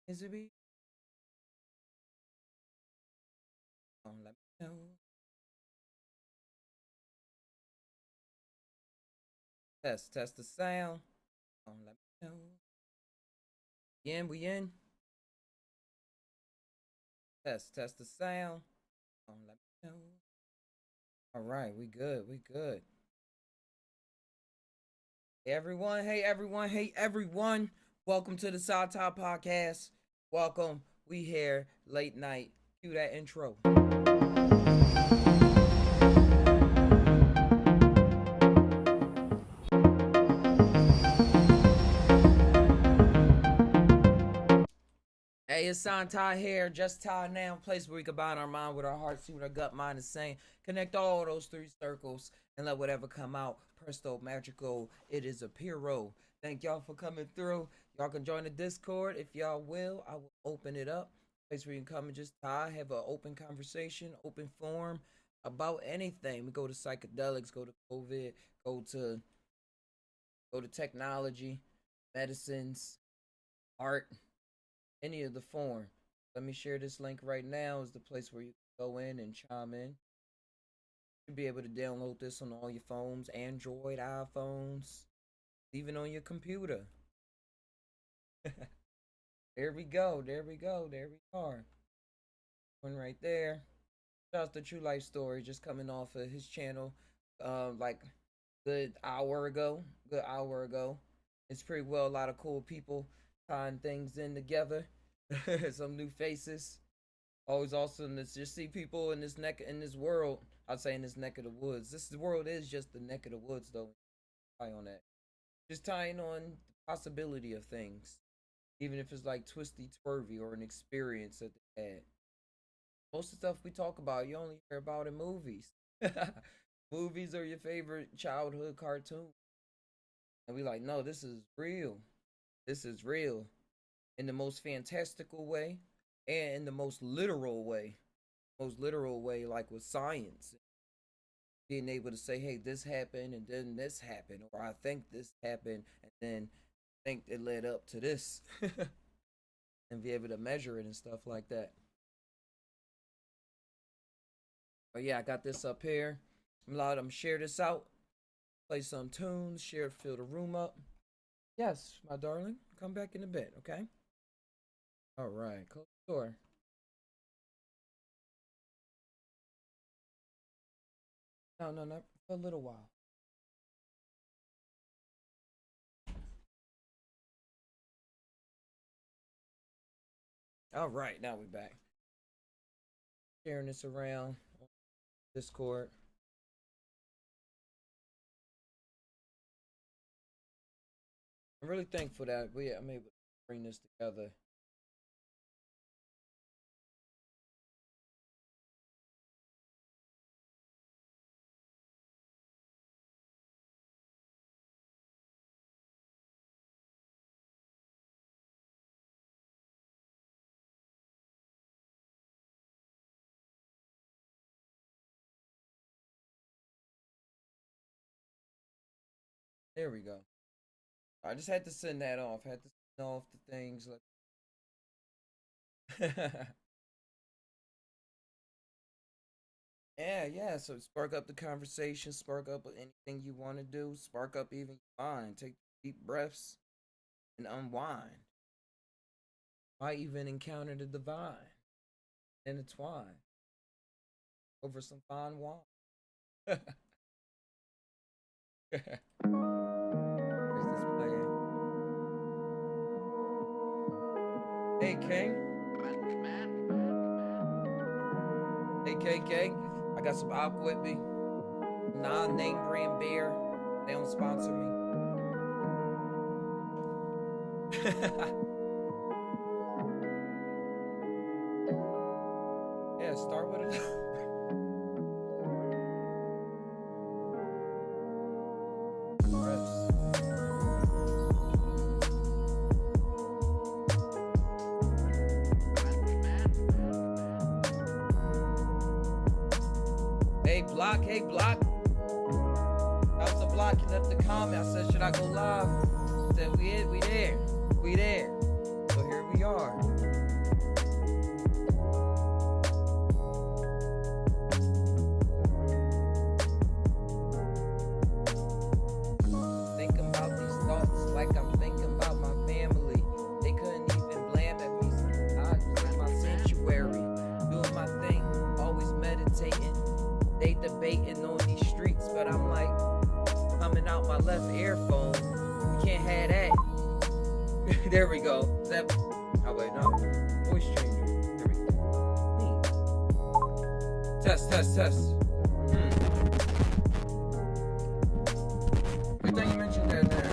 Is it be? Let me know. Test the sound. Let me know. We in. Test the sound. Let me know. All right, we good. We good. Hey everyone. Welcome to the PSy Tai Podcast. Welcome. We here late night. Cue that intro. Hey, it's PSy Tai here. Just tainow, place where we combine our mind with our heart, see what our gut mind is saying. Connect all those three circles and let whatever come out. Presto, magical. It is a Piro. Thank y'all for coming through. Y'all can join the Discord if y'all will. I will open it up. Place where you can come and just have an open conversation, open forum about anything. We go to psychedelics, go to COVID, go to technology, medicines, art, any of the form. Let me share this link right now. Is the place where you can go in and chime in. You'll be able to download this on all your phones, Android, iPhones, even on your computer. There we go. There we go. There we are. One right there. Shout out to True Life Story, just coming off of his channel, like good hour ago. Good hour ago. It's pretty well a lot of cool people tying things in together. Some new faces. Always awesome to just see people in this world. I'd say in this neck of the woods. This world is just the neck of the woods, though. Tie on that. Just tying on the possibility of things, even if it's like twisty twirly or an experience that they had. Most of the stuff we talk about, you only hear about in movies. Movies are your favorite childhood cartoon, and we like, no, this is real. This is real, in the most fantastical way, and in the most literal way. Most literal way, like with science, being able to say, hey, this happened and then this happened, or I think this happened and then I think it led up to this. And be able to measure it and stuff like that. But yeah, I got this up here. I'm allowed them share this out, play some tunes, fill the room up. Yes, my darling, come back in a bit, okay? All right, close the door. No, no, not for a little while. All right, now we're back. Sharing this around Discord. I'm really thankful that I'm able to bring this together. There we go. I just had to send that off. I had to send off the things like yeah, yeah. So spark up the conversation, spark up anything you want to do, spark up even your mind. Take deep breaths and unwind. I even encounter the divine, intertwine over some fine wine. Where's this playing? Hey King. Hey KK. I got some alcohol with me. Non-name brand beer. They don't sponsor me. Yeah, start with it. Hey Block. That was the Block. He left the comment. I said, should I go live? He said, we there. So here we are. There we go. Is that? Oh wait, no. Voice changer. There we go. Test, test, test. Good thing you mentioned that now.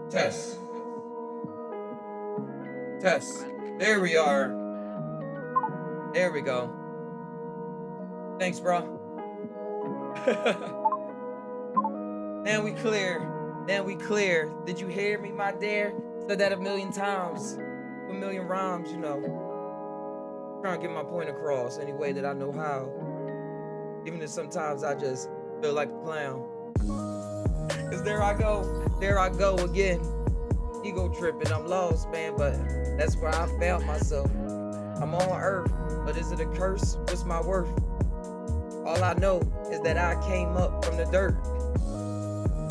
Test. Test. There we are. There we go. Thanks, bro. Now we clear. Now we clear. Did you hear me, my dear? Said that a million times. A million rhymes, you know. Trying to get my point across any way that I know how. Even if sometimes I just feel like a clown. Cause there I go again. Ego tripping, I'm lost, man, but that's where I found myself. I'm on earth, but is it a curse? What's my worth? All I know is that I came up from the dirt.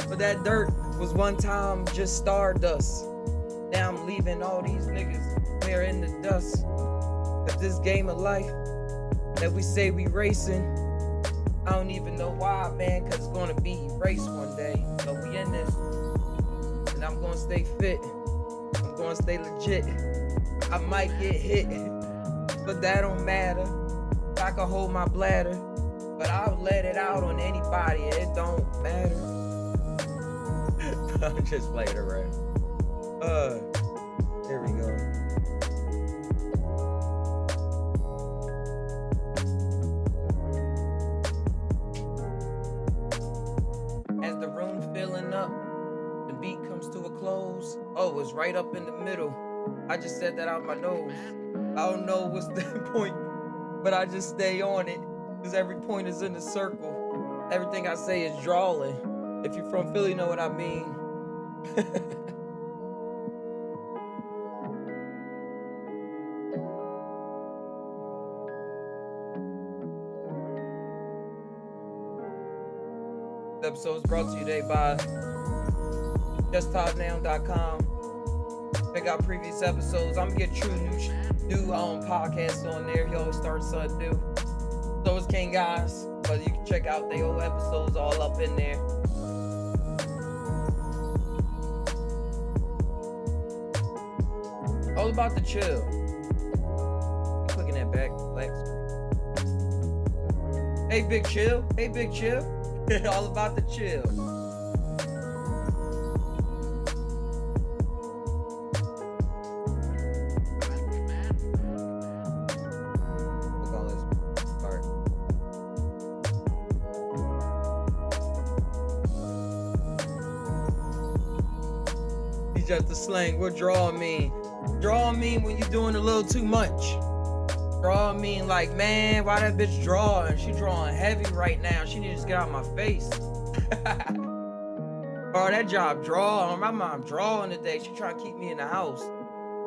But that dirt was one time just stardust. Now I'm leaving all these niggas there in the dust. Cause this game of life that we say we racing, I don't even know why, man, cause it's gonna be erased one day. But we in this, and I'm gonna stay fit. I'm gonna stay legit. I might get hit, but that don't matter. I can hold my bladder, but I'll let it out on anybody. It don't matter. I'm just playing around. There we go. As the room filling up, the beat comes to a close. Oh, it's right up in the middle. I just said that out my nose. I don't know what's the point, but I just stay on it. Cause every point is in a circle. Everything I say is drawing. If you're from Philly, you know what I mean. This episode is brought to you today by tainow.com. Check out previous episodes. I'm gonna get true new podcasts on there. He always starts something new. So is King Guys, but you can check out the old episodes all up in there. All about the chill. Clicking that black screen. Hey, Big Chill. Hey, Big Chill. All about the chill. He's just the slang. What draw mean? Draw mean when you're doing a little too much. Draw mean like, man, why that bitch drawing? She drawing heavy right now. She need to just get out of my face. Or that job drawing. My mom drawing today. She trying to keep me in the house.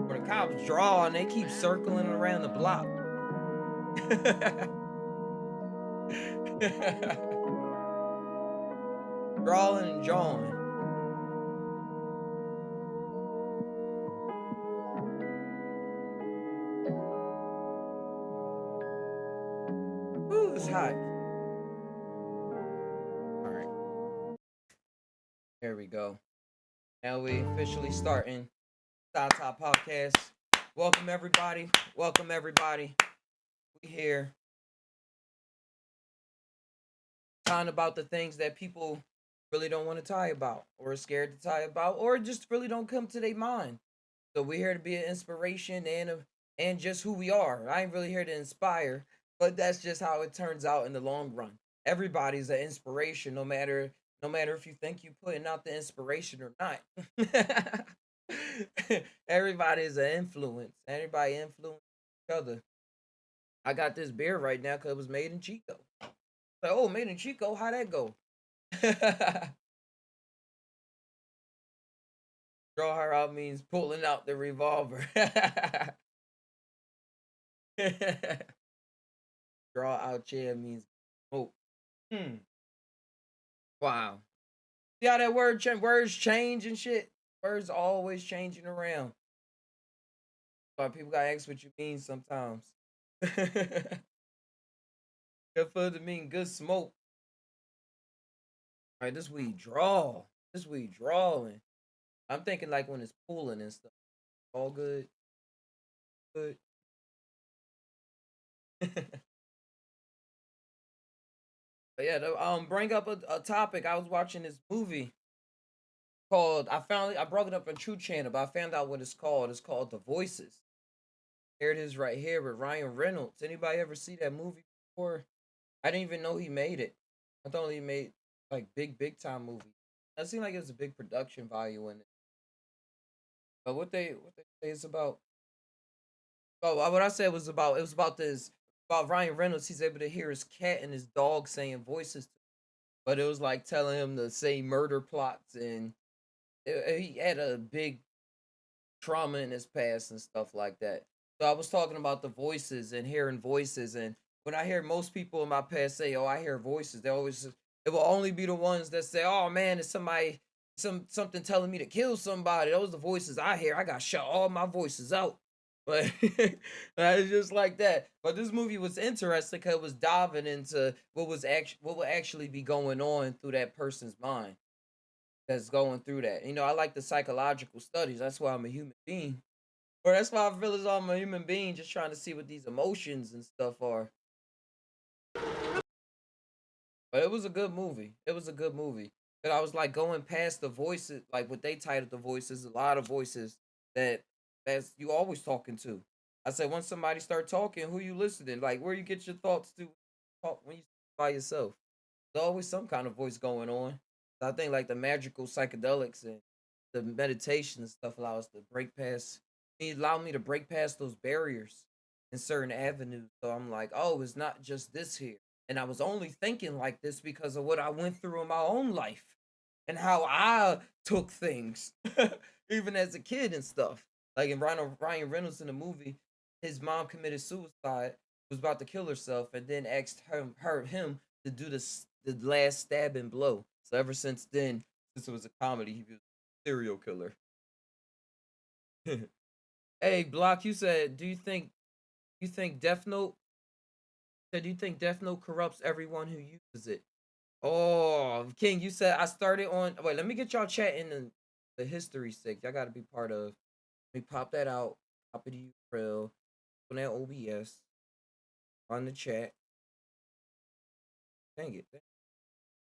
When the cops draw and they keep circling around the block. Drawing and jawing. Ooh, it's hot. All right. There we go. Now we officially starting PSy Tai Podcast. Welcome everybody. Welcome everybody. We here. Talking about the things that people really don't want to talk about, or are scared to talk about, or just really don't come to their mind. So we're here to be an inspiration and just who we are. I ain't really here to inspire, but that's just how it turns out in the long run. Everybody's an inspiration, no matter if you think you're putting out the inspiration or not. Everybody is an influence. Everybody influence each other. I got this beer right now because it was made in Chico. Like, oh, made in Chico, how'd that go? Draw her out means pulling out the revolver. Draw out chair means oh. Wow. See how that words change and shit? Words always changing around. Why people gotta ask what you mean sometimes. Good food to mean good smoke. All right, this weed draw. This weed drawing. I'm thinking like when it's pooling and stuff. All good, good. But yeah, bring up a topic. I was watching this movie called. I brought it up on True Channel, but I found out what it's called. It's called The Voices. Here it is right here with Ryan Reynolds. Anybody ever see that movie before? I didn't even know he made it. I thought he made like big time movie. It seemed like it was a big production value in it. But what they say is about. Oh, what I said was about, it was about this, about Ryan Reynolds. He's able to hear his cat and his dog saying voices, but it was like telling him to say murder plots, and he had a big trauma in his past and stuff like that. So I was talking about the voices and hearing voices, and when I hear most people in my past say, "Oh, I hear voices," they always, it will only be the ones that say, "Oh man, it's somebody, something telling me to kill somebody." Those are the voices I hear. I got shut all my voices out. But it's just like that. But this movie was interesting because it was diving into what would actually be going on through that person's mind that's going through that. I like the psychological studies. That's why I'm a human being. Or that's why I feel as though I'm a human being, just trying to see what these emotions and stuff are. But it was a good movie. It was a good movie. But I was like going past the voices, like what they titled the voices, a lot of voices that that's you always talking to. I said once somebody start talking, who you listening? Like where you get your thoughts to talk when you by yourself. There's always some kind of voice going on. So I think like the magical psychedelics and the meditation and stuff allow us to break past. It allowed me to break past those barriers in certain avenues. So I'm like, oh, it's not just this here. And I was only thinking like this because of what I went through in my own life and how I took things, even as a kid and stuff. Like in Ryan Reynolds in the movie, his mom committed suicide, was about to kill herself, and then asked him to do the last stabbing blow. So ever since then, since it was a comedy, he was a serial killer. Hey, Block, you said, you think Death Note? Said do you think Death Note corrupts everyone who uses it? Oh, King, you said I started on. Wait, let me get y'all chatting the history sake. Y'all got to be part of. Let me pop that out. Copy the URL on that OBS on the chat. Dang it!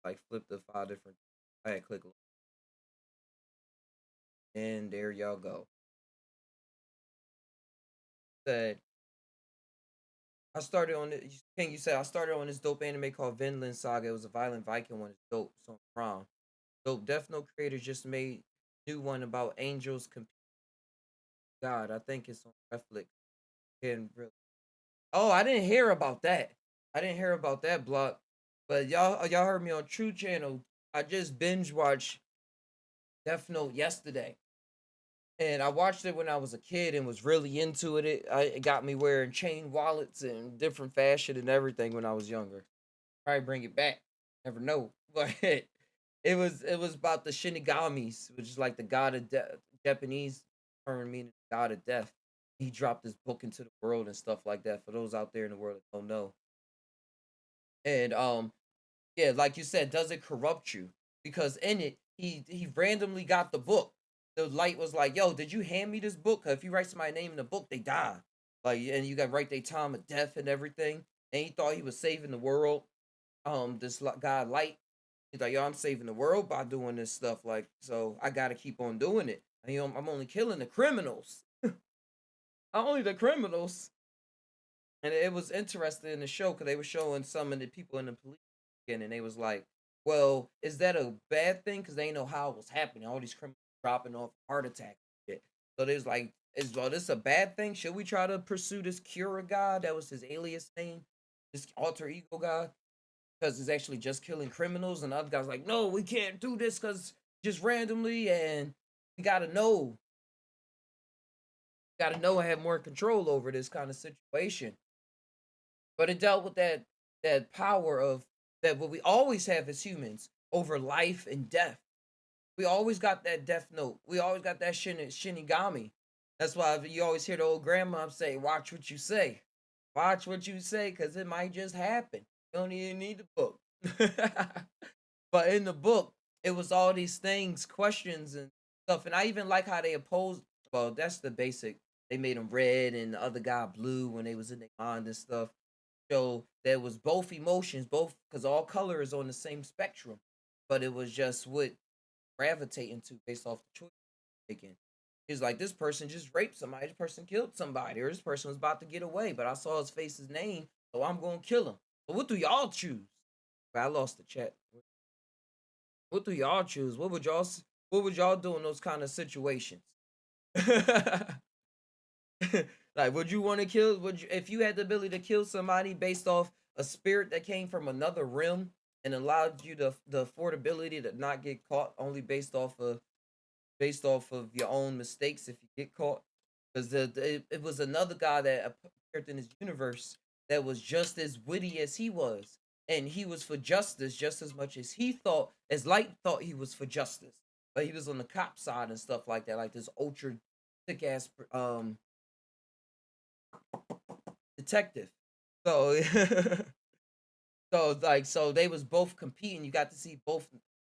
Like flip the five different. I had click, and there y'all go. Said I started on it. King, you said I started on this dope anime called Vinland Saga. It was a violent Viking one. It's dope. It's on Prime. Dope. Death Note creators just made new one about angels. God, I think it's on Netflix. And really, oh, I didn't hear about that. I didn't hear about that block. But y'all heard me on True Channel. I just binge watched Death Note yesterday. And I watched it when I was a kid and was really into it got me wearing chain wallets and different fashion and everything when I was younger. Probably bring it back. Never know. But it was about the Shinigamis, which is like the god of death, Japanese term meaning god of death. He dropped his book into the world and stuff like that. For those out there in the world that don't know, and yeah, like you said, does it corrupt you? Because in it, he randomly got the book. The light was like, "Yo, did you hand me this book? 'Cause if you write somebody's name in the book, they die. Like, and you got to write their time of death and everything." And he thought he was saving the world. This guy Light, he's like, "Yo, I'm saving the world by doing this stuff. Like, so I got to keep on doing it. And, I'm only killing the criminals, only the criminals." And it was interesting in the show because they were showing some of the people in the police and they was like, "Well, is that a bad thing? Because they didn't know how it was happening. All these criminals dropping off heart attack and shit." So they was like, "Is well, this a bad thing? Should we try to pursue this Cura guy? That was his alias name, this alter ego guy, because he's actually just killing criminals." And the other guys like, "No, we can't do this because just randomly, and we gotta know and have more control over this kind of situation." But it dealt with that power of that what we always have as humans over life and death. We always got that death note. We always got that shinigami. That's why you always hear the old grandma say, "Watch what you say. Watch what you say, because it might just happen. You don't even need the book." But in the book, it was all these things, questions, and stuff. And I even like how they opposed. Well, that's the basic. They made him red and the other guy blue when they was in their mind and stuff. So there was both emotions, both because all color is on the same spectrum, but it was just what gravitating to based off the choice making. He's like, this person just raped somebody, this person killed somebody, or this person was about to get away, but I saw his face, his name, so I'm gonna kill him. So what do y'all choose? But I lost the chat. What do y'all choose? What would y'all do in those kind of situations? Like, would you want to kill? Would you, if you had the ability to kill somebody based off a spirit that came from another realm and allowed you the affordability to not get caught only based off of your own mistakes if you get caught? Because it was another guy that appeared in his universe that was just as witty as he was, and he was for justice just as much as Light thought he was for justice, but he was on the cop side and stuff like that, like this ultra thick ass detective. So so they was both competing. You got to see both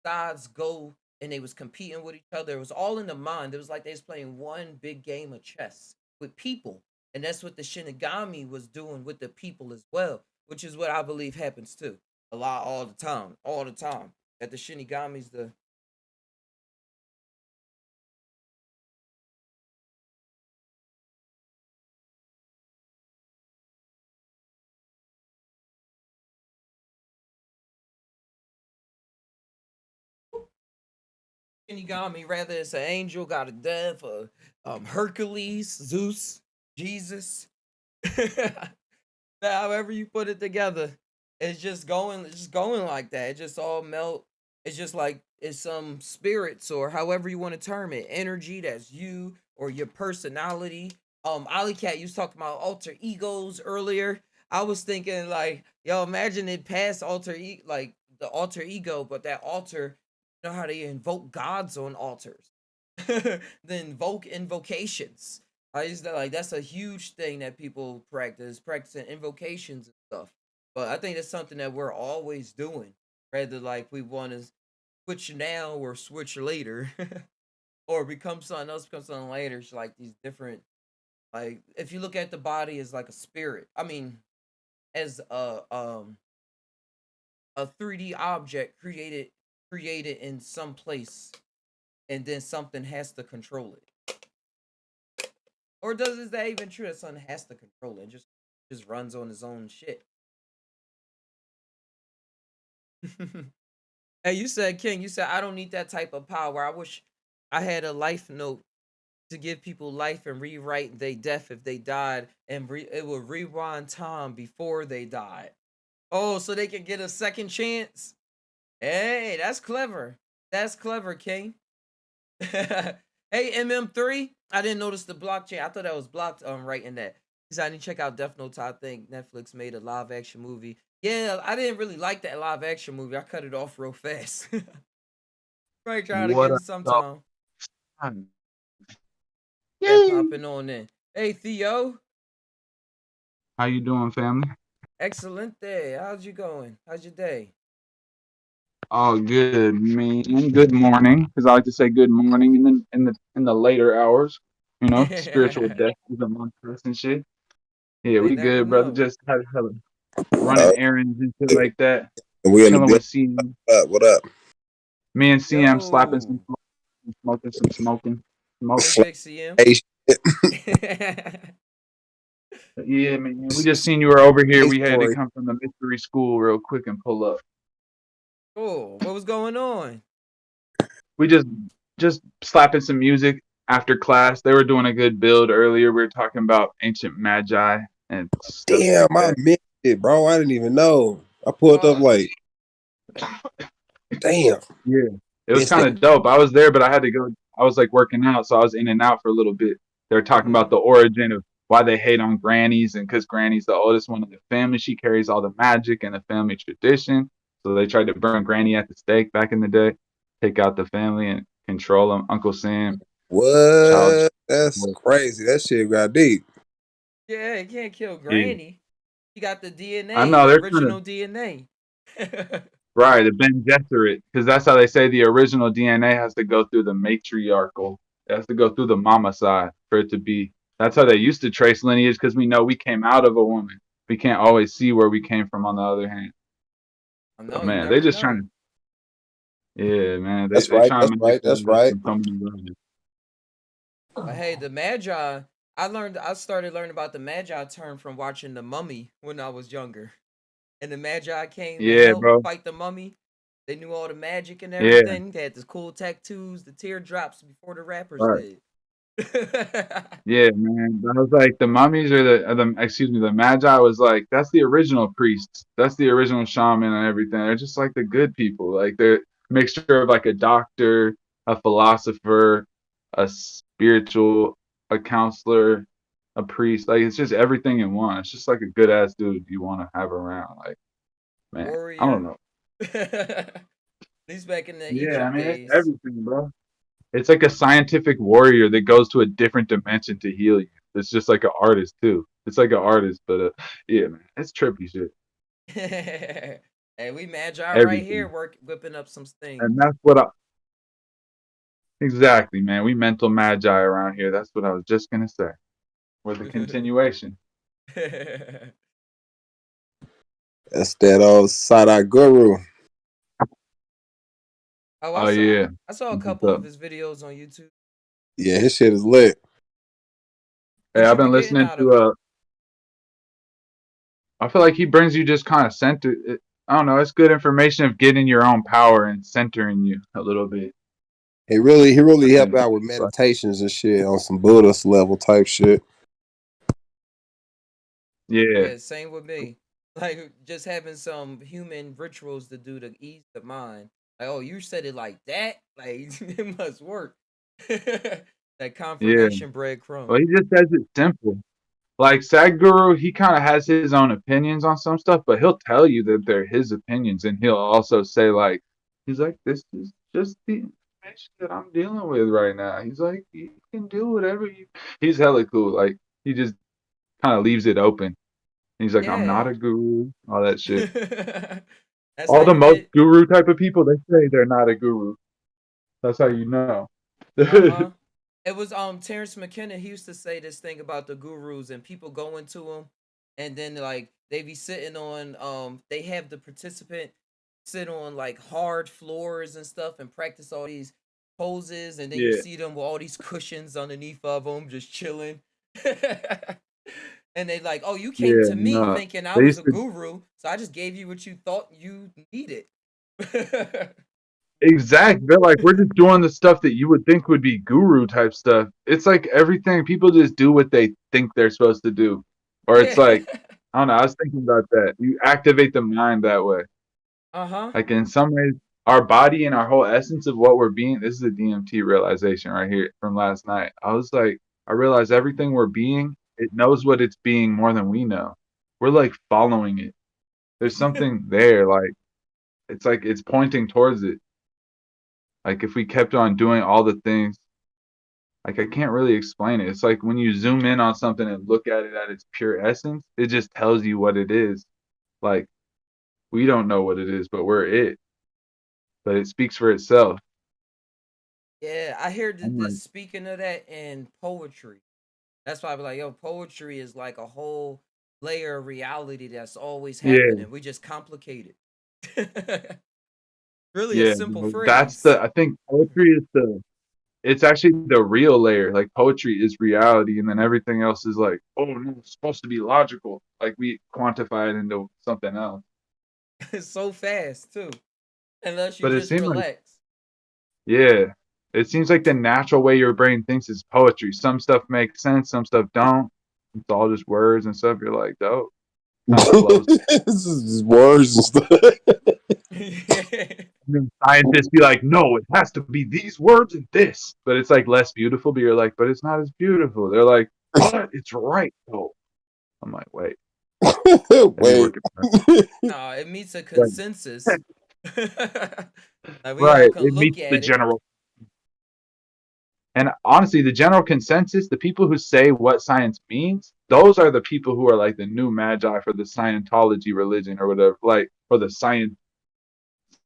sides go, and they was competing with each other. It was all in the mind. It was like they was playing one big game of chess with people, and that's what the Shinigami was doing with the people as well, which is what I believe happens too a lot, all the time. That the Shinigami's the Shinigami, rather it's an angel, got a death, Hercules, Zeus, Jesus. However you put it together, it's just going like that. It just all melt. It's just like it's some spirits or however you want to term it, energy that's you or your personality. Ali Cat, you was talking about alter egos earlier. I was thinking like, yo, imagine it past like the alter ego, but that alter, you know how they invoke gods on altars, the invocations. I used to like that's a huge thing that people practicing invocations and stuff. But I think that's something that we're always doing, rather like we want to switch now or switch later, or become something else, become something later. It's like these different, like if you look at the body as like a spirit, I mean, as a 3D object created in some place, and then something has to control it. Or is that even true that something has to control it? It just runs on his own shit. Hey, you said King. You said I don't need that type of power. I wish I had a life note to give people life and rewrite their death if they died, and it would rewind time before they died. Oh, so they could get a second chance. Hey, that's clever. That's clever, King. Hey, MM3. I didn't notice the blockchain. I thought that was blocked. Right in that. He said I need to check out Death Note. I think Netflix made a live action movie. Yeah, I didn't really like that live action movie. I cut it off real fast. Right, trying to What give it up, some dog? time. Yeah, Yay! popping on in. Hey, Theo. How you doing, family? Excellent day. How's you going? How's your day? All good, man. Good morning, because I like to say good morning in the later hours. Spiritual death is amongst us and shit. Yeah, They we never good, brother. know. Just had running Uh, errands and shit like that. we in the Chilling building. with CM. What up? Me and CM slapping some Yo. smoke, smoking some smoke. Hey, Big CM. Hey, shit. Yeah, man. We just seen you were over here. Hey, We had to story. come from the mystery school real quick and pull up. Cool. What was going on? We just slapping some music after class. They were doing a good build earlier. We were talking about ancient magi and stuff Damn, like I that. missed it, bro. I didn't even know. I pulled up Oh, like, damn, Yeah, it was missed kind it. of dope. I was there, but I had to go. I was like working out, so I was in and out for a little bit. They were talking mm-hmm. about the origin of why they hate on grannies, and because granny's the oldest one in the family, she carries all the magic and the family tradition. So they tried to burn granny at the stake back in the day, take out the family and control them. Uncle Sam, child. What? That's crazy. That shit got deep. Yeah, you can't kill Yeah, Granny. She got the I DNA, know the they're kind of original DNA. Right, the Ben Gesserit, because that's how they say the original DNA has to go through the matriarchal. It has to go through the mama side for it to be. That's how they used to trace lineage, because we know we came out of a woman. We can't always see where we came from on the other hand. I So know you man, they never just trying know. to, yeah, man, That's they right. trying That's to right. That's manipulate us right. in so many ways. But hey, the Magi, I started learning about the Magi term from watching The Mummy when I was younger. And the Magi came to Yeah, help bro. fight the mummy. They knew all the magic and Yeah. everything. They had the cool tattoos, the teardrops before the rappers Right. did. Yeah, man. That was like the mummies or the excuse me, the magi was like that's the original priests. That's the original shaman and everything. They're just like the good people. Like they're mixture of like a doctor, a philosopher, a spiritual, a counselor, a priest. Like it's just everything in one. It's just like a good ass dude you want to have around. Like, man, I don't Warrior. know. At least back in the Yeah, I Egypt mean it's days. everything, bro. It's like a scientific warrior that goes to a different dimension to heal you. It's just like an artist too. It's like an artist, but yeah, man, it's trippy shit. Hey, we Magi right here Everything, whipping up some things. and that's what I exactly, man. We mental magi around here. That's what I was just gonna say. We're the continuation. That's that old Sada Guru. Oh, Oh yeah, I saw a what's couple of up? his videos on YouTube. Yeah, his shit is lit. Hey, What I've you be been getting listening out of to it? I feel like he brings you just kind of center. I don't know. It's good information of getting your own power and centering you a little bit. He really I help think. out with meditations and shit on some Buddhist level type shit. Yeah, Yeah, same with me. Like just having some human rituals to do to ease the mind. Like, oh, you said it like that? Like it must work. That yeah. confirmation Well, breadcrumb. he just says it simple. Like Sadhguru, he kind of has his own opinions on some stuff, but he'll tell you that they're his opinions, and he'll also say like, he's like, this is just the information that I'm dealing with right now. He's like, you can do whatever you. He's hella cool. Like he just kind of leaves it open. He's like, I'm not Yeah. a guru, all that shit. That's how All the you most get guru type of people, they say they're not a guru. That's how you know. uh-huh. It was Terrence McKenna. He used to say this thing about the gurus and people going to him, and then like they be sitting on they have the participant sit on like hard floors and stuff and practice all these poses, and then you Yeah, see them with all these cushions underneath of them just chilling. And they like, oh, you came yeah, to me no. thinking I They was used a to guru, so I just gave you what you thought you needed. exactly. They're like, we're just doing the stuff that you would think would be guru type stuff. It's like everything people just do what they think they're supposed to do. Or it's Yeah. like, I don't know, I was thinking about that. You activate the mind that way. Uh-huh. Like in some ways, our body and our whole essence of what we're being, this is a DMT realization right here from last night. I was like, I realized everything we're being, it knows what it's being more than we know. We're like following it. There's something there, like it's pointing towards it. Like if we kept on doing all the things, like I can't really explain it. It's like when you zoom in on something and look at it at its pure essence, it just tells you what it is. Like we don't know what it is, but we're it. But it speaks for itself. Yeah, I hear I'm this like, speaking of that in poetry. That's why I be like, yo, poetry is like a whole layer of reality that's always yeah, happening. We just complicate it. Really a yeah. simple That's phrase. the. I think poetry is the. It's actually the real layer. Like poetry is reality, and then everything else is like, oh no, it's supposed to be logical. Like we quantify it into something else. It's so fast too. Unless you But it just seemed like relax. yeah. It seems like the natural way your brain thinks is poetry. Some stuff makes sense, some stuff don't. It's all just words and stuff. You're like, dope. Kind of flows. This is just words and stuff. And then scientists be like, no, it has to be these words and this. But it's like less beautiful, but you're like, but it's not as beautiful. They're like, but it's right though. I'm like, wait, let me Wait. work it out. No, it meets a Like, consensus. Like we all right. can It look meets the at it. general. And honestly, the general consensus, the people who say what science means, those are the people who are like the new magi for the Scientology religion or whatever, like or the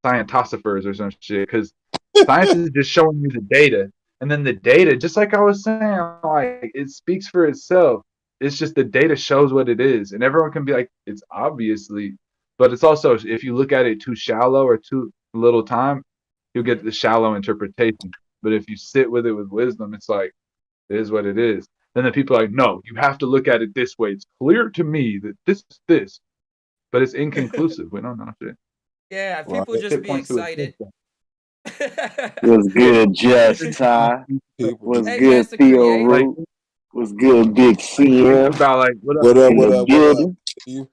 scientosophers or some shit because science is just showing you the data, and then the data, just like I was saying, like it speaks for itself. It's just the data shows what it is, and everyone can be like, it's obviously, but it's also if you look at it too shallow or too little time, you'll get Mhm. the shallow interpretation. But if you sit with it with wisdom, it's like it is what it is. Then the people are like, no, you have to look at it this way. It's clear to me that this is this, but it's inconclusive. We don't know shit. Yeah, Right. people just Shit be points to a excited. Was yeah. good, Just Ty? People Was just Hey, good, Master Theo Creator. Like Root? Was good, Big think CM about like what what up, in what the up, what up? building? You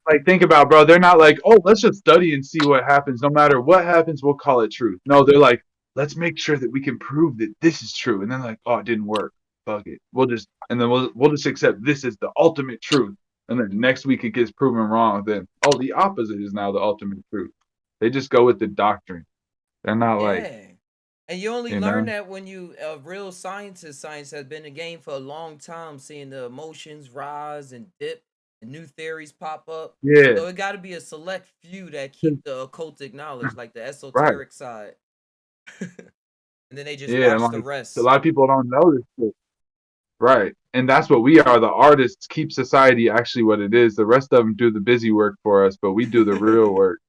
like think about, bro. They're not like, oh, let's just study and see what happens. No matter what happens, we'll call it truth. No, they're like, let's make sure that we can prove that this is true. And then like, oh, it didn't work. Fuck it. We'll just and then we'll just accept this is the ultimate truth. And then next week it gets proven wrong. Then oh, the opposite is now the ultimate truth. They just go with the doctrine. They're not like, Yeah. And you only you learn know, that when you a real scientist. Science has been in the game for a long time, seeing the emotions rise and dip and new theories pop up. yeah, So it got to be a select few that keep the occultic knowledge, like the right, esoteric side, and then they just yeah. And watch the like a rest. lot of people don't know this shit. Right. And that's what we are. The artists keep society actually what it is. The rest of them do the busy work for us, but we do the real work.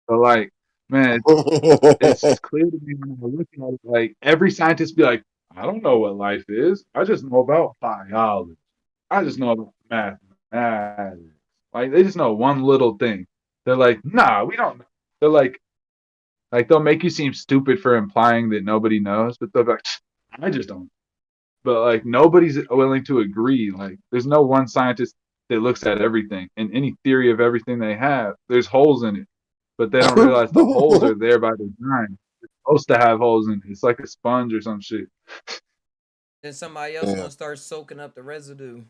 So like, man, it's clear to me when I'm looking at it. Like every scientist be like, I don't know what life is. I just know about biology. I just know about mathematics. Like they just know one little thing. They're like, nah, we don't. They're like they'll make you seem stupid for implying that nobody knows, but they'll be like, I just don't, but like nobody's willing to agree. Like there's no one scientist that looks at everything and any theory of everything they have. There's holes in it, but they don't realize the holes are there by design. It's supposed to have holes in it. It's like a sponge or some shit. Then somebody else yeah. gonna start soaking up the residue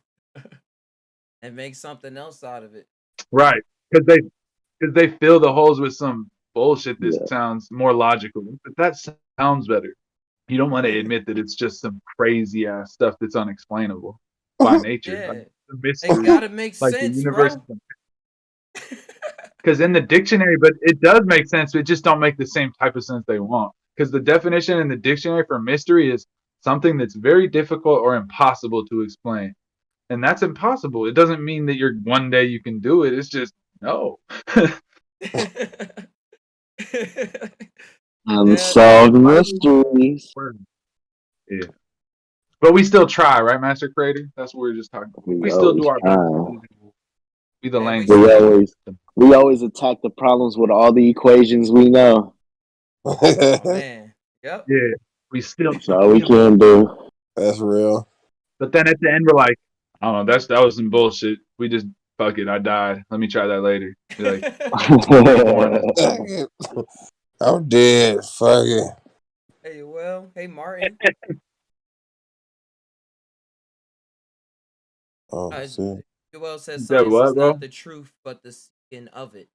and make something else out of it. Right? Because they fill the holes with some bullshit that Yeah. sounds more logical. But that sounds better. You don't want to admit that it's just some crazy ass stuff that's unexplainable by nature, like Yeah, the it mystery, gotta make like the sense, universe. bro. Because in the dictionary, but it does make sense. It just don't make the same type of sense they want. Because the definition in the dictionary for mystery is something that's very difficult or impossible to explain, and that's impossible. It doesn't mean that you're one day you can do it. It's just no. Yeah, man. Unsolved mysteries. Yeah, but we still try, right, Master Creator? That's what we are just talking about. We We still do always our best. try. Be the And we language. We still, always we always attack the problems with all the equations we know. oh man, yep. Yeah, we still That's try. all we can do. That's real. But then at the end, we're like, I don't know, that was some bullshit. We just fuck it. I died. Let me try that later. Be like, reborn as I'm dead. Fuck it. Hey, well, hey, Martin. Oh Uh, shit. Joel says that science what, is bro? not the truth, but the skin of it.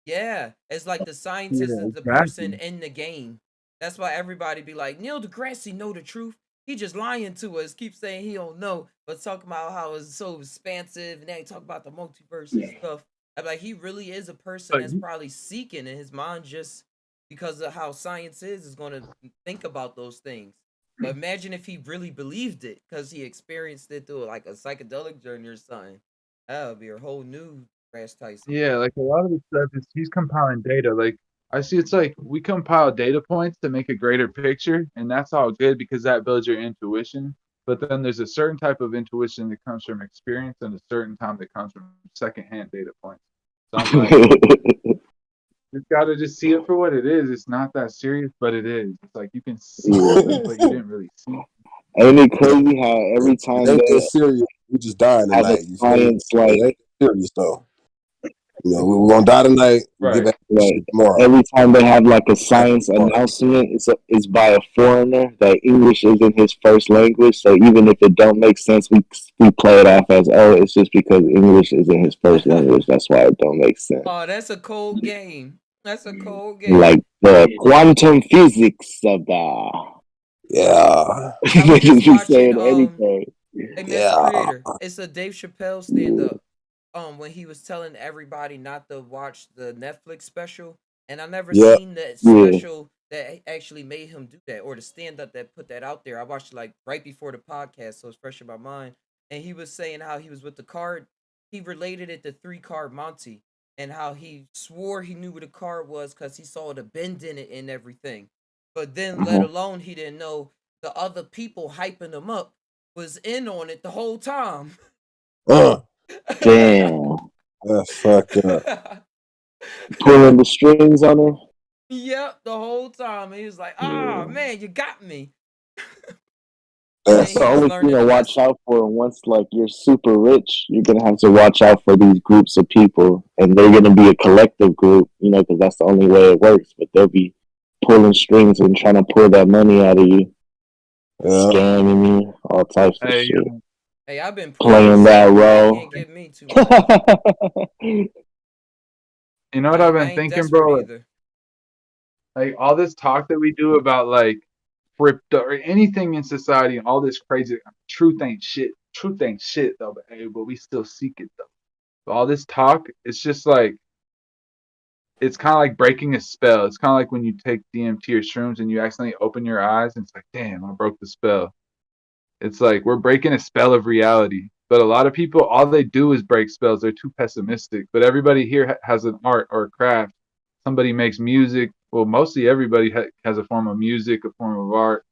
Yeah, it's like the scientist Yeah, is the person exactly. in the game. That's why everybody be like, Neil deGrasse know the truth. He just lying to us. Keep saying he don't know, but talking about how it's so expansive, and then he talk about the multiverse and stuff. I'm like, he really is a person But that's probably seeking in his mind just because of how science is going to think about those things. But imagine if he really believed it because he experienced it through like a psychedelic journey or something. That would be a whole new Crash Tyson. yeah, like a lot of the stuff is he's compiling data. Like I see, it's like we compile data points to make a greater picture, and that's all good because that builds your intuition. But then there's a certain type of intuition that comes from experience, and a certain time that comes from secondhand data points. So I'm like, you gotta just see it for what it is. It's not that serious, but it is. It's like you can see Yeah. something, but you didn't really see. Ain't it crazy how every It time ain't they that serious. We just dying have a tonight. You feel me? science It like ain't serious though. You know, we're gonna die tonight. We get Right. back to this like shit tomorrow. every time they have like a Back to science tomorrow. announcement, it's by a foreigner that English isn't his first language. So even if it don't make sense, we play it off as oh, it's just because English isn't his first language. That's why it don't make sense. Oh, that's a cold game. That's a cold Like game. the quantum physics of the Yeah. I they was just just be watching saying anything. a Mr. Yeah. Creator. It's a Dave Chappelle stand up. when he was telling everybody not to watch the Netflix special, and I never Yep. seen that Yeah. special that actually made him do that, or the stand up that put that out there. I watched it like right before the podcast, so it's fresh in my mind. And he was saying how he was with the card. He related it to three card Monty, and how he swore he knew what a card was because he saw the bend in it and everything. But then, let Mhm. alone he didn't know the other people hyping him up was in on it the whole time. Uh, Damn. that's fucked up. Pulling the strings on her. Yep, the whole time. He was like, Yeah. man, you got me. And That's then That's the he was only thing learning to the watch lesson. out for. Once like you're super rich, you're gonna have to watch out for these groups of people, and they're gonna be a collective group, because that's the only way it works. But they'll be pulling strings and trying to pull that money out of you, yeah. scamming you, all types of Hey, shit, Hey, I've been poor, playing that so they role. can't get me too much. you know what I've I been ain't thinking, desperate bro? either. Like all this talk that we do about like crypto or anything in society, all this crazy truth ain't shit. Truth ain't shit though, but we still seek it though. But all this talk, it's just like it's kind of like breaking a spell. It's kind of like when you take DMT or shrooms and you accidentally open your eyes and it's like, damn, I broke the spell. It's like we're breaking a spell of reality. But a lot of people, all they do is break spells. They're too pessimistic. But everybody here has an art or a craft. Somebody makes music. Well, mostly everybody has a form of music, a form of art.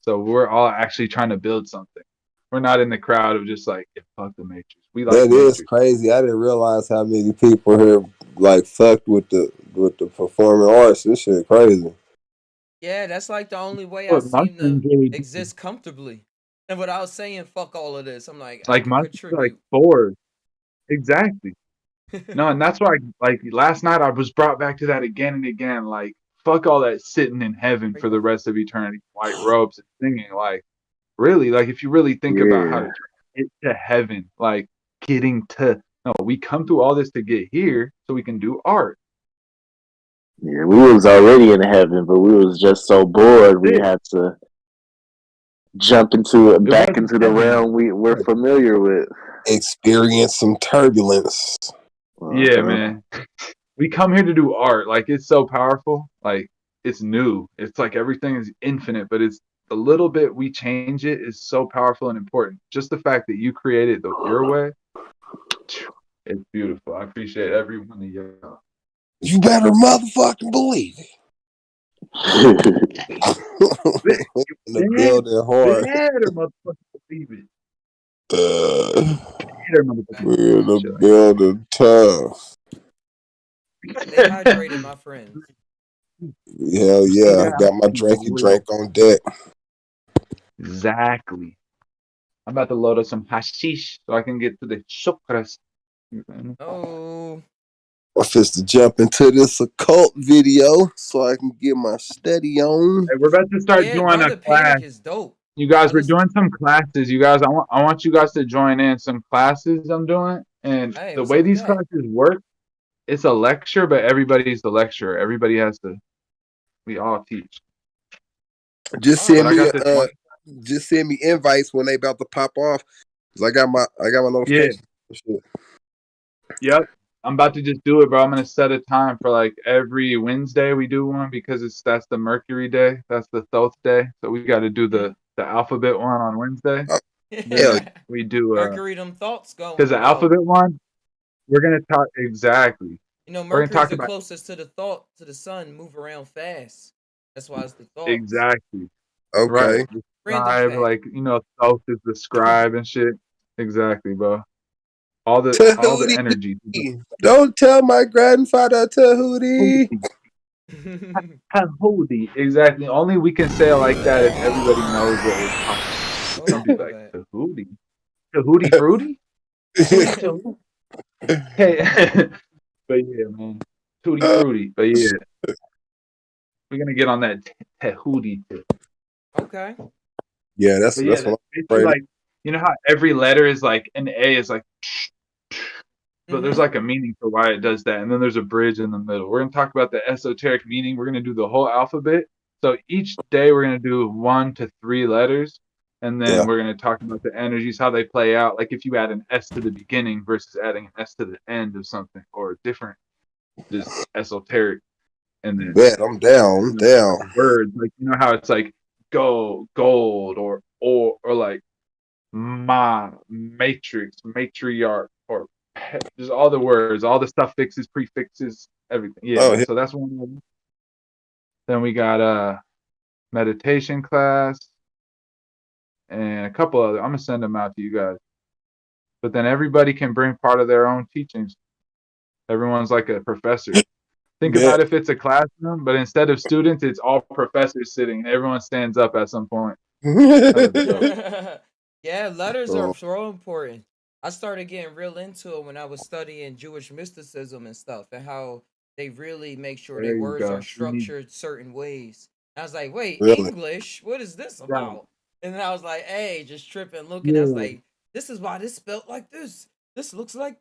So we're all actually trying to build something. We're not in the crowd of just like, yeah, fuck the Matrix. We like That the is Matrix. crazy. I didn't realize how many people here like fucked with the performing arts. This shit crazy. Yeah, that's like the only way I What seem to mushrooms really do. exist comfortably. And without saying fuck all of this, I'm like, I Like could mushrooms are like contribute. fours. Exactly. No, and that's why, like last night, I was brought back to that again and again. Like, fuck all that sitting in heaven for the rest of eternity, white robes and singing. Like, really, like if you really think about how Yeah, to get to heaven, like getting to no, we come through all this to get here so we can do art. yeah. We was already in heaven, but we was just so bored we It had to jump into it, it back wasn't into the heaven. realm we're familiar with. Experience some turbulence. Yeah, Uh-huh. man. We come here to do art. Like it's so powerful. Like it's new. It's like everything is infinite, but it's the little bit we change it is so powerful and important. Just the fact that you create it your way, it's beautiful. I appreciate every one of y'all. You better motherfucking believe it. In the Better, building hard. better motherfucker believe it. Better motherfucker Facts. We're in the shit like building tough. Stay that. hydrated, my friends. Hell yeah. I got my drinky Yeah, drink on deck. exactly. I'm about to load up some hashish so I can get to the chakras. Oh, I'm fist to jump into this occult video so I can get my study on. Hey, we're about to start yeah, doing Run a the class. Panic is dope. You guys, I we're listen. doing some classes. You guys, I want you guys to join in some classes I'm doing. And Hey, the what's way up with these that? classes work, it's a lecture, but everybody's the lecturer. Everybody has to. We all teach. Just Oh, But send I me got this one. just send me invites when they about to pop off. Cause I got my Yeah. notification. Shit. Yep. I'm about to just do it, bro. I'm gonna set a time for like every Wednesday we do one because that's the Mercury day. That's the Thoth day. So we got to do the alphabet one on Wednesday. Oh, hell Then we do Mercury, them thoughts because going the well. alphabet one we're gonna talk exactly. You know, We're gonna Mercury's talk the about closest to the thought to the sun, move around fast. That's why it's the thoughts. exactly right. okay. The Random scribe, fact. like Thoth is the scribe and shit. Exactly, bro. All the Tahuti. energy. Don't tell my grandfather Tahuti. Tahuti. Exactly. Only we can say it like that if everybody knows what we're talking about. Oh, Some I people feel like that. Tahuti. Tahuti fruity? Hootie Tahuti. Hey, but yeah, man. Tutti fruity. But yeah, we're gonna get on that Tahuti tip. Okay. Yeah, But yeah, that's that's what I'm basically afraid of. like how every letter is like an A is like, but there's Mm-hmm. like a meaning for why it does that, and then there's a bridge in the middle. We're gonna talk about the esoteric meaning. We're gonna do the whole alphabet. So each day we're gonna do 1 to 3 letters, And then Yeah. we're going to talk about the energies, how they play out. Like if you add an S to the beginning versus adding an S to the end of something, or different, just esoteric. And then Bet I'm down. I'm like down. words, like how it's like gold, or like matrix, matriarch, or just all the words, all the suffixes, prefixes, everything. Oh, Yeah. yeah. So that's one of them. Then we got meditation class and a couple other. I'm gonna send them out to you guys. But then everybody can bring part of their own teachings. Everyone's like a professor. Think Bet. about if it's a classroom, but instead of students, it's all professors sitting. And everyone stands up at some point. Hella dope. Yeah, letters are So, so important. I started getting real into it when I was studying Jewish mysticism and stuff, and how they really make sure their There you words are go. You need structured certain ways. I was like, wait, really. English? What is this that. about? And then I was like, hey, just tripping, looking. I was Yeah. like, this is why this spelt like this. This looks like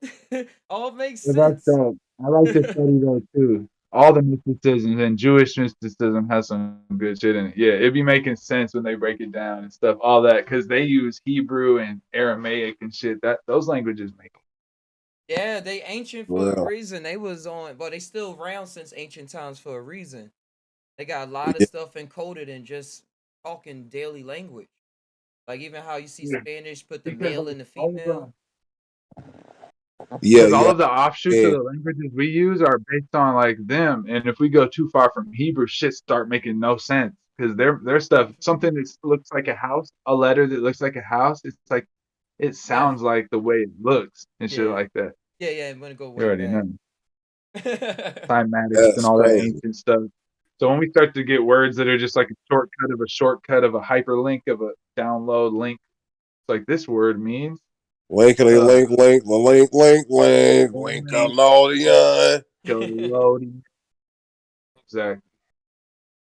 all makes Yeah, that's sense. dope. I like to study those too. All the mysticisms and Jewish mysticism has some good shit in it. Yeah, it'd be making sense when they break it down and stuff, all that, because they use Hebrew and Aramaic and shit. That those languages make Yeah, they ancient for a Well, reason. They was on, but they still around since ancient times for a reason. They got a lot of yeah. stuff encoded in just talking daily language. Like even how you see yeah. Spanish put the Because male like and the all of female. Yeah, yeah. the offshoots of Yeah. the languages we use are based on like them, and if we go too far from Hebrew, shit start making no sense because their stuff, something that looks like a house, a letter that looks like a house, it's like it Yeah, sounds like the way it looks and shit yeah, like that. yeah. I'm gonna go You way already back. know. Cymatics and That's all that crazy. ancient stuff. So when we start to get words that are just like a shortcut of a hyperlink of a download link, it's like this word means Linkity uh link, link out all the loading. Exactly.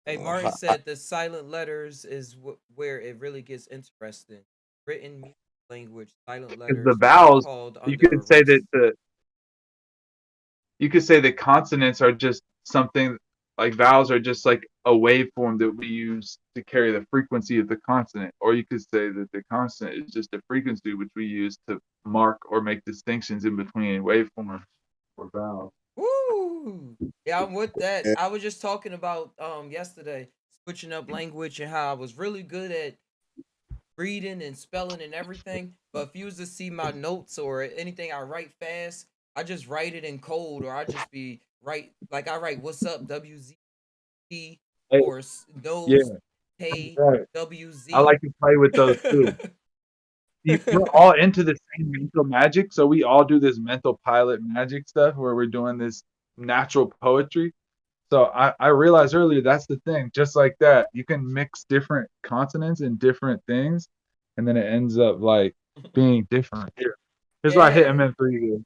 Hey, Martin said the silent letters is where it really gets interesting. Written music language, silent Because the letters are vowels, called you under could say that arrest. the consonants are just something like vowels are just like a waveform that we use to carry the frequency of the consonant. Or you could say that the consonant is just a frequency which we use to mark or make distinctions in between waveforms or vowels. Woo! Yeah, I'm with that. young. I was just talking about yesterday switching up language and how I was really good at reading and spelling and everything. But if you was to see my notes or anything I write fast, I just write it in code, or I just be write like I write "What's up?" WZP Hey, or yeah, nose hey right. I WZ. like to play with those too. We're all into the same mental magic, so we all do this mental pilot magic stuff where we're doing this natural poetry. So I realized earlier that's the thing. Just like that, you can mix different consonants and different things, and then it ends up like being different. Here, here's why I hit Yeah. MM pretty good.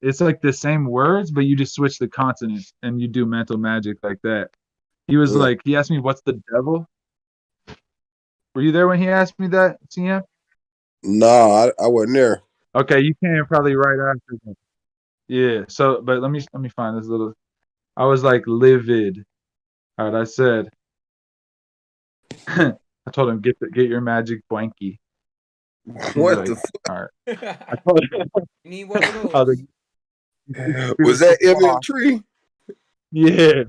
It's like the same words, but you just switch the consonants and you do mental magic like that. He was Yeah. like, he asked me, "What's the devil?" Were you there when he asked me that, CM? Nah, I wasn't there. Okay, you came probably right after that. Yeah. So, but let me find this little. I was like livid. All right, I said. I told him get your magic blankie. He's What the like, all right. You I told him, need one of I was those. fuck? like, Was that "Fuck." MM3? Yeah.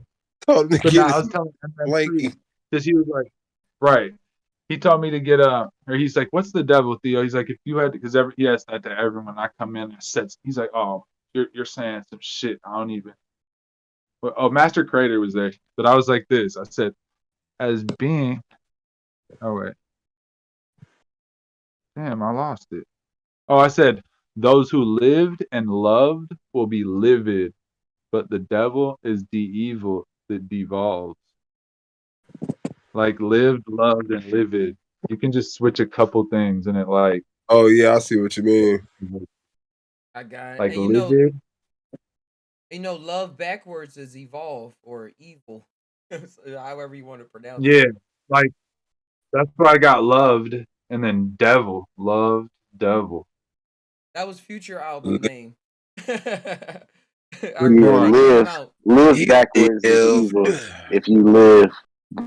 Told him to But get now I his was telling him that blankie. free because he was like, right. He told me to get or he's like, "What's the devil, Theo?" He's like, "If you had," because he asked that to everyone. I come in and said, he's like, "Oh, you're saying some shit. I don't even." Oh, Master Creator was there, but I was like this. I said, "As being." Oh wait, damn, I lost it. Oh, I said, "Those who lived and loved will be livid, but the devil is the evil that devolves." Like lived, loved, and livid. You can just switch a couple things, and it Oh yeah, I see what you mean. I got it. like And livid. love backwards is evolve or evil. So however you want to pronounce it. Yeah, like that's why I got loved, and then devil, loved, devil. That was future album name. I Which remember Yeah, when one? that came live out. live You backwards is lived. evil. If you live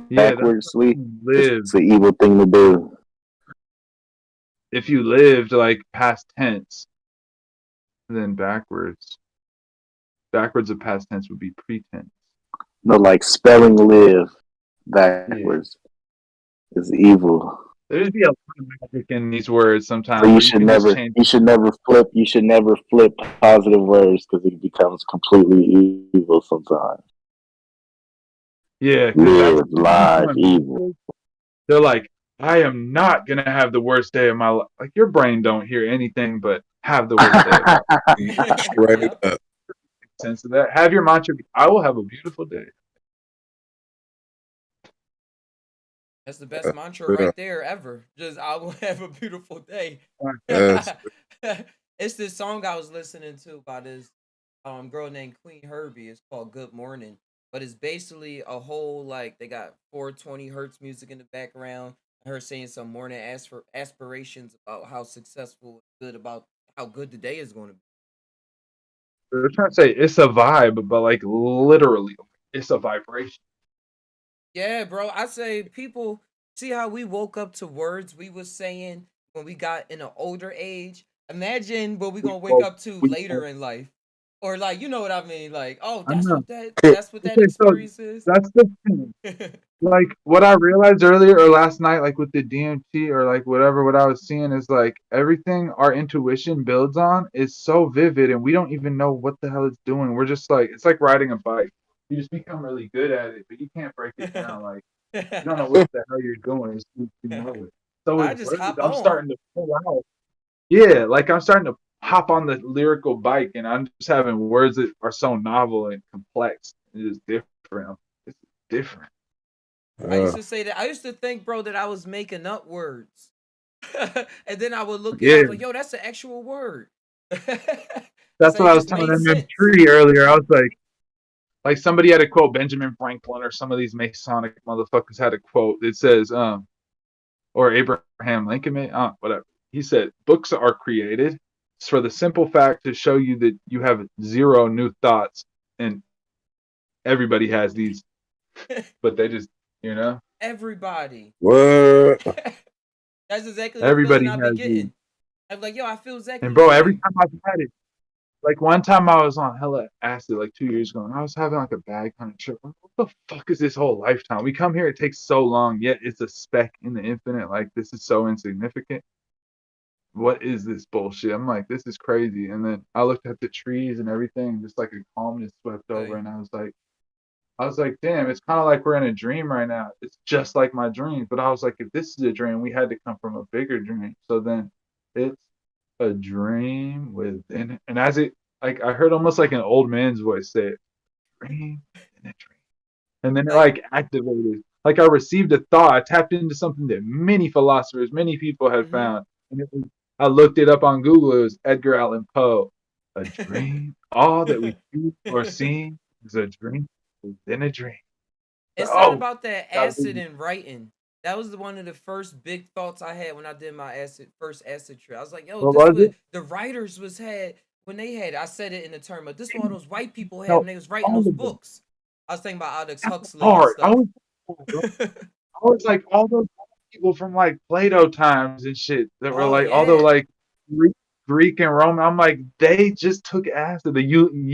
Yeah, that's backwardsly, live. it's an evil thing to do. if you lived like past tense, then backwards of past tense would be pretense. No, like spelling live Yeah. backwards is evil. There's be a lot of magic in these words So sometimes where you can just change. you should never flip positive words because it becomes completely evil sometimes. Yeah, because that's Live, live, evil. they're like, I am not gonna have the worst day of my life. Like your brain don't hear anything but have the worst day of my life. Straight Yep. up. Sense of that. Have your mantra be, I will have a beautiful day. That's the best mantra Yeah. right there ever. Just I will have a beautiful day. That's It's this song I was listening to by this girl named Queen Herbie. It's called Good Morning. But it's basically a whole like they got 420 hertz music in the background. Her saying some morning aspirations about how successful and good about how good the day is going to be. They're trying to say it's a vibe, but like literally, it's a vibration. Yeah, bro. I say people see how we woke up to words we was saying when we got in an older age. Imagine what we We gonna wake both, up to we both, later in life, or like you know what I mean. Like, oh, I know. that's what that Okay, so experience is. that's the thing. Like what I realized earlier or last night, like with the DMT or like whatever, what I was seeing is like everything our intuition builds on is so vivid and we don't even know what the hell it's doing. We're just like, it's like riding a bike. You just become really good at it, but you can't break it down. Like, you don't know what the hell you're doing. It's you know it. So with I just words, hop I'm on. starting to pull out. Yeah, like I'm starting to hop on the lyrical bike and I'm just having words that are so novel and complex. It is different. It's different. I used uh, to say that. I used to think, bro, that I was making up words, and then I would look it Yeah. up like, yo, that's an actual word. I That's say what it I was just telling made them in sense. tree earlier. I was like somebody had a quote, Benjamin Franklin or some of these Masonic motherfuckers had a quote. It says, or Abraham Lincoln, whatever. He said, books are created for the simple fact to show you that you have zero new thoughts and everybody has these, but they just, you know, Everybody. what? That's exactly the feeling everybody I be has these. getting. I'm like, yo, I feel exactly And the bro, every same. time I've had it, like one time I was on hella acid like 2 years ago, and I was having like a bad kind of trip. Like, what the fuck is this whole lifetime? We come here, it takes so long, yet it's a speck in the infinite. Like this is so insignificant. What is this bullshit? I'm like, this is crazy. And then I looked at the trees and everything, just like a calmness swept over, Okay. and I was like, damn, it's kind of like we're in a dream right now. It's just like my dream. But I was like, if this is a dream, we had to come from a bigger dream. So then it's a dream within, and as it, like, I heard almost like an old man's voice say it, dream within a dream. And then it Like, like activated. Like I received a thought. I tapped into something that many philosophers, many people had mm-hmm. found. And it was, I looked it up on Google. It was Edgar Allan Poe. A dream. All that we see or see is a dream within a dream. It's something Oh, about that that acid was, and writing. That was one of the first big thoughts I had when I did my first acid trip. I was like, yo, what this was what it? the writers was had when they had. I said it in the term of this what all those white people had No, when they was writing all those of them. books. I was thinking about Aldous That's the Huxley and part. stuff. I was like all those people from like Plato times and shit that were Oh like all the yeah. like Greek, Greek and Roman. I'm like they just took acid. The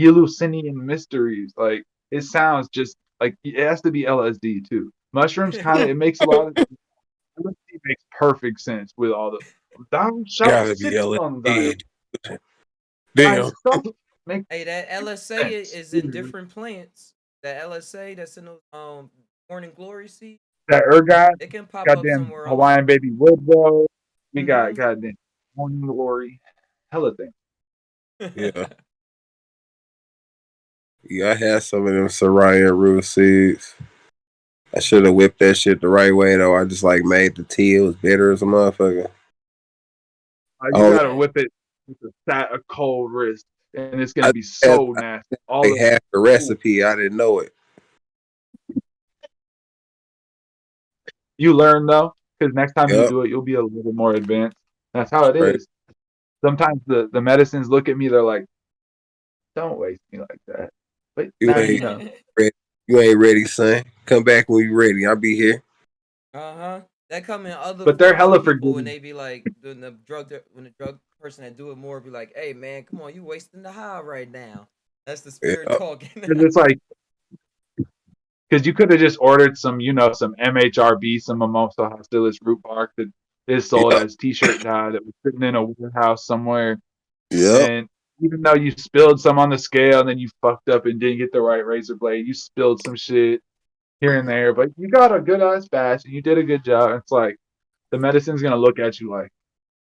Eleusinian mysteries. Like it sounds just like it has to be LSD too. Mushrooms kind of it makes a lot of LSD makes perfect sense with all the thou shalt Gotta be sit on thy LSD. Damn. stuff makes Hey, that LSA sense. is in different plants. That LSA that's in those morning glory seed, That ergot, it can pop up goddamn somewhere else. Hawaiian baby wood. We got Mm-hmm. goddamn morning glory, hella things. Yeah. Yeah, I had some of them Sarian root seeds. I should have whipped that shit the right way though. I just like made the tea. It was bitter as a motherfucker. You Oh, gotta Yeah. whip it with a cold wrist, and it's gonna I be had so nasty. All like the half the ooh, recipe. I didn't know it. you learn though, because next time you Yep. do it, you'll be a little more advanced. That's how it Straight. is. Sometimes the medicines look at me, they're like, "Don't waste me like that." But You now you ain't know. ready. You ain't ready, son. Come back when you ready. I'll be here. Uh-huh. that come in other But they're forms of hella people when forgiving. they be like when the drug person that do it more be like, hey man, come on, you wasting the high right now. That's the spirit Yeah. talking. Because it's like, because you could have just ordered some, some MHRB, some mimosa hostilis root bark that is sold Yep. as t-shirt dye that was sitting in a warehouse somewhere. Yep. And even though you spilled some on the scale and then you fucked up and didn't get the right razor blade, you spilled some shit here and there, but you got a good ass batch and you did a good job. It's like the medicine's gonna look at you like,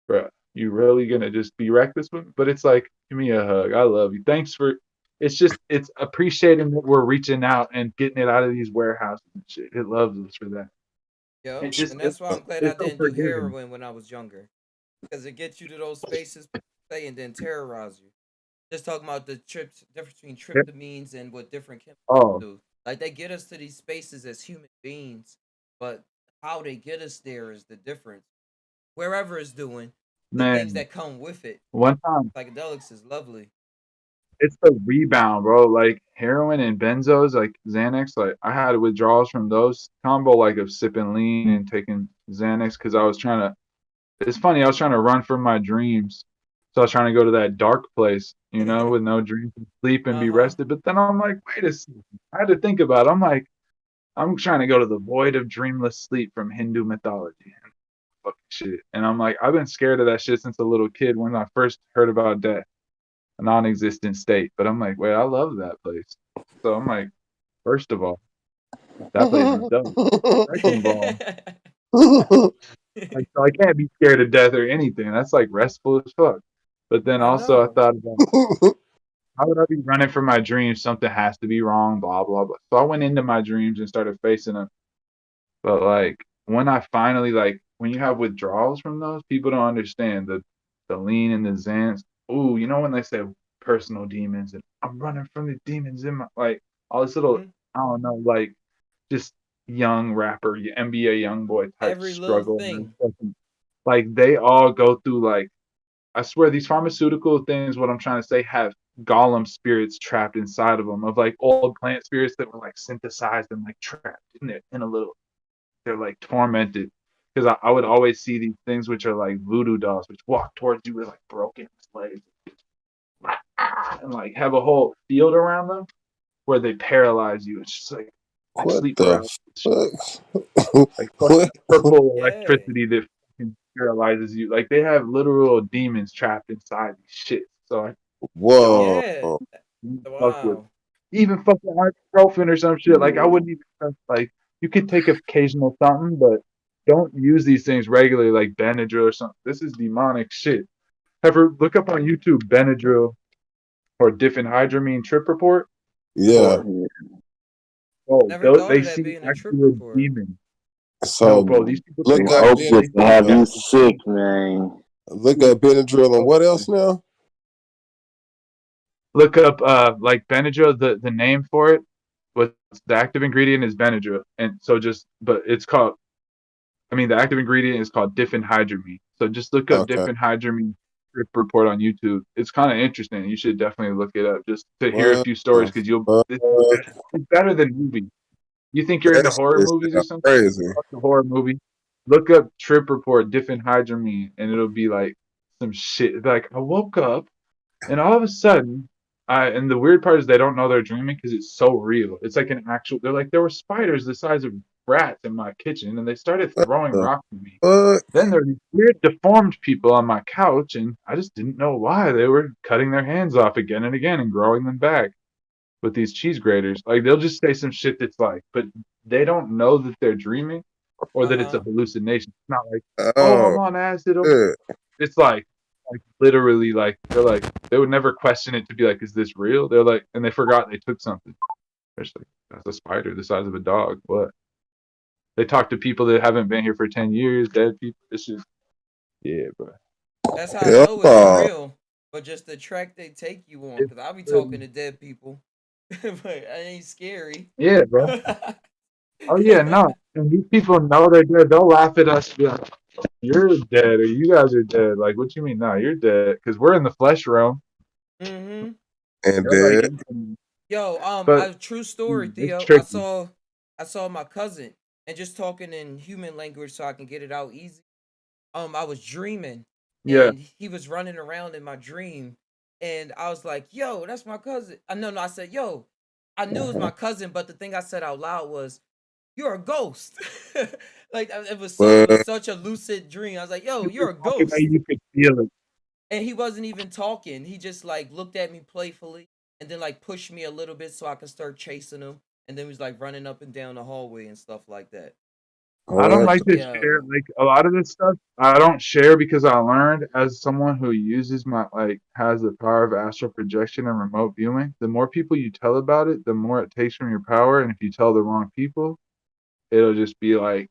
bro, you really gonna just be reckless with me? But it's like, give me a hug. I love you. Thanks for. It's appreciating that we're reaching out and getting it out of these warehouses and shit. It loves us for that. Yep, And just and that's why I'm glad I it's so didn't do forgiving. heroin when I was younger, because it gets you to those spaces, say, and then terrorize you. Just talking about the trips, difference between tryptamines and what different chemicals Oh do. Like they get us to these spaces as human beings, but how they get us there is the difference. Wherever it's doing, the things man, that come with it, one time psychedelics is lovely. it's the rebound, bro. Like heroin and benzos, like Xanax. Like I had withdrawals from those combo, like of sipping lean and taking Xanax because I was trying to. It's funny. I was trying to run from my dreams, so I was trying to go to that dark place, with no dreams and sleep and be Uh-huh. rested. But then I'm like, wait a second. I had to think about it. I'm like, I'm trying to go to the void of dreamless sleep from Hindu mythology and fucking shit. And I'm like, I've been scared of that shit since a little kid when I first heard about death, a non-existent state. But I'm like, wait, I love that place. So I'm like, first of all, that place is dope. Second of all, like, so I can't be scared of death or anything. That's like restful as fuck. But then I also I know. thought about how would I be running from my dreams? Something has to be wrong, blah blah blah. So I went into my dreams and started facing them. But like when I finally like when you have withdrawals from those, people don't understand the lean and the Xans. Ooh, when they say personal demons and I'm running from the demons in my like all this little Mhm. I don't know like just young rapper NBA young boy type Every little struggle. thing. Like they all go through like I swear these pharmaceutical things. What I'm trying to say have golem spirits trapped inside of them of like old plant spirits that were like synthesized and like trapped in a little they're like tormented because I would always see these things which are like voodoo dolls which walk towards you with like broken legs and like have a whole field around them where they paralyze you. It's just like What sleep the paralysis, fuck? like fucking What? purple Yeah. electricity that fucking paralyzes you. Like they have literal demons trapped inside these shit. So I don't Whoa. Yeah. fuck with Wow. even fucking ibuprofen or some shit. Like I wouldn't even trust, like you could take occasional something, but don't use these things regularly like Benadryl or something. This is demonic shit. Ever look up on YouTube Benadryl or diphenhydramine trip report? Yeah. Or oh, Never thought they of that see being a trip actual report. demons. No, So bro, these people They take look up hope actual just to Benadryl have now. you demons. sick, man. Look up Benadryl and what else now? Look up like Benadryl, the name for it. What's the active ingredient is Benadryl, and so just but it's called the active ingredient is called diphenhydramine. So just look up Okay. diphenhydramine trip report on YouTube. It's kind of interesting. You should definitely look it up just to hear a What few stories the because you'll fuck? it's better than movies. You think you're That into horror shit movies or sound something? crazy. Fuck the horror movie. Look up trip report diphenhydramine and it'll be like some shit. Like I woke up and all of a sudden, and the weird part is they don't know they're dreaming because it's so real. It's like an actual. They're like there were spiders the size of rats in my kitchen, and they started What throwing the rocks at me. fuck? Then there were these weird deformed people on my couch, and I just didn't know why they were cutting their hands off again and again and growing them back with these cheese graters. Like they'll just say some shit that's like, but they don't know that they're dreaming or that it's a Uh-huh. hallucination. It's not like, oh, I'm Oh, on acid. shit. It's like literally, like they're like they would never question it to be like, is this real? They're like, and they forgot they took something. They're just like, that's a spider the size of a dog. What? They talk to people that haven't been here for 10 years, dead people. It's just, yeah, bro. That's how I Hell know it's no. real. But just the track they take you on, It's because I'll be literally- talking to dead people. But it ain't scary. yeah, bro. Oh yeah, no. And these people know they're dead. They'll laugh at us. And be like, you're dead, or you guys are dead. Like, what you mean? No, you're dead, because we're in the flesh realm. Mm-hmm. And They're like, then, Yo, but a true story, it's Theo. I tricky. saw I saw my cousin. and just talking in human language so I can get it out easy. I was dreaming, Yeah. and he was running around in my dream, and I was like, "Yo, that's my cousin." No, I said, "Yo," I knew it was my cousin, but the thing I said out loud was, "You're a ghost." Like it was But such a lucid dream. I was like, "Yo, You were you're a talking like ghost," you could feel it. and he wasn't even talking. He just like looked at me playfully, and then like pushed me a little bit so I could start chasing him, and then he was like running up and down the hallway and stuff like that. I don't that's like to share Yo, like a lot of this stuff. I don't share because I learned as someone who uses my like has the power of astral projection and remote viewing. The more people you tell about it, the more it takes from your power. And if you tell the wrong people, it'll just be kind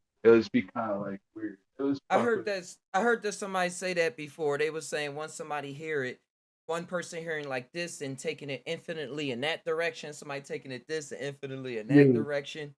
of like weird. It was fuck with. I heard that somebody say that before. They was saying once somebody hear it, one person hearing like this and taking it infinitely in that direction, somebody taking it this and infinitely in that Yeah. direction.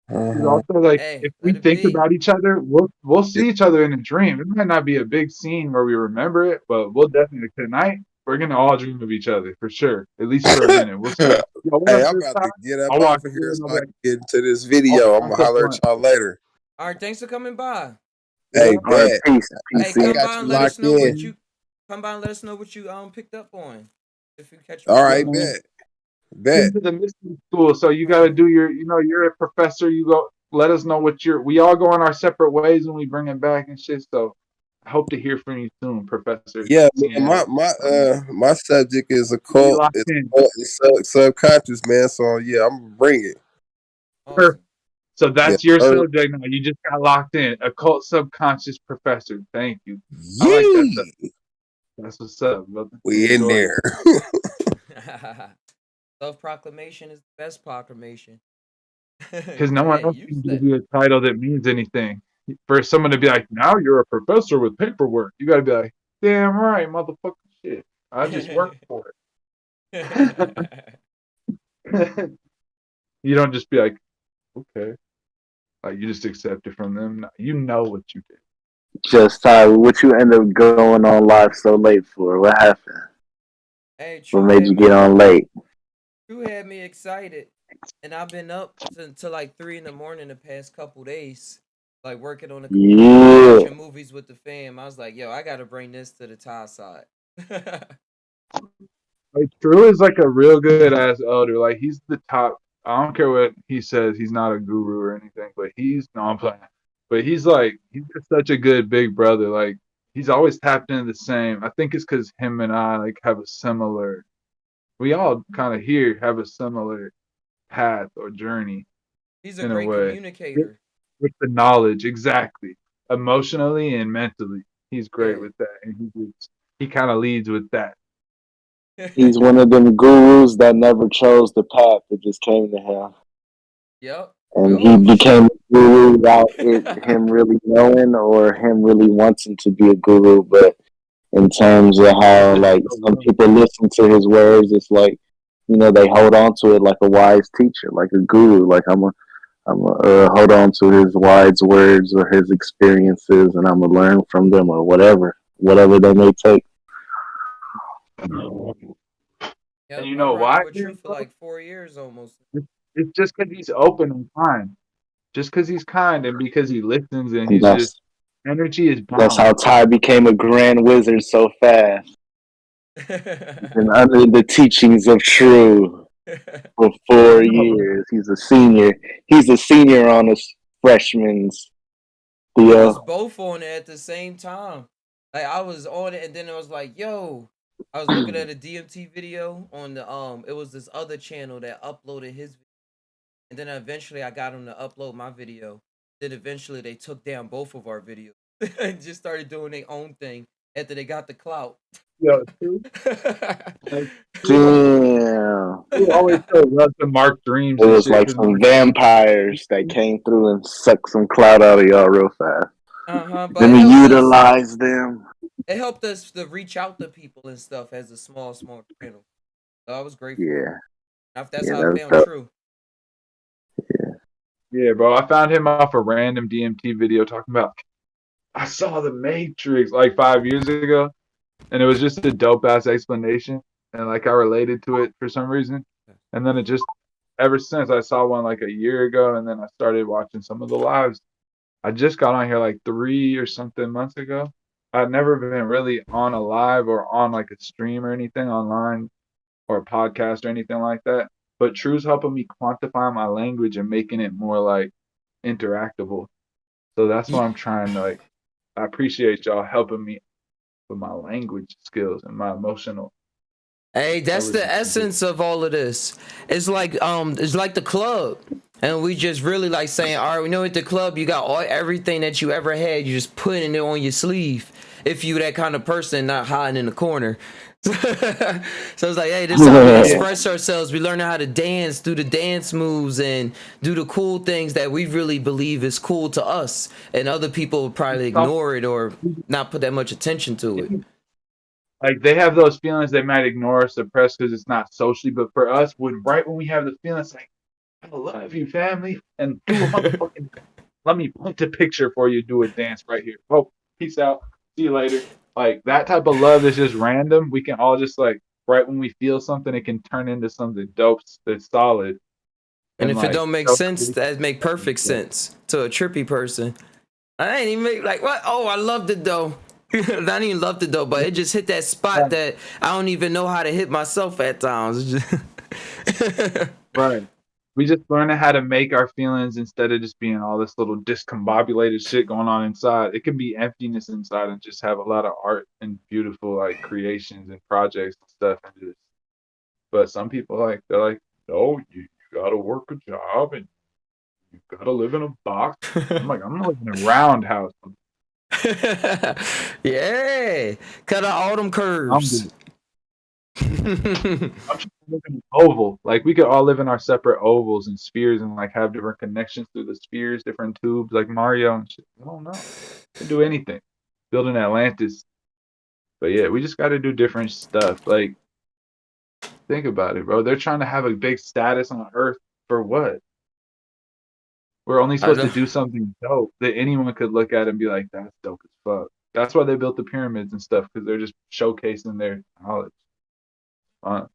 And uh-huh. also, like, Hey, if let we it think be. about each other, we'll see each other in a dream. It might not be a big scene where we remember it, but we'll definitely tonight we're gonna all dream of each other for sure, at least for a minute. We'll say, "Yo, what Hey, up I'm this about time?" to get up I'll walk off of here through and so I'll I be can like, get into this "I'll video. I'm pass gonna the holler at blunt." y'all later. All right, thanks for coming by. Yeah, Hey, All right, bet. peace, I, Hey, peace. I come Yeah. got by you and let us locked know what in. you come by and let us know what you picked up on. If you catch me All yeah, right, tomorrow. man. bet. Bet. Been to the mystery school, so you got to do your. You're a professor. You go. Let us know what you're. We all go on our separate ways when we bring it back and shit. So I hope to hear from you soon, Professor Yeah, man. Ciano. My subject is We occult. locked It's in. occult, it's subconscious, man. So yeah, I'm gonna bring it. Perfect. Awesome. So Yeah. that's your subject now. You just got locked in. Occult subconscious professor. Thank you. I like that. Yee. That's what's up, brother. We in Enjoy it. there. Self proclamation is the best proclamation. Because no one Hey, else use can give that. you a title that means anything. For someone to be like, now you're a professor with paperwork, you got to be like, damn right, motherfucker, shit. I just worked for it. You don't just be like, okay. Like, you just accept it from them. No, you know what you did. Just what you end up going on live so late for? What happened? Hey, What made you get True on late? had me excited, and I've been up to like 3 in the morning the past couple days, like working on a computer and Yeah. watching movies with the fam. I was like, yo, I gotta bring this to the Thai side. Like, True is like a real good ass elder. Like, he's the top. I don't care what he says. He's not a guru or anything, but no, I'm playing. But he's just such a good big brother. Like, he's always tapped into the same. I think it's because him and I like have a similar. We all kind of here have a similar path or journey He's a in a great way communicator. with the knowledge exactly, emotionally and mentally. He's great Yeah. with that, and he kind of leads with that. He's one of them gurus that never chose the path; it just came to him, Yep. and he Oh became shit. a guru without him really knowing or him really wanting to be a guru. But in terms of He's how just like so some willing. people listen to his words, it's like they hold on to it like a wise teacher, like a guru. Like I'm hold on to his wise words or his experiences, and I'm gonna learn from them or whatever they may take. And Yep. you I'm know rocking why, with True man, for bro? like 4 years almost. It's just because he's open and kind. Just because he's kind and because he listens and And he's just that's energy is that's how balanced. Ty became a grand wizard so fast. And under the teachings of True for I four know, bro. years, he's a senior. He's a senior on his freshman's We was deal. both on it at the same time. Like I was on it, and then it was like, "Yo," I was looking at a DMT video on the It was this other channel that uploaded his, and then eventually I got him to upload my video. Then eventually they took down both of our videos and just started doing their own thing after they got the clout. Yo, True, like, Damn. True always so loves to mark dreams It and was shit like because some vampires that came through and sucked some clout out of y'all real fast. But Let me utilize them. it helped us to reach out to people and stuff as a small channel. So I was grateful for Yeah, it. That's yeah, how I that's found dope. True. yeah, bro. I found him off a random DMT video talking about I saw the Matrix like 5 years ago, and it was just a dope ass explanation, and like I related to it for some reason, and then it just ever since I saw one like a year ago, and then I started watching some of the lives. I just got on here like 3 or something months ago. I've never been really on a live or on like a stream or anything online or a podcast or anything like that. But True's helping me quantify my language and making it more like interactable. So that's what I'm trying to like. I appreciate y'all helping me with my language skills and my emotional Hey, that's the intelligence. essence of all of this. It's like the club. And we just really like saying, all right, we know at the club you got everything that you ever had, you just putting it on your sleeve. If you that kind of person, not hiding in the corner. So it's like, hey, this is how we express ourselves. We learn how to dance, do the dance moves, and do the cool things that we really believe is cool to us. And other people would probably ignore it or not put that much attention to it. Like they have those feelings they might ignore or suppress because it's not socially. But for us, right when we have the feelings like, I love you, family, and do a motherfucking, let me paint a picture for you, do a dance right here. Oh, peace out. See you later. Like that type of love is just random. We can all just like, right when we feel something, it can turn into something dope that's solid. And if it like, don't make sense, that make perfect sense to a trippy person. I ain't even make like what? Oh, I loved it though. I didn't even love it though, but it just hit that spot that I don't even know how to hit myself at times. Right. We just learning how to make our feelings instead of just being all this little discombobulated shit going on inside. It can be emptiness inside and just have a lot of art and beautiful like creations and projects and stuff. And just, but some people they're like, no, you gotta work a job and you gotta live in a box. I'm like, I'm living in a roundhouse. Yeah, cut out all them curves. I'm just living in an oval. Like we could all live in our separate ovals and spheres and like have different connections through the spheres, different tubes, like Mario and shit. I don't know. Can do anything. Building Atlantis. But yeah, we just got to do different stuff. Like, think about it, bro. They're trying to have a big status on Earth for what? We're only supposed to do something dope that anyone could look at and be like, that's dope as fuck. That's why they built the pyramids and stuff, because they're just showcasing their knowledge. Fun.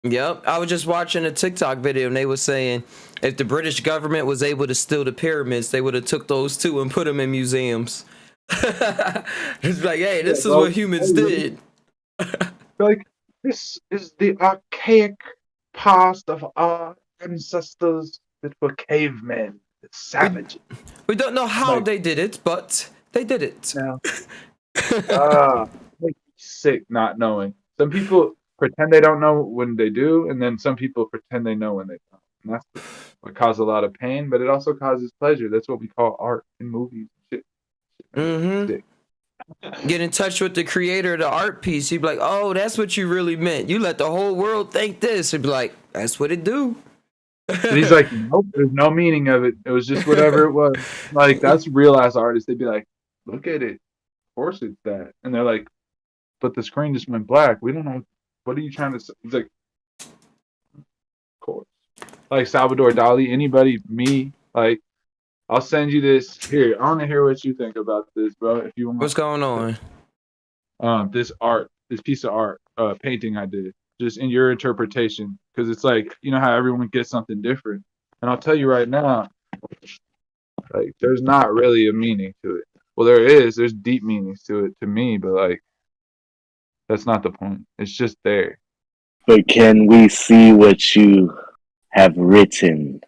Yep, I was just watching a TikTok video and they were saying if the British government was able to steal the pyramids, they would have took those two and put them in museums. It's like, hey, this is what humans did. Like, this is the archaic past of our ancestors that were cavemen, savages. We don't know how they did it, but they did it. Now, makes me sick not knowing. Some people pretend they don't know when they do, and then some people pretend they know when they don't. And that's what causes a lot of pain, but it also causes pleasure. That's what we call art in movies and shit. Get in touch with the creator of the art piece. He'd be like, oh, that's what you really meant. You let the whole world think this. He'd be like, that's what it do. And he's like, nope, there's no meaning of it. It was just whatever it was. Like, that's real ass artists. They'd be like, look at it. Of course it's that. And they're like, but the screen just went black. We don't know. What are you trying to say? He's like, of course. Like Salvador Dali, anybody, me, like, I'll send you this. Here, I want to hear what you think about this, bro. If you want. What's going on? This piece of art, painting I did, just in your interpretation, because it's like, you know how everyone gets something different, and I'll tell you right now, like, there's not really a meaning to it. Well, there's deep meanings to it to me, but like, that's not the point. It's just there. But can we see what you have written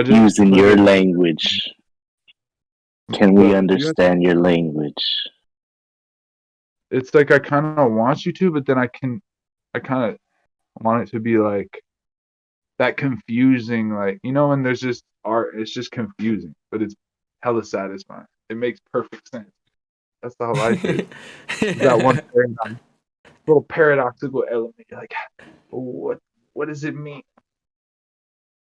using your language? Can we understand your language? It's like I kind of want you to, but then I kind of want it to be like that confusing, like, you know, when there's just art, it's just confusing, but it's hella satisfying. It makes perfect sense. That's the whole idea. That one little paradoxical element. You're like, what does it mean?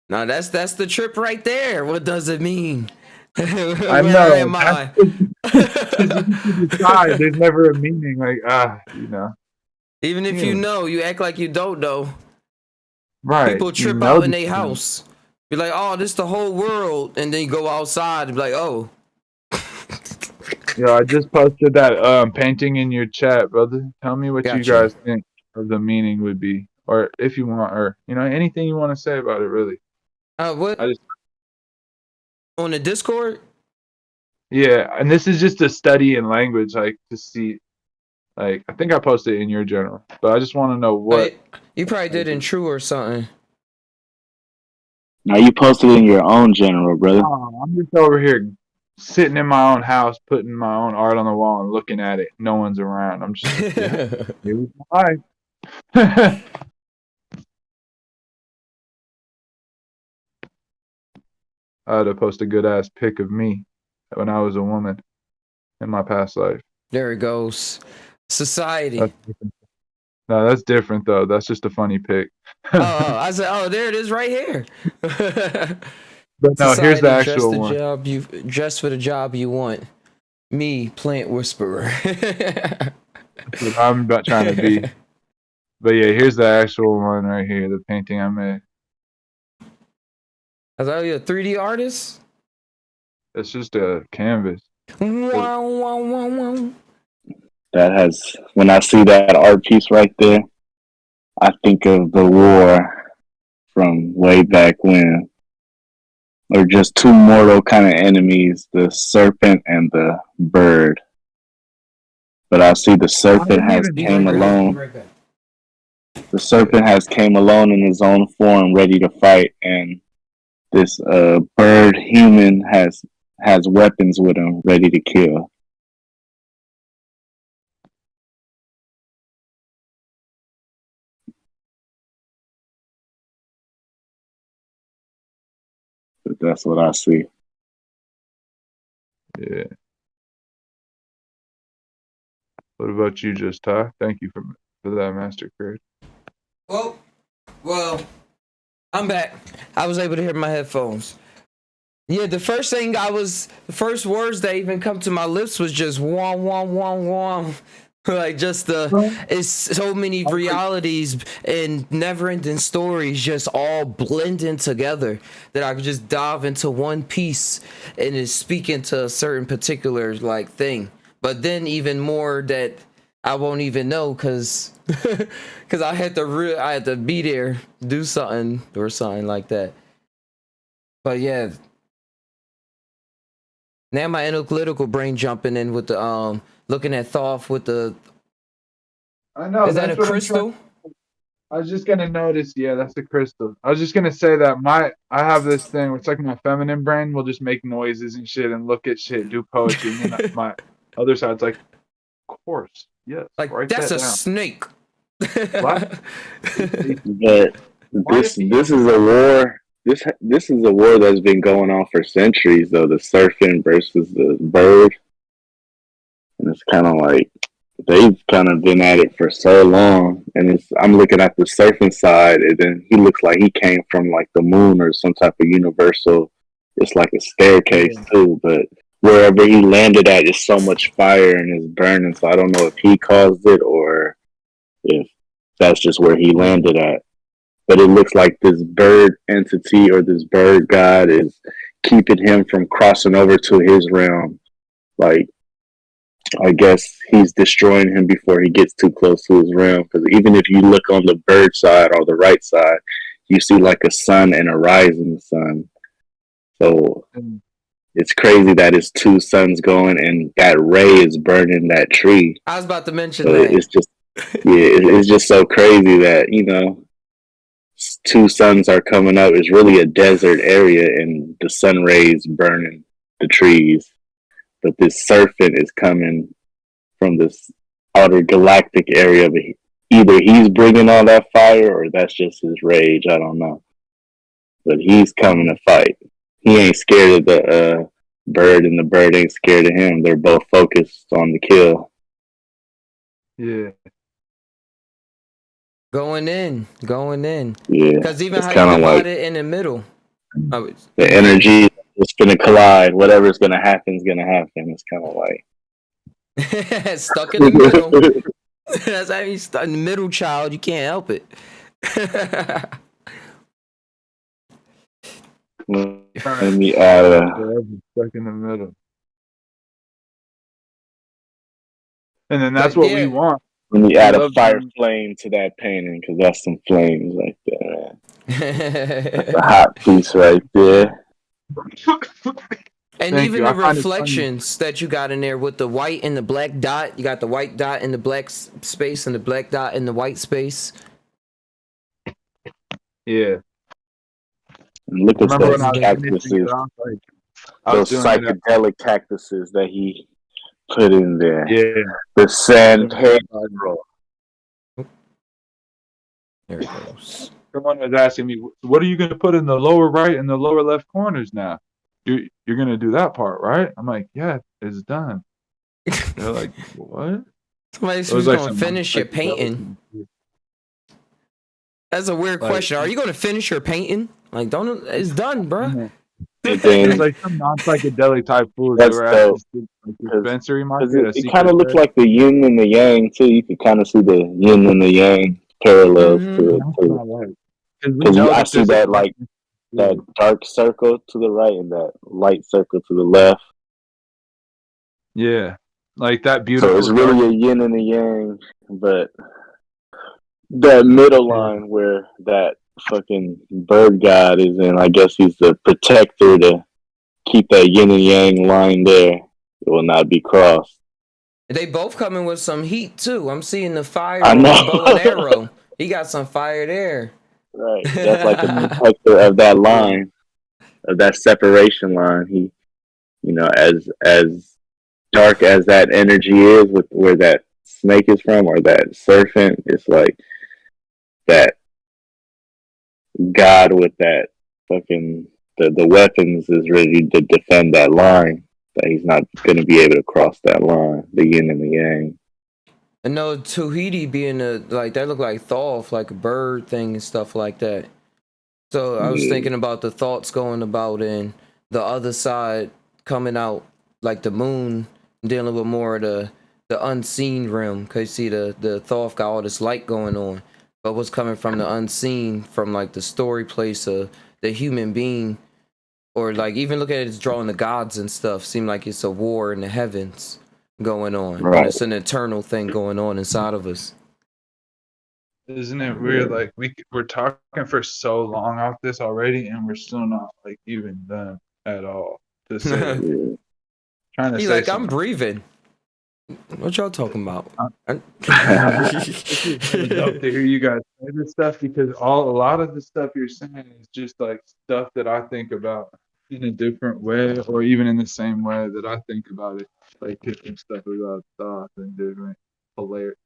No, that's the trip right there. What does it mean? I know. Where am I? There's never a meaning. Like, you know. Even if you know, you act like you don't know. Right. People trip out in their house. Be like, oh, this the whole world. And then you go outside and be like, oh. Yeah, I just posted that painting in your chat, brother. Tell me what you guys think of the meaning would be. or if you want, or anything you want to say about it, really. What I just on the Discord? Yeah, and this is just a study in language, like to see, like I think I posted it in your general, but I just want to know what. You probably did in True or something. Now you posted in your own general, brother. I'm just over here sitting in my own house, putting my own art on the wall and looking at it. No one's around. I'm just like, yeah, it was my life. I had to post a good ass pic of me when I was a woman in my past life. There it goes. Society. That's no, that's different though. That's just a funny pic. I said, there it is right here. But no, here's the actual one. Dress for the job you want. Me, plant whisperer. I'm not trying to be. But yeah, here's the actual one right here, the painting I made. I was like, you a 3D artist? It's just a canvas. Wow, wow, wow, wow. When I see that art piece right there, I think of the war from way back when. Or just two mortal kind of enemies, the serpent and the bird. But I see the serpent has came alone. The serpent has came alone in his own form, ready to fight, and this bird human has weapons with him, ready to kill. But that's what I see. Yeah. What about you, Just Ty? Thank you for that, Master Craig. Well, I'm back. I was able to hear my headphones. Yeah, the first words that even come to my lips was just wah wah wah wah. Like just it's so many realities and never-ending stories just all blending together that I could just dive into one piece and is speaking to a certain particular like thing. But then even more that I won't even know because I had to be there, do something or something like that. But yeah. Now my analytical brain jumping in with the looking at Thoth with the. I know. Is that a crystal? I was just gonna notice. Yeah, that's a crystal. I was just gonna say that I have this thing. It's like my feminine brain will just make noises and shit and look at shit, do poetry, and then my other side's like, of course, yes, like write that's that a down. snake. But this is a war. This is a war that's been going on for centuries, though. The serpent versus the bird, and it's kind of like they've kind of been at it for so long. And I'm looking at the serpent side, and then he looks like he came from like the moon or some type of universal. It's like a staircase too, but wherever he landed at is so much fire and it's burning. So I don't know if he caused it or if that's just where he landed at. But it looks like this bird entity or this bird god is keeping him from crossing over to his realm. Like, I guess he's destroying him before he gets too close to his realm. Because even if you look on the bird side or the right side, you see like a sun and a rising sun. So it's crazy that it's two suns going and that ray is burning that tree. I was about to mention so that. It's just, it's just so crazy that, two suns are coming up. It's really a desert area and the sun rays burning the trees. But this serpent is coming from this outer galactic area. But either he's bringing all that fire or that's just his rage. I don't know. But he's coming to fight. He ain't scared of the bird and the bird ain't scared of him. They're both focused on the kill. Yeah. Going in. Yeah. Because even how you divide it in the middle. The energy is going to collide. Whatever's going to happen is going to happen. It's kind of like... stuck in the middle. That's how you stuck in the middle, child. You can't help it. Let me add stuck in the middle. And then that's what we want. When you I add a love fire doing. flame to that painting, because that's some flames right there, man. That's a And hot piece right there. Thank even you. the I find it funny. reflections that you got in there with the white and the black dot. You got the white dot in the black space and the black dot in the white space. Yeah. And look I at remember when That's I was dope. finishing it cactuses, off, like I was those doing it. psychedelic cactuses that he put in there. Yeah. The San Doing it about Pedro. There it goes. Someone was asking me, "What are you going to put in the lower right and the lower left corners now? You're going to do that part, right?" I'm like, "Yeah, it's done." They're like, "What?" Somebody It was who's like gonna some finish your psychedelic. painting. That's a weird Like, question. Are you gonna finish your painting? Like, don't. It's done, bruh. yeah. And It was then like some non-psychedelic type foods. We that's were at dope this like because dispensary market, a it kind secret of looks day. like the yin and the yang too. You can kind of see the yin and the yang parallels Mm-hmm. to it That's too. not right. Because we Because know I that see there's a that like connection. that dark circle to the right and that light circle to the left. Yeah, like that So it's beautiful dark. really a yin and a yang, but that middle Yeah. line where that fucking bird god is in, I guess he's the protector to keep that yin and yang line there. It will not be crossed. They both coming with some heat too. I'm seeing the fire I on know. his bow and arrow. He got some fire there. Right. That's like the protector of that line, of that separation line. He, as dark as that energy is with where that snake is from or that serpent, it's like that god with that fucking the weapons is ready to defend that line. That he's not gonna be able to cross that line, the yin and the yang. I know Tahiti being a like that look like Thoth, like a bird thing and stuff like that. So I was Yeah. thinking about the thoughts going about and the other side coming out like the moon, dealing with more of the unseen realm. Cause you see the Thoth got all this light going on, but what's coming from the unseen, from like the story place of the human being, or like even look at it, it's drawing the gods and stuff. Seem like it's a war in the heavens going on, when Right. it's an eternal thing going on inside of us. Isn't it weird? Like we're talking for so long off this already, and we're still not like even done at all to say Yeah. trying to He say like, I'm something. breathing. What y'all talking about? This is really dope to hear you guys say this stuff because a lot of the stuff you're saying is just like stuff that I think about in a different way, or even in the same way that I think about it, like different stuff about thoughts and different hilarious.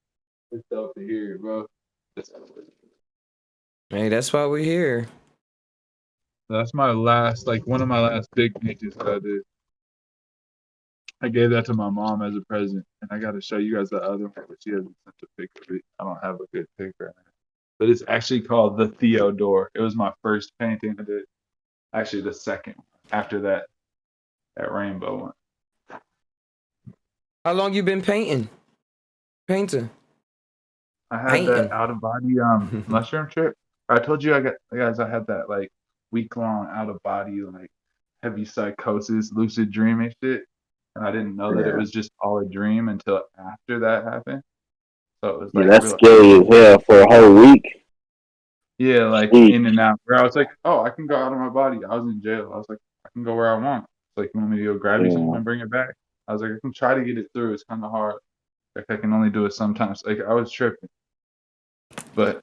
It's dope to hear, bro. Hey, that's why we're here. That's my last, like one of my last big paintings that I did. I gave that to my mom as a present, and I got to show you guys the other one, but she hasn't sent a picture of it. I don't have a good picture, but it's actually called the Theodore. It was my first painting I did. Actually, the second after that rainbow one. How long you been painting? Painting. I had Painting. that out of body mushroom trip. I told you I had that like week long out of body like heavy psychosis, lucid dreaming shit. And I didn't know that it was just all a dream until after that happened. So it was Yeah, like that's real, scary as hell for a whole week. yeah, like Week. in and out. Where I was like, oh, I can go out of my body. I was in jail. I was like, I can go where I want. It's like, you want me to go grab you something Yeah. and bring it back? I was like, I can try to get it through. It's kind of hard. Like I can only do it sometimes. Like I was tripping, but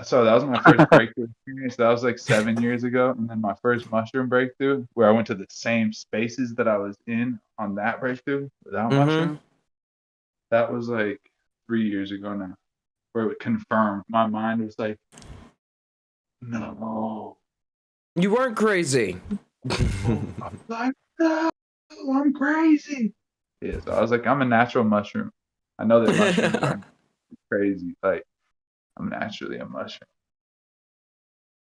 so that was my first breakthrough experience. That was like 7 years ago, and then my first mushroom breakthrough, where I went to the same spaces that I was in on that breakthrough without mushroom. That was like 3 years ago now, where it confirmed. My mind was like, no. You weren't crazy. I was like, no, I'm crazy. Yeah, so I was like, I'm a natural mushroom. I know that mushrooms aren't crazy. Like, I'm naturally a mushroom.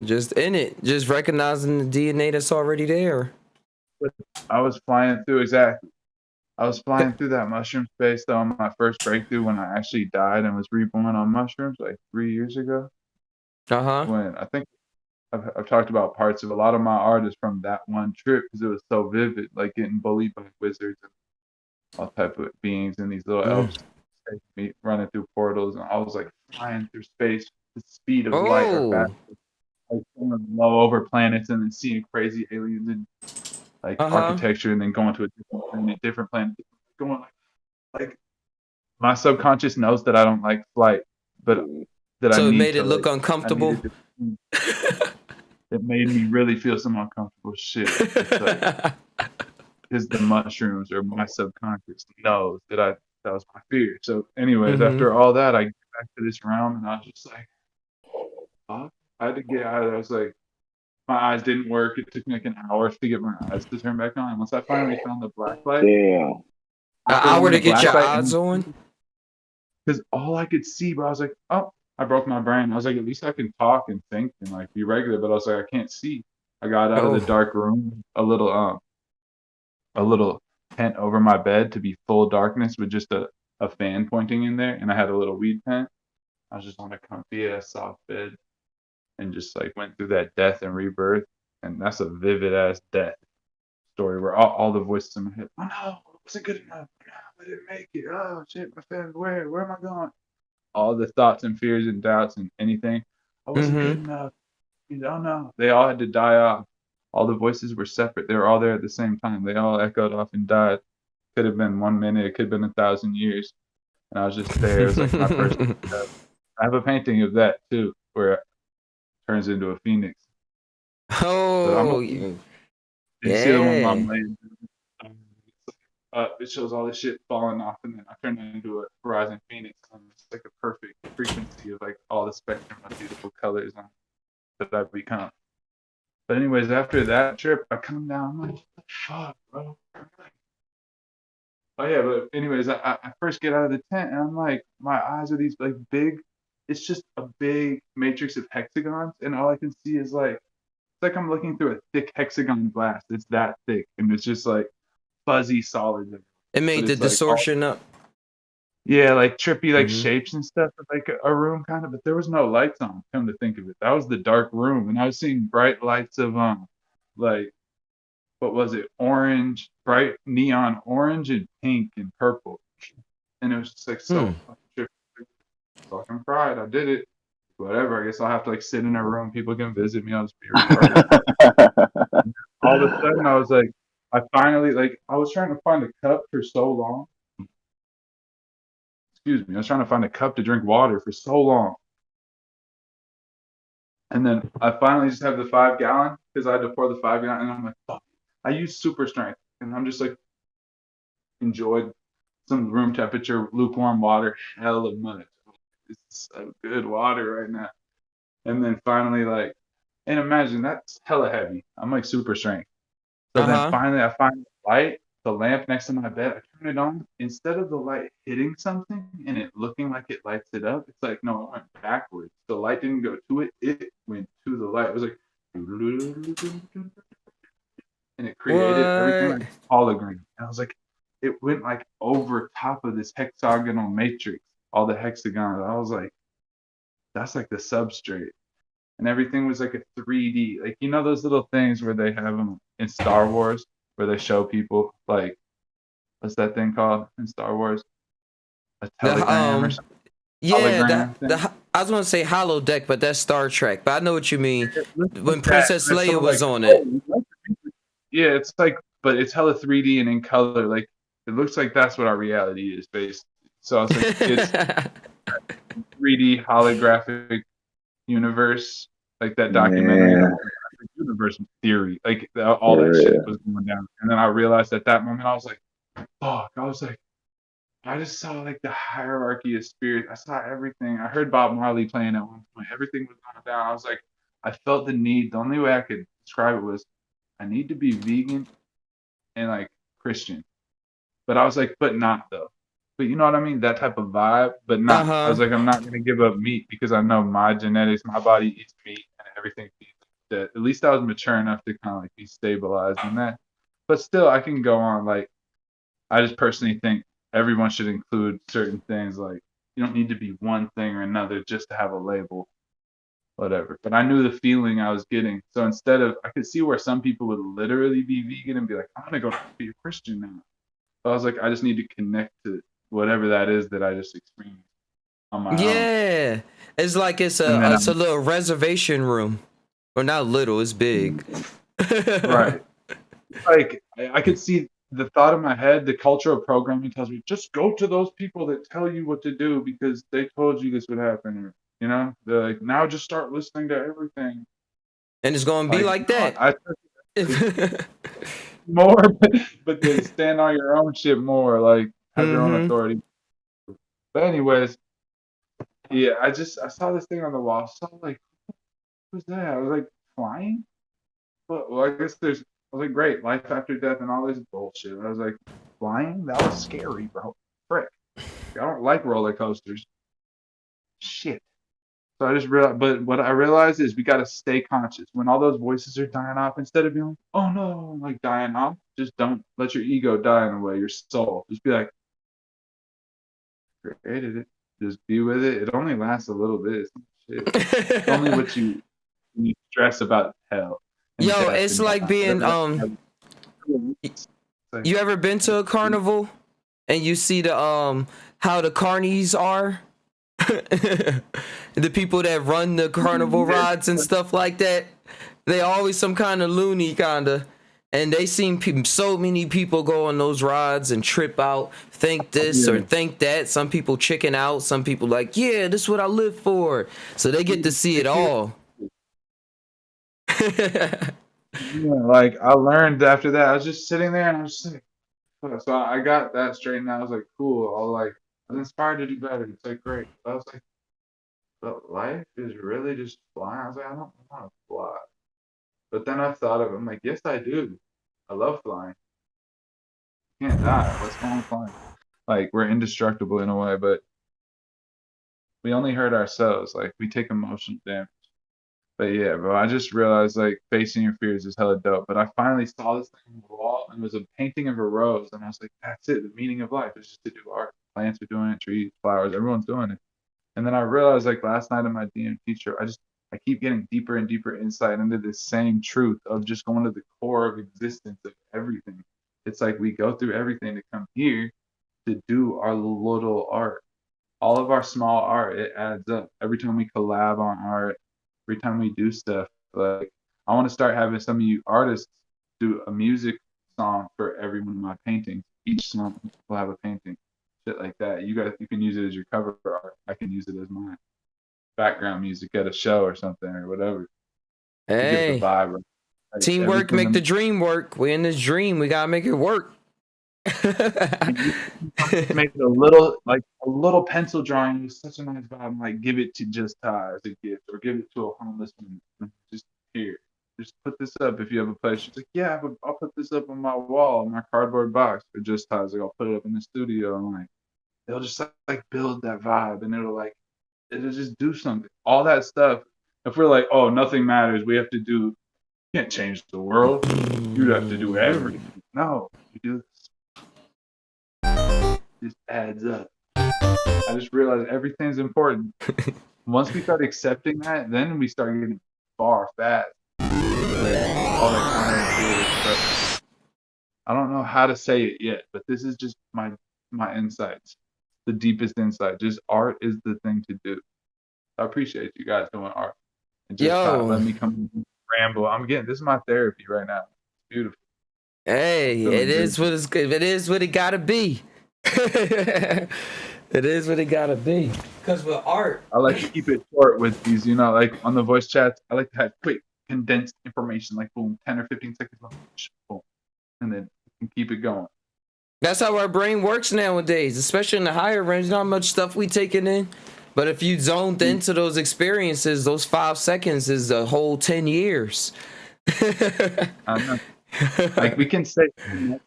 Just in it. Just recognizing the DNA that's already there. I was flying through exactly. I was flying through that mushroom space though on my first breakthrough when I actually died and was reborn on mushrooms like 3 years ago. Uh-huh. When I think I've talked about parts of a lot of my art is from that one trip because it was so vivid, like getting bullied by wizards and all type of beings and these little elves taking me running through portals, and I was like flying through space, the speed of light or Oh. faster, like going low over planets, and then seeing crazy aliens and like Uh-huh. architecture, and then going to a different planet, going like my subconscious knows that I don't like flight, but that I So it need made to it look like I uncomfortable. needed to. It made me really feel some uncomfortable shit. It's like because the mushrooms or my subconscious knows that was my fear. So, anyways, Mm-hmm. after all that, I get back to this realm, and I was just like, fuck. I had to get out of there. I was like, my eyes didn't work. It took me like an hour to get my eyes to turn back on. And once I finally found the black light, Damn. An after hour when the to get black your light, eyes on. because all I could see, bro, I was like, oh, I broke my brain. I was like, at least I can talk and think and like be regular. But I was like, I can't see. I got out of the Oh. dark room, a little tent over my bed to be full darkness with just a fan pointing in there, and I had a little weed pen. I was just on a comfy ass soft bed and just like went through that death and rebirth. And that's a vivid ass death story where all the voices in my head, oh no, it wasn't good enough. No, I didn't make it. Oh shit, my family, where am I going? All the thoughts and fears and doubts and anything. I wasn't good Mm-hmm. enough. You don't know. They all had to die off. All the voices were separate. They were all there at the same time. They all echoed off and died. Could have been 1 minute. It could have been 1,000 years. And I was just there. It was like my first step. I have a painting of that too, where it turns into a phoenix. But I'm Oh. did you see the one where I'm Yeah. laying? It shows all this shit falling off, and then I turn it into a rising phoenix. And it's like a perfect frequency of like all the spectrum of beautiful colors that I become. But anyways, after that trip, I come down. I'm like, what the fuck, bro? Oh yeah, but anyways, I first get out of the tent and I'm like, my eyes are these like big. It's just a big matrix of hexagons, and all I can see is like it's like I'm looking through a thick hexagon glass. It's that thick, and it's just like fuzzy solids. It But made the it's like all distortion up. yeah, like trippy like Mm-hmm. shapes and stuff of like a room kind of. But there was no lights on. Come to think of it, that was the dark room, and I was seeing bright lights of like what was it? Orange, bright neon orange and pink and purple. And it was just like Hmm. so fucking fucking pride. I did it. Whatever. I guess I'll have to like sit in a room. People can visit me. I'll just be retarded. All of a sudden, I was like, I finally like I was trying to find a cup for so long. Excuse me. I was trying to find a cup to drink water for so long. And then I finally just have the 5 gallon because I had to pour the 5 gallon. And I'm like, fuck. I use super strength. And I'm just like, enjoyed some room temperature, lukewarm water, hella much. It's so good water right now. And then finally, like, and imagine that's hella heavy. I'm like super strength. So then Uh-huh. finally, I find the light, the lamp next to my bed. I turn it on. Instead of the light hitting something and it looking like it lights it up, it's like, no, it went backwards. The light didn't go to it, it went to the light. It was like, and it created everything What? like hologram. And I was like, it went like over top of this hexagonal matrix, all the hexagons. I was like, that's like the substrate. And everything was like a 3D. Like, you know, those little things where they have them in Star Wars, where they show people, like, what's that thing called in Star Wars? A The telegram or something? yeah, Hologram thing? I was gonna say holodeck, but that's Star Trek. But I know what you mean. It looks like When that. Princess And it's Leia sort of like, was on oh, it. yeah, it's like, but it's hella 3D and in color. Like, it looks like that's what our reality is based. So I was like, it's 3D holographic universe, like that documentary, Man, holographic universe theory. Like all for that shit real. was going down. And then I realized at that moment, I was like, fuck. I was like, I just saw like the hierarchy of spirit. I saw everything. I heard Bob Marley playing at one point. Everything was going down. I was like, I felt the need. The only way I could describe it was I need to be vegan and like Christian. But I was like, but not though. But you know what I mean? That type of vibe, but not. I Uh-huh. was like, I'm not gonna give up meat because I know my genetics, my body eats meat and everything feeds that. At least I was mature enough to kind of like be stabilized in that. But still, I can go on. Like, I just personally think everyone should include certain things. Like, you don't need to be one thing or another just to have a label, whatever. But I knew the feeling I was getting. So instead of, I could see where some people would literally be vegan and be like, I'm gonna go be a Christian now. But I was like, I just need to connect to whatever that is that I just experienced on my own. Yeah, it's like it's And then a little reservation room, or not little, it's big. right. Like I could see the thought in my head, the cultural programming tells me just go to those people that tell you what to do because they told you this would happen. Or, you know, they're like, now just start listening to everything. And it's gonna be like No, that. I took it more, but to stand on your own shit more, like have your own Mm-hmm. authority. But anyways, yeah, I saw this thing on the wall. So I'm like, what's that? I was like, flying? Well, I guess there's. I was like, great, life after death and all this bullshit. I was like, flying? That was scary, bro. Frick. I don't like roller coasters. Shit. So I just realized, but what I realized is we got to stay conscious when all those voices are dying off. Instead of being like, oh no, like dying off, just don't let your ego die in a way. Your soul, just be like, created it. Just be with it. It only lasts a little bit. It's shit. It's only what you stress about hell and Yo, death it's and like whatnot. being It's like, you ever been to a carnival and you see the how the carnies are? The people that run the carnival rides and stuff like that, they always some kind of loony kinda. And they seen so many people go on those rides and trip out, think this or think that. Some people chicken out. Some people like, yeah, this is what I live for. So they get to see it all. yeah, like I learned after that. I was just sitting there and I was just like, fuck. So I got that straightened out. I was like, cool. I was inspired to do better. It's like great. I was like, but life is really just flying. I was like, I don't want to fly. But then I thought of it. I'm like, yes, I do. I love flying. You can't die. What's wrong with flying? Like we're indestructible in a way, but we only hurt ourselves. Like we take emotional damage. But yeah, bro, I just realized like facing your fears is hella dope. But I finally saw this thing on the wall and it was a painting of a rose. And I was like, that's it. The meaning of life is just to do art. Plants are doing it, trees, flowers, everyone's doing it. And then I realized like last night in my DM teacher, I keep getting deeper and deeper insight into this same truth of just going to the core of existence of everything. It's like we go through everything to come here to do our little art. All of our small art, it adds up. Every time we collab on art, every time we do stuff, like I want to start having some of you artists do a music song for every one of my paintings. Each song will have a painting, shit like that. You can use it as your cover art. I can use it as my background music at a show or something or whatever to give the Hey, vibe. Like teamwork make the dream work. We in this dream. We gotta make it work. make it a little pencil drawing with such a nice vibe. Like give it to Just Ty as a gift, or give it to a homeless man. Just here, just put this up if you have a place. She's like, yeah, but I'll put this up on my wall, in my cardboard box for Just Ty's. Like I'll put it up in the studio, and like they'll just like build that vibe, and it'll just do something. All that stuff. If we're like, oh, nothing matters, we have to do. You can't change the world. You have to do everything. No, you do just adds up. I just realized everything's important. Once we start accepting that, then we start getting far fast. All that counterintuitive stuff. I don't know how to say it yet, but this is just my insights. The deepest insight. Just art is the thing to do. I appreciate you guys doing art. And just let me come and ramble. This is my therapy right now. It's beautiful. Hey, it is good. what it's good. It is what it gotta be. It is what it gotta be. Because with art, I like to keep it short with these, like on the voice chats. I like to have quick, condensed information, like boom, 10 or 15 seconds, boom, and then you can keep it going. that's how our brain works nowadays, especially in the higher range. Not much stuff we taking in. But if you zoned into those experiences, those 5 seconds is a whole 10 years. I know. Like we can say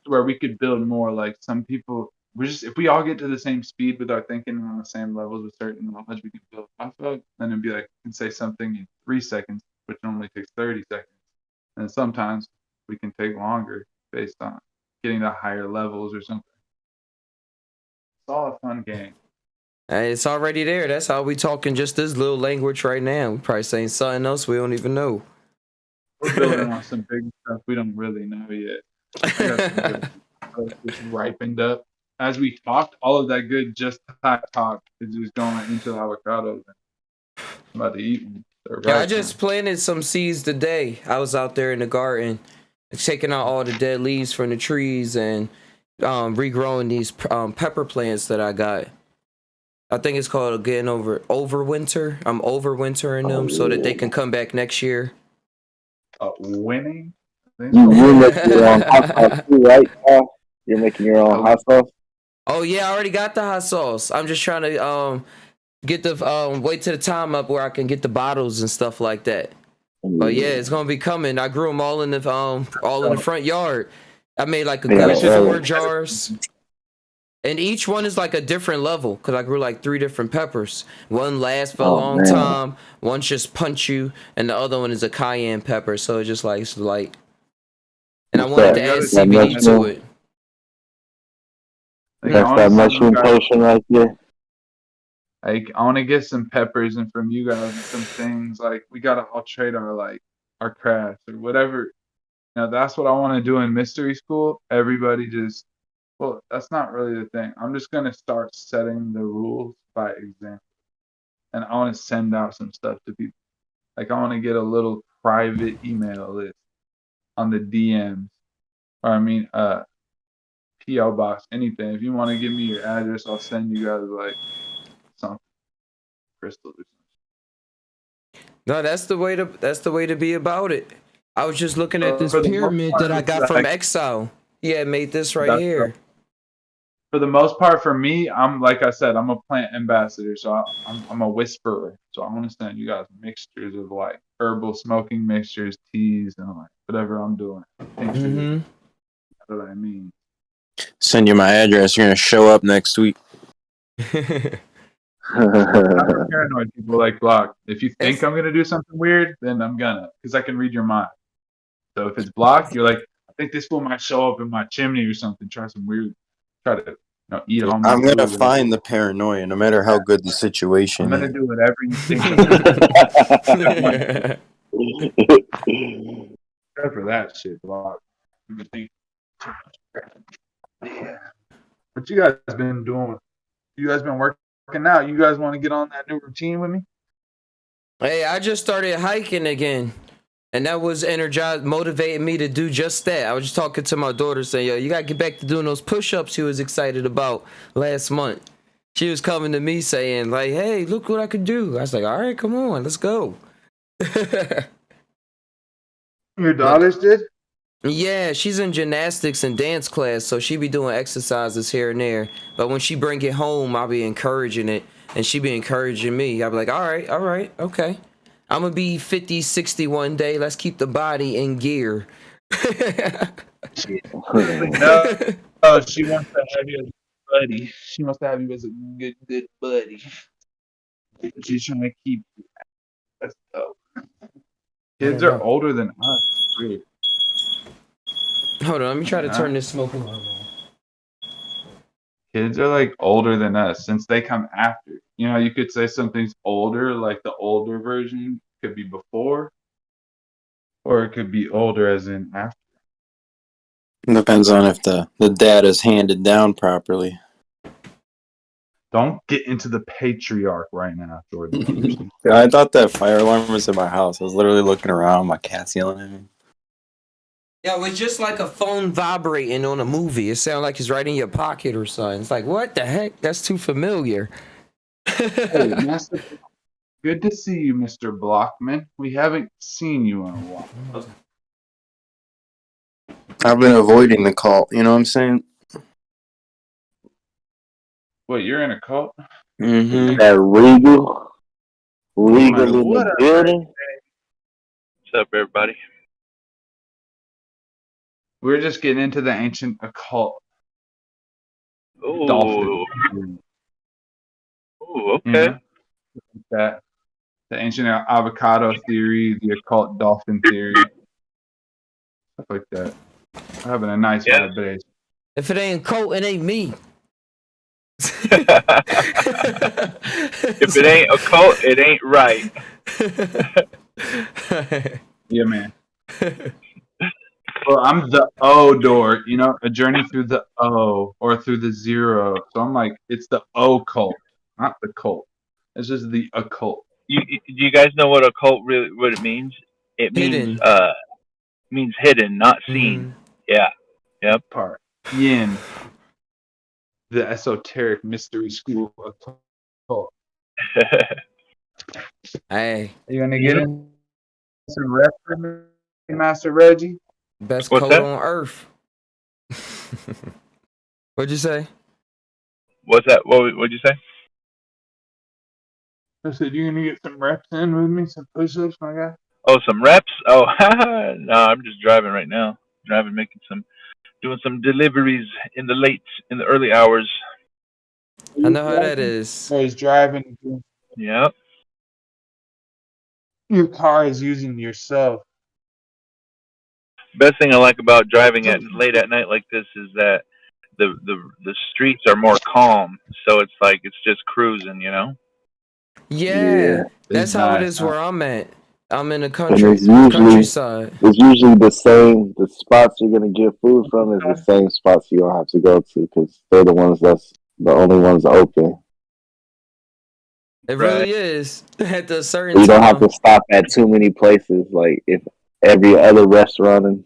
where we could build more. Like some people, if we all get to the same speed with our thinking and on the same levels with certain knowledge, we can build off of. Then it'd be like we can say something in 3 seconds, which normally takes 30 seconds. And sometimes we can take longer based on getting to higher levels or something. It's all a fun game. Hey, it's already there. That's how we talking just this little language right now. We probably saying something else we don't even know. We're building on some big stuff we don't really know yet. I got some good stuff that's ripened up. as we talked, all of that good just Thai talk is just going into the avocados. I'm about to eat them. They're Yeah, I right just planted some seeds today. I was out there in the garden, taking out all the dead leaves from the trees and regrowing these pepper plants that I got. I think it's called getting overwinter. I'm overwintering them so that they can come back next year. Winning. You make your own hot sauce too, right? You're making your own hot sauce. Oh yeah, I already got the hot sauce. I'm just trying to get the wait till the time up where I can get the bottles and stuff like that. But yeah, it's gonna be coming. I grew them all in the front yard. I made like a good 4 jars, and each one is like a different level because I grew like 3 different peppers. One lasts for a long time. One's just punch you, and the other one is a cayenne pepper. So it's just like it's light. And I wanted to add CBD to it. That's that mushroom potion right there. Like, I want to get some peppers and from you guys some things. Like, we gotta all trade our crafts or whatever. Now that's what I want to do in mystery school. Everybody just, well, that's not really the thing. I'm just gonna start setting the rules by example, and I want to send out some stuff to people. Like, I want to get a little private email list on the DMs, or PO box, anything. If you want to give me your address, I'll send you guys like something, crystals or something. No, that's the way to be about it. I was just looking at this pyramid that I got from Exile. He had made this right here. For the most part, for me, I'm like I said, I'm a plant ambassador, so I'm a whisperer. So I want to send you guys mixtures of like herbal smoking mixtures, teas, and like whatever I'm doing. Mm-hmm. That's what I mean. Send you my address. You're gonna show up next week. I'm paranoid people like Block. If you think I'm gonna do something weird, then I'm gonna, because I can read your mind. So if it's Block, you're like, I think this fool might show up in my chimney or something. Try to eat all my I'm gonna food find the paranoia, no matter how good the situation I'm gonna is. do whatever you think. Except for that shit, Block. Yeah. What you guys been doing? You guys been working out? You guys want to get on that new routine with me? Hey, I just started hiking again. And that was motivating me to do just that. I was just talking to my daughter saying, yo, you got to get back to doing those push-ups she was excited about last month. She was coming to me saying, like, hey, look what I could do. I was like, all right, come on, let's go. Your daughters did? Yeah, she's in gymnastics and dance class, so she be doing exercises here and there. But when she bring it home, I'll be encouraging it, and she be encouraging me. I'll be like, all right, okay. I'm going to be 50, 60 one day. Let's keep the body in gear. No, she wants to have you as a buddy. She wants to have you as a good buddy. She's trying to keep you. That's dope. Kids are older than us. Weird. Hold on, let me try to turn this smoke alarm on. Kids are like older than us since they come after. You know, you could say something's older, like the older version could be before, or it could be older as in after. Depends on if the data is handed down properly. Don't get into the patriarch right now, Jordan. I thought that fire alarm was in my house. I was literally looking around, my cat's yelling at me. Yeah, it was just like a phone vibrating on a movie. It sounded like it's right in your pocket or something. It's like, what the heck? That's too familiar. Hey, Master, good to see you, Mr. Blockman. We haven't seen you in a while. I've been avoiding the cult, you know what I'm saying? What, you're in a cult? Mm-hmm. That Regal in the building. What's up, everybody? We're just getting into the ancient occult. Ooh. Dolphin. Ooh, okay. You know? That the ancient avocado theory, the occult dolphin theory, stuff like that. We're having a nice vibration. If it ain't cult, it ain't me. If it ain't a cult, it ain't right. Yeah, man. Well, I'm the O door, a journey through the O or through the zero. So I'm like, it's the occult, not the cult. It's just the occult Do you guys know what occult really what it means? It Hidden. means hidden, not seen. Mm. Yeah. Yep. part. Yin, the esoteric mystery school occult. Hey, Are you gonna get in some rep for me, Master Reggie? best What's coat that? on earth. What'd you say? What's that? What'd you say? I said, you gonna get some reps in with me, some push-ups, my guy? Oh, some reps? Oh, no, I'm just driving right now. Driving, doing some deliveries in the early hours. I know how that is. Or is driving? Yep. Your car is using yourself. Best thing I like about driving at late at night like this is that the streets are more calm, so it's like it's just cruising, Yeah, It's that's how it nice, is huh? where I'm at. I'm in the And countryside. it's usually the same. The spots you're gonna get food from is the same spots you don't have to go to because they're the ones that's the only ones open. It Right. really is at a certain You don't have time. to stop at too many places. Like if every other restaurant and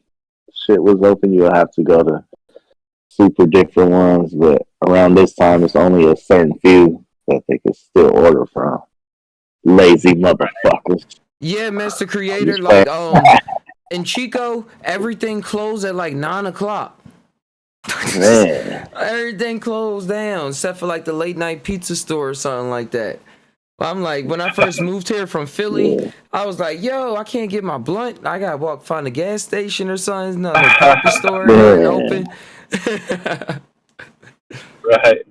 shit was open, you'll have to go to super different ones. But around this time, it's only a certain few that they can still order from. Lazy motherfuckers. Yeah, Master I'm Creator, just like playing. in Chico, everything closed at like 9 o'clock. Man, Everything closed down except for like the late night pizza store or something like that. I'm like, when I first moved here from Philly, yeah. I was like, yo, I can't get my blunt. I gotta find a gas station or something. No package store, nothing Man. open. Right.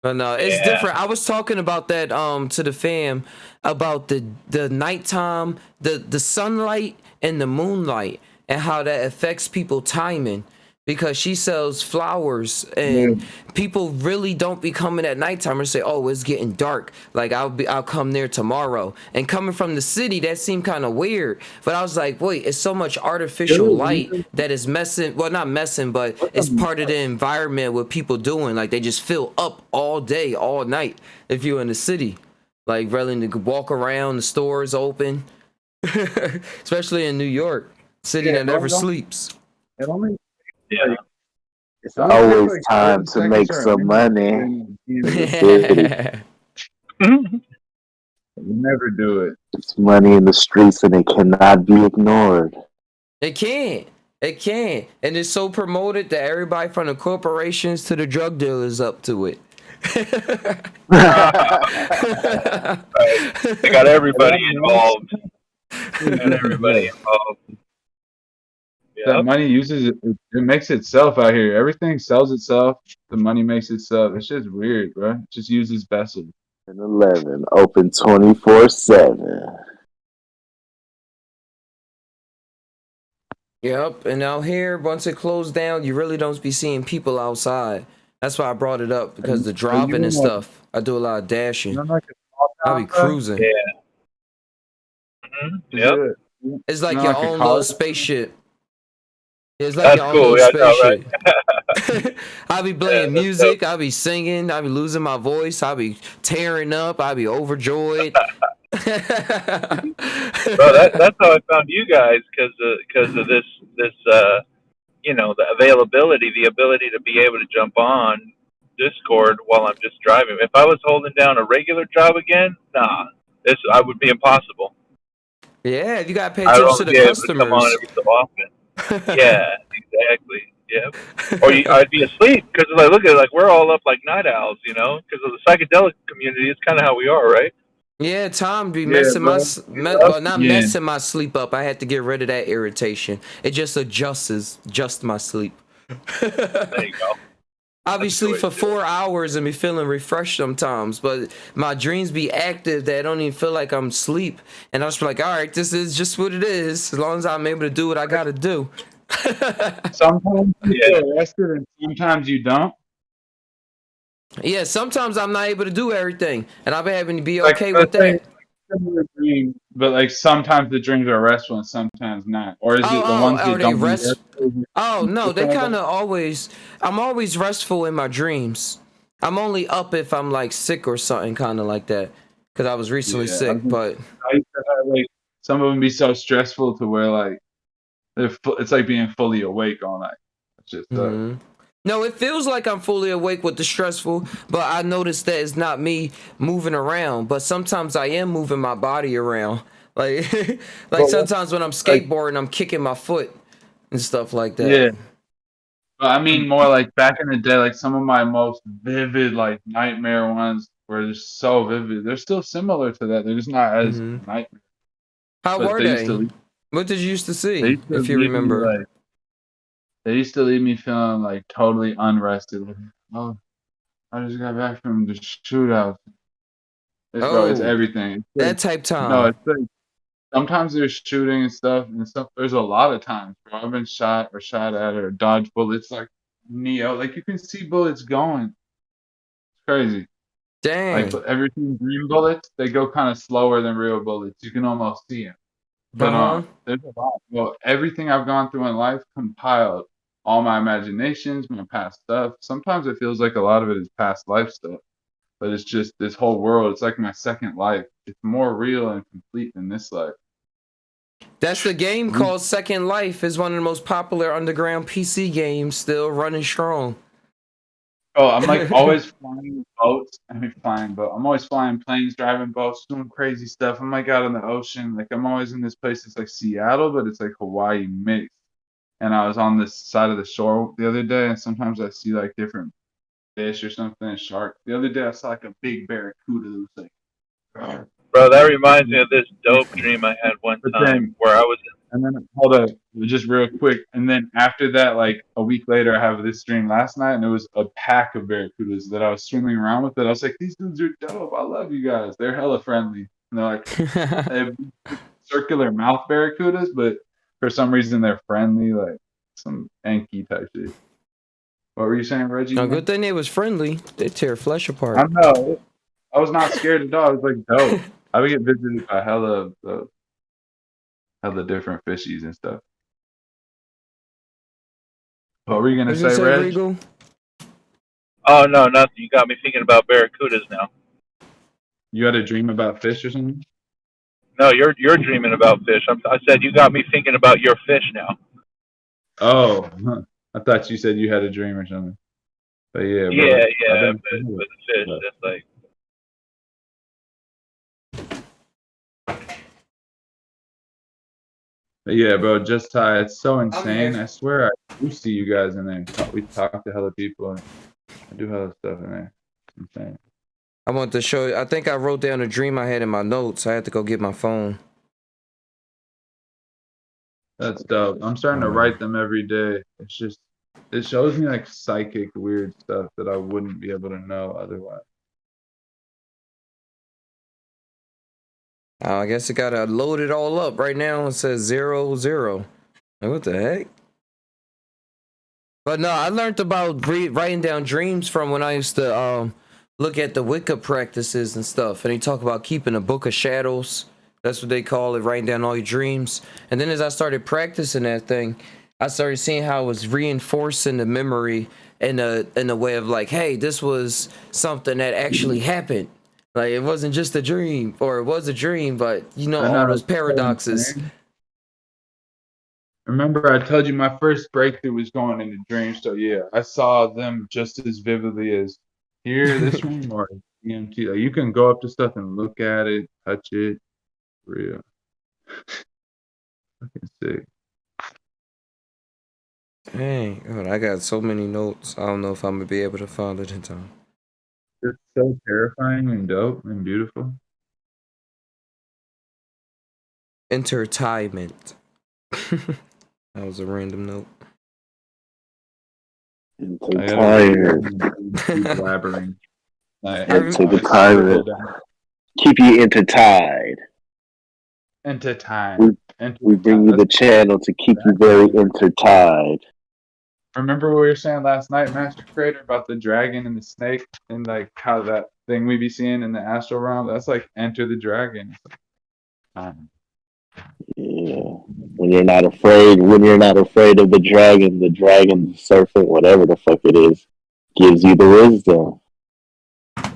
But no, it's Yeah. different. I was talking about that to the fam about the nighttime, the sunlight and the moonlight and how that affects people timing because she sells flowers and people really don't be coming at nighttime and say, "Oh, it's getting dark. Like I'll come there tomorrow." And coming from the city, that seemed kind of weird. But I was like, "Wait, it's so much artificial light that is messing. Well, not messing, but it's part of the environment what people doing. Like they just fill up all day, all night. If you're in the city, like willing to walk around, the stores open, especially in New York, city that never sleeps." It only Yeah. It's always time to make some money in the city. Mhm. Never do it. It's money in the streets and it cannot be ignored. It can't. It can't. And it's so promoted that everybody from the corporations to the drug dealers up to it. They got everybody involved. Got everybody involved. That Yep. money uses it. It makes itself out here. Everything sells itself. The money makes itself. It's just weird, bro. It just uses vessels. And 11, open 24/7. Yep. And out here, once it closed down, you really don't be seeing people outside. That's why I brought it up because the driving and stuff. I do a lot of dashing. Like a small I'll town, be bro? cruising. Yeah. Is Yep. it- It's like You know, your like a own little college? spaceship. It's like That's your own cool. little Yeah, I know, right? spaceship. I'll be playing that's music. I'll be singing. I'll be losing my voice. I'll be tearing up. I'll be overjoyed. Bro, that's how I found you guys because of this the availability, the ability to be able to jump on Discord while I'm just driving. If I was holding down a regular job again, nah, this I would be impossible. Yeah, you gotta pay I'd attention to only the be able to come on customers. every so often. Yeah, exactly. Yep. Or I'd be asleep because like look at it, like we're all up like night owls, because of the psychedelic community. It's kind of how we are, right? Yeah, Tom be Yeah, messing bro. well, not Yeah. messing my sleep up. I had to get rid of that irritation. It just adjusts my sleep. There you go. I'll be That's sleep the way for to do it. 4 hours and be feeling refreshed sometimes, but my dreams be active that I don't even feel like I'm asleep. And I was like, all right, this is just what it is. As long as I'm able to do what I gotta do. Sometimes you Yeah. feel rested and sometimes you don't. Yeah, sometimes I'm not able to do everything, and I'll be having to be Like okay the with thing- that. similar dreams, but like sometimes the dreams are restful and sometimes not. Or is it the ones Are that they don't be rest? restful? Oh no, they Different kind about? of always. I'm always restful in my dreams. I'm only up if I'm like sick or something, kind of like that. Because I was recently Yeah, sick, but I used to have like some of them be so stressful to where like it's like being fully awake all night. It's just no, it feels like I'm fully awake with the stressful. But I noticed that it's not me moving around. But sometimes I am moving my body around. Like, like but sometimes when I'm like skateboarding, I'm kicking my foot and stuff like that. yeah. But I mean more like back in the day, like some of my most vivid like nightmare ones were just so vivid. They're still similar to that. They're just not as nightmare. How But were they used they? to leave, What did you used to they see, used to if you leave me remember? like they used to leave me feeling like totally unrested. Like, oh, I just got back from the shootout. Bro, it's Oh, everything. It's that like, type no, time. it's like sometimes there's shooting and stuff. There's a lot of times, bro. I've been shot or shot at or dodged bullets like Neo. Like you can see bullets going. It's crazy. Like Dang. but everything green bullets, they go kind of slower than real bullets. You can almost see them. Uh But huh. there's a lot. Well, everything I've gone through in life compiled, all my imaginations, my past stuff. Sometimes it feels like a lot of it is past life stuff, but it's just this whole world. It's like my second life. It's more real and complete than this life. That's the game We- called Second Life. Is one of the most popular underground PC games, still running strong. Oh, I'm like always flying boats. I mean, flying boat. I'm always flying planes, driving boats, doing crazy stuff. I'm like out in the ocean. Like I'm always in this place. It's like Seattle, but it's like Hawaii mixed. And I was on this side of the shore the other day, and sometimes I see like different fish or something, a shark. The other day I saw like a big barracuda that was like, "Arr." Bro, that reminds me of this dope dream I had one But time then, where I was. and then hold up, just real quick. And then after that, like a week later, I have this dream last night, and it was a pack of barracudas that I was swimming around with. It. I was like, these dudes are dope. I love you guys. They're hella friendly. And they're like, they have circular mouth barracudas, but for some reason they're friendly, like some Enki type shit. What were you saying, Reggie? No, Man? good thing they was friendly. They tear flesh I apart. know. I was not scared at all. I was like, dope. I would get visited by hella different fishies and stuff. What were you What gonna did you say, say, Reg? Regal? Oh no, nothing. You got me thinking about barracudas now. You had a dream about fish or something? No, you're dreaming about fish. I said you got me thinking about your fish now. Oh, I thought you said you had a dream or something. But yeah, Yeah, bro, I've yeah, been. but the fish, that's like. But yeah, bro, just Ty, it's so I'm insane. here. I swear I do see you guys in there. We talk to hella people. And I do hella stuff in there. It's insane. I want to show you. I think I wrote down a dream I had in my notes. I had to go get my phone. That's dope. I'm starting to write them every day. It's just, it shows me like psychic weird stuff that I wouldn't be able to know otherwise. I guess it gotta load it all up. Right now it says 0, 0. Like, what the heck? But no, I learned about writing down dreams from when I used to look at the Wicca practices and stuff. And they talk about keeping a book of shadows. That's what they call it, writing down all your dreams. And then as I started practicing that thing, I started seeing how it was reinforcing the memory in a way of like, hey, this was something that actually happened. Like it wasn't just a dream, or it was a dream, but you know I all know. those It's so paradoxes. insane. Remember, I told you my first breakthrough was going into dreams. So yeah, I saw them just as vividly as here, this room, or EMT. Like, you can go up to stuff and look at it, touch it. Real. Fucking sick. Dang, God, I got so many notes. I don't know if I'm gonna be able to find it in time. It's so terrifying and dope and beautiful. Entertainment. That was a random note. Into I gotta tired. keep blabbering. Into the I tired. Keep you entertained. Entertain. We bring you the channel to keep you very entertained. Remember what we were saying last night, Master Creator, about the dragon and the snake, and like how that thing we be seeing in the astral realm. That's like Enter the Dragon. Yeah. When you're not afraid of the dragon, the serpent, whatever the fuck it is, gives you the wisdom. Well,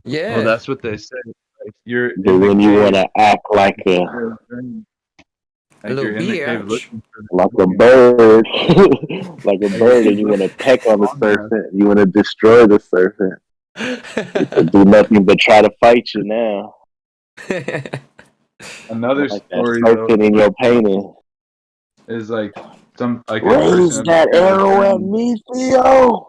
Yeah. that's what they say. Like you're But in the when you want cave, to act like A like little you're in the cave bitch. looking for a bird, like a like bird, and you want to peck on the on there. serpent, you want to destroy the serpent. It'll do nothing but try to fight you now. Another Like that story though serpent in your painting. is like some like a Raise version of that the hero's arrow at journey. me, Theo.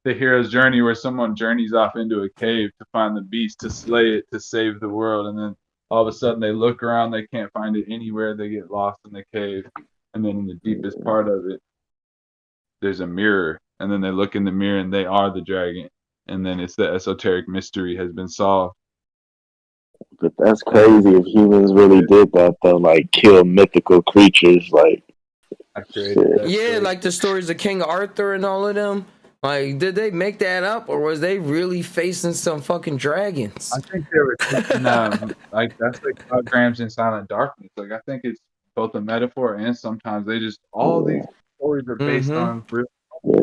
The hero's journey, where someone journeys off into a cave to find the beast, to slay it, to save the world, and then all of a sudden they look around, they can't find it anywhere, they get lost in the cave, and then in the deepest part of it, there's a mirror, and then they look in the mirror and they are the dragon, and then it's the esoteric mystery has been solved. But that's crazy if humans really did that, though. Like, kill mythical creatures. Like, I created shit. that Yeah, story. like the stories of King Arthur and all of them. Like, did they make that up, or was they really facing some fucking dragons? I think they were thinking, like that's like God Grams in Silent Darkness. Like I think it's both a metaphor and sometimes they just all these stories are based on real. Yeah,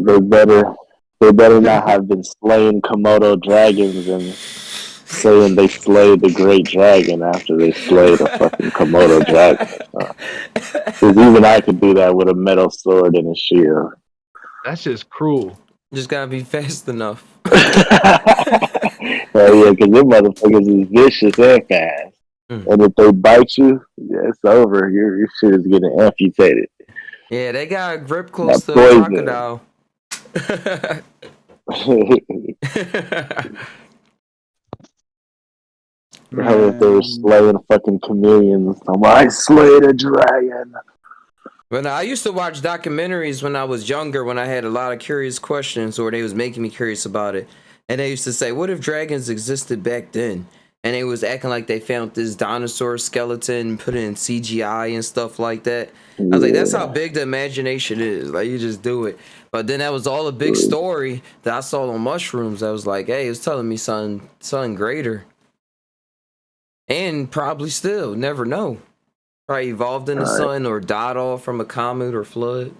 they better not have been slaying Komodo dragons and saying they slayed the great dragon after they slayed a fucking Komodo dragon. Because even I could do that with a metal sword and a shield. That's just cruel. Just gotta be fast enough. Hell yeah, because them motherfuckers is vicious and fast. And if they bite you, yeah, it's over. Your shit is getting amputated. Yeah, they got a grip close to a poison. crocodile. Hell, if they were slaying fucking chameleons, I slayed a dragon. But I used to watch documentaries when I was younger, when I had a lot of curious questions, or they was making me curious about it. And they used to say, what if dragons existed back then? And they was acting like they found this dinosaur skeleton, put it in CGI and stuff like that. I was like, that's how big the imagination is. Like, you just do it. But then that was all a big story that I saw on mushrooms. I was like, hey, it's telling me something greater. And probably still, never know. Probably evolved in the sun or died off from a comet or flood.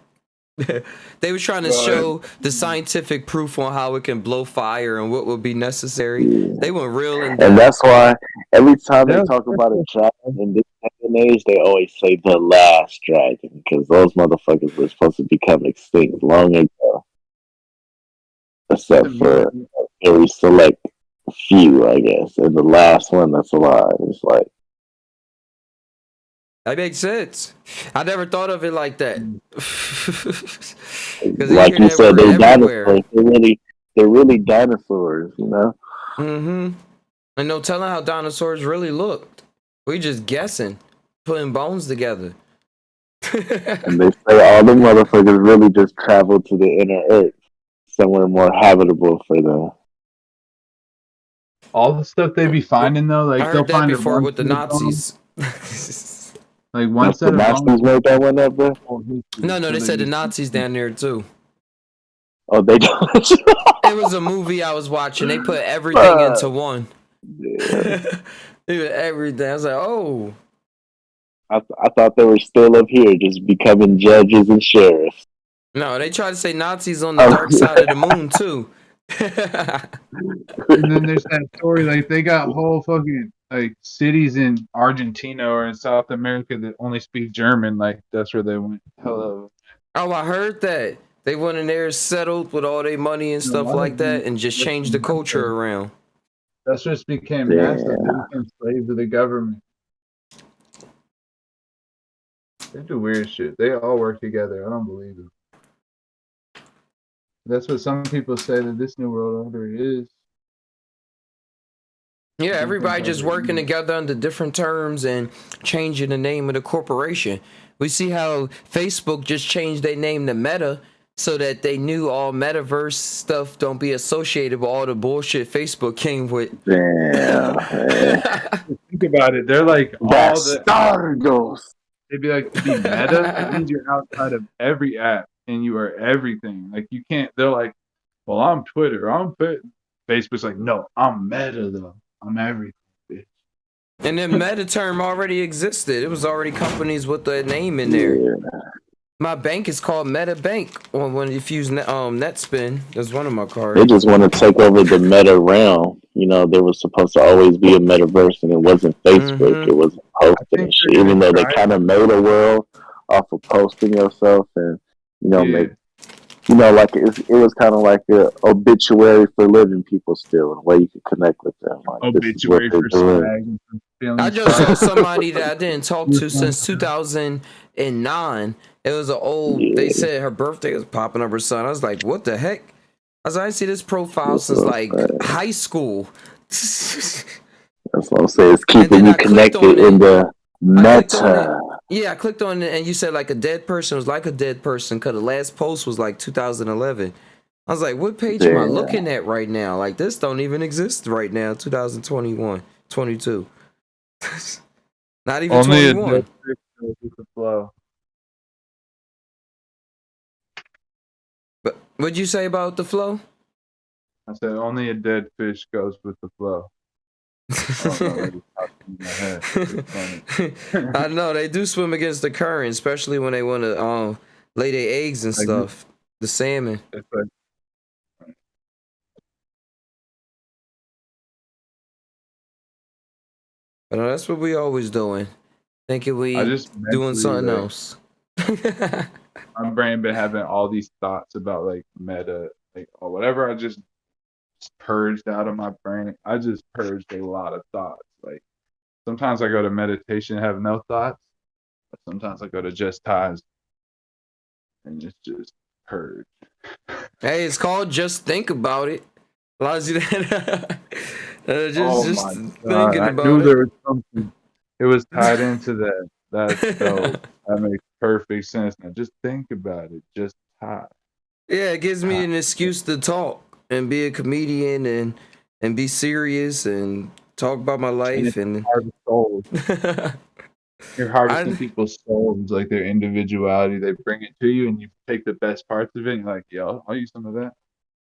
They were trying to show the scientific proof on how it can blow fire and what would be necessary. They went real in depth. And that's why every time they talk about a dragon in this age, they always say the last dragon, because those motherfuckers were supposed to become extinct long ago. Except for a very select few, I guess. And the last one that's alive is like, that makes sense. I never thought of it like that. like you said, they're dinosaurs. They're really dinosaurs, you know? And no telling how dinosaurs really looked. We just guessing, putting bones together. And they say all the motherfuckers really just traveled to the inner earth, somewhere more habitable for them. All the stuff they be finding though, like I heard they'll that find before with the Nazis. Like one set the of Nazis made that one up, bro? No, they said the Nazis down there too. Oh, they don't. It was a movie I was watching. They put everything into one. Yeah. Everything. I was like, oh. I thought they were still up here, just becoming judges and sheriffs. No, they try to say Nazis on the dark side of the moon too. And then there's that story, like they got whole fucking like cities in Argentina or in South America that only speak German. Like that's where they went. Hello. Oh, I heard that. They went in there, settled with all their money and stuff like that, and just changed the culture around. That's just became massive. They became slaves of the government. They do weird shit. They all work together. I don't believe it. That's what some people say that this new world order is. Yeah, everybody just working together under different terms and changing the name of the corporation. We see how Facebook just changed their name to Meta so that they knew all metaverse stuff don't be associated with all the bullshit Facebook came with. Damn. Think about it. They're like all the Stargos. They'd be like, to be meta, it means you're outside of every app and you are everything. Like you can't. They're like Well, I'm Twitter. Facebook's like, no, I'm Meta though. I'm everything, bitch. And then Meta term already existed. It was already companies with the name in there. Yeah. My bank is called Meta Bank. When if you use NetSpin, that's one of my They cards. just want to take over the meta realm. You know, there was supposed to always be a metaverse, and it wasn't Facebook. It wasn't I posting think and they're shit. gonna Even though they try kind of made a world off of posting yourself, and you know, yeah. make like it was kind of like a obituary for living people still, in a way you could connect with them. Like this is what Obituary they're for doing. swag and some I feelings. just saw somebody that I didn't talk to since 2009. It was an old. They Yeah, said her birthday was popping up her son. I was like, what the heck? I was like, I see this profile that's since what like I'm saying. high school. That's what I'm saying. It's And then keeping you I clicked on connected in it. the I clicked on it. meta. Yeah, I clicked on it, and you said like a dead person. It was like a dead person because the last post was like 2011. I was like, what page am I Damn. looking at right now? Like this don't even exist right now. 2021, 22. Not even Only a 21. dead fish goes with the flow. But what'd you say about the flow? I said only a dead fish goes with the flow. I don't know. That just popped in my head. It's funny. I know they do swim against the current, especially when they want to lay their eggs and Like, stuff. The salmon. it's like, But that's what we always doing. Thinking we I just doing mentally, something like, else. my brain been having all these thoughts about like meta, like or whatever. I just purged out of my brain. I just purged a lot of thoughts. Like sometimes I go to meditation and have no thoughts, but sometimes I go to just ties and it's just purge. Hey, it's called Just Think About It. Allows you to just Oh just my God, thinking I about knew it. there was something. It was tied into that. That's dope. That makes perfect sense. Now just think about it. Just tie. Yeah, it gives me an excuse to talk and be a comedian and be serious and talk about my And life it's and harvest souls. You're harvesting I people's souls, like their individuality. They bring it to you, and you take the best parts of it. And you're like, yo, I'll use some of that.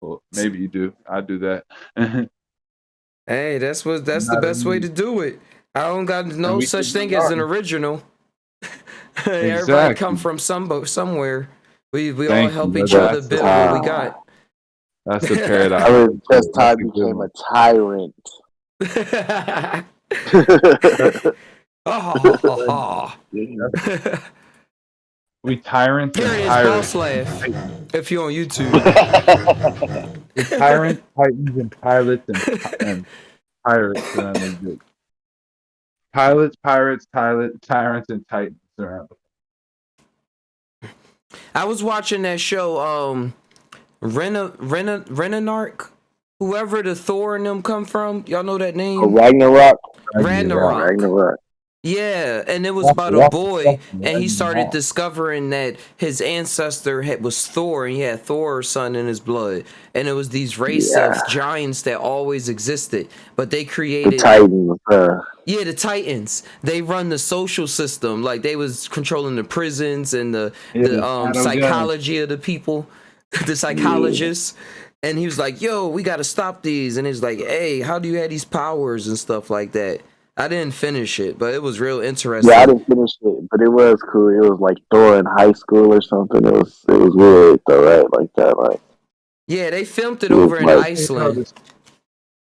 Well, maybe you do. I do that. hey, that's the Not best way me. to do it. I don't got And no we such should thing be as an artists. original. Everybody come Exactly. from somewhere. We all Thank you. help each other That's Just the build what we time. got. that's the paradox. I mean, That's just time a good became one. a tyrant. We tyrants Here and it is, pirates. boss laugh. If you're on YouTube. We're tyrants, titans, and pilots and pirates around this bitch. Pilots, pirates, tyrants, and titans around. I was watching that show, Renanark, whoever the Thor and them come from. Y'all know that name? Ragnarok. Ragnarok. Ragnarok. Yeah, and it was about a boy, and he started discovering that his ancestor was Thor, and he had Thor's son in his blood, and it was these race Yeah. of giants that always existed, but they The created Titans. yeah, the Titans. They run the social system, like they was controlling the prisons and the psychology of the people, the psychologists. And he was like, "Yo, we got to stop these." And he's like, "Hey, how do you have these powers and stuff like that?" I didn't finish it, but it was real interesting. Yeah, I didn't finish it, but it was cool. It was like Thor in high school or something. It was weird though, right? Like that, like Yeah, they filmed it it was over in like Iceland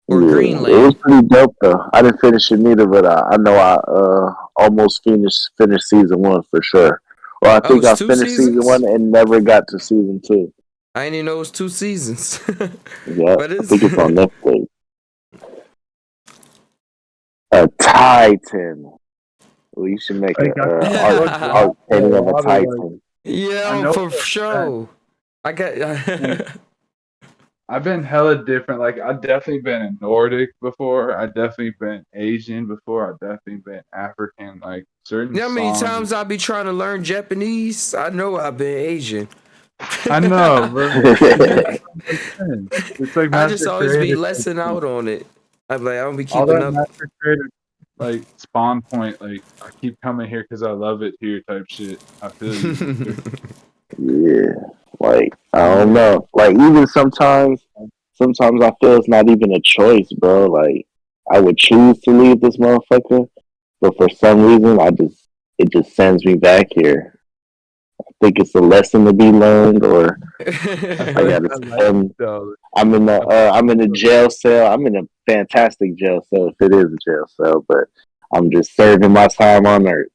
or yeah, it was Greenland. pretty dope though. I didn't finish it neither, but I know I almost finished season 1 for sure. Or I Oh, think it's I 2 finished season seasons? 1 and never got to season 2. I didn't even know it was 2 seasons. Yeah, But I it's think it's on Netflix. A Titan. Well, you should make Like, art painting of a Titan. yeah, for sure. I got I've been hella different. Like I've definitely been a Nordic before. I've definitely been Asian before. I've definitely been African. Like certain You know how many songs. times I be trying to learn Japanese? I know I've been Asian. I know, bro. It's like I just Master always be Creator. lessing out on it. I'm like, I don't be All keeping that up. Master Creator, like spawn point. Like I keep coming here because I love it here. Type shit. I feel you. Yeah. Like, I don't know. Like, even sometimes I feel it's not even a choice, bro. Like, I would choose to leave this motherfucker, but for some reason, it just sends me back here. I think it's a lesson to be learned, or I I feel like gotta I like it spend. though. I'm in a jail cell. I'm in a fantastic jail cell if it is a jail cell, but I'm just serving my time on earth.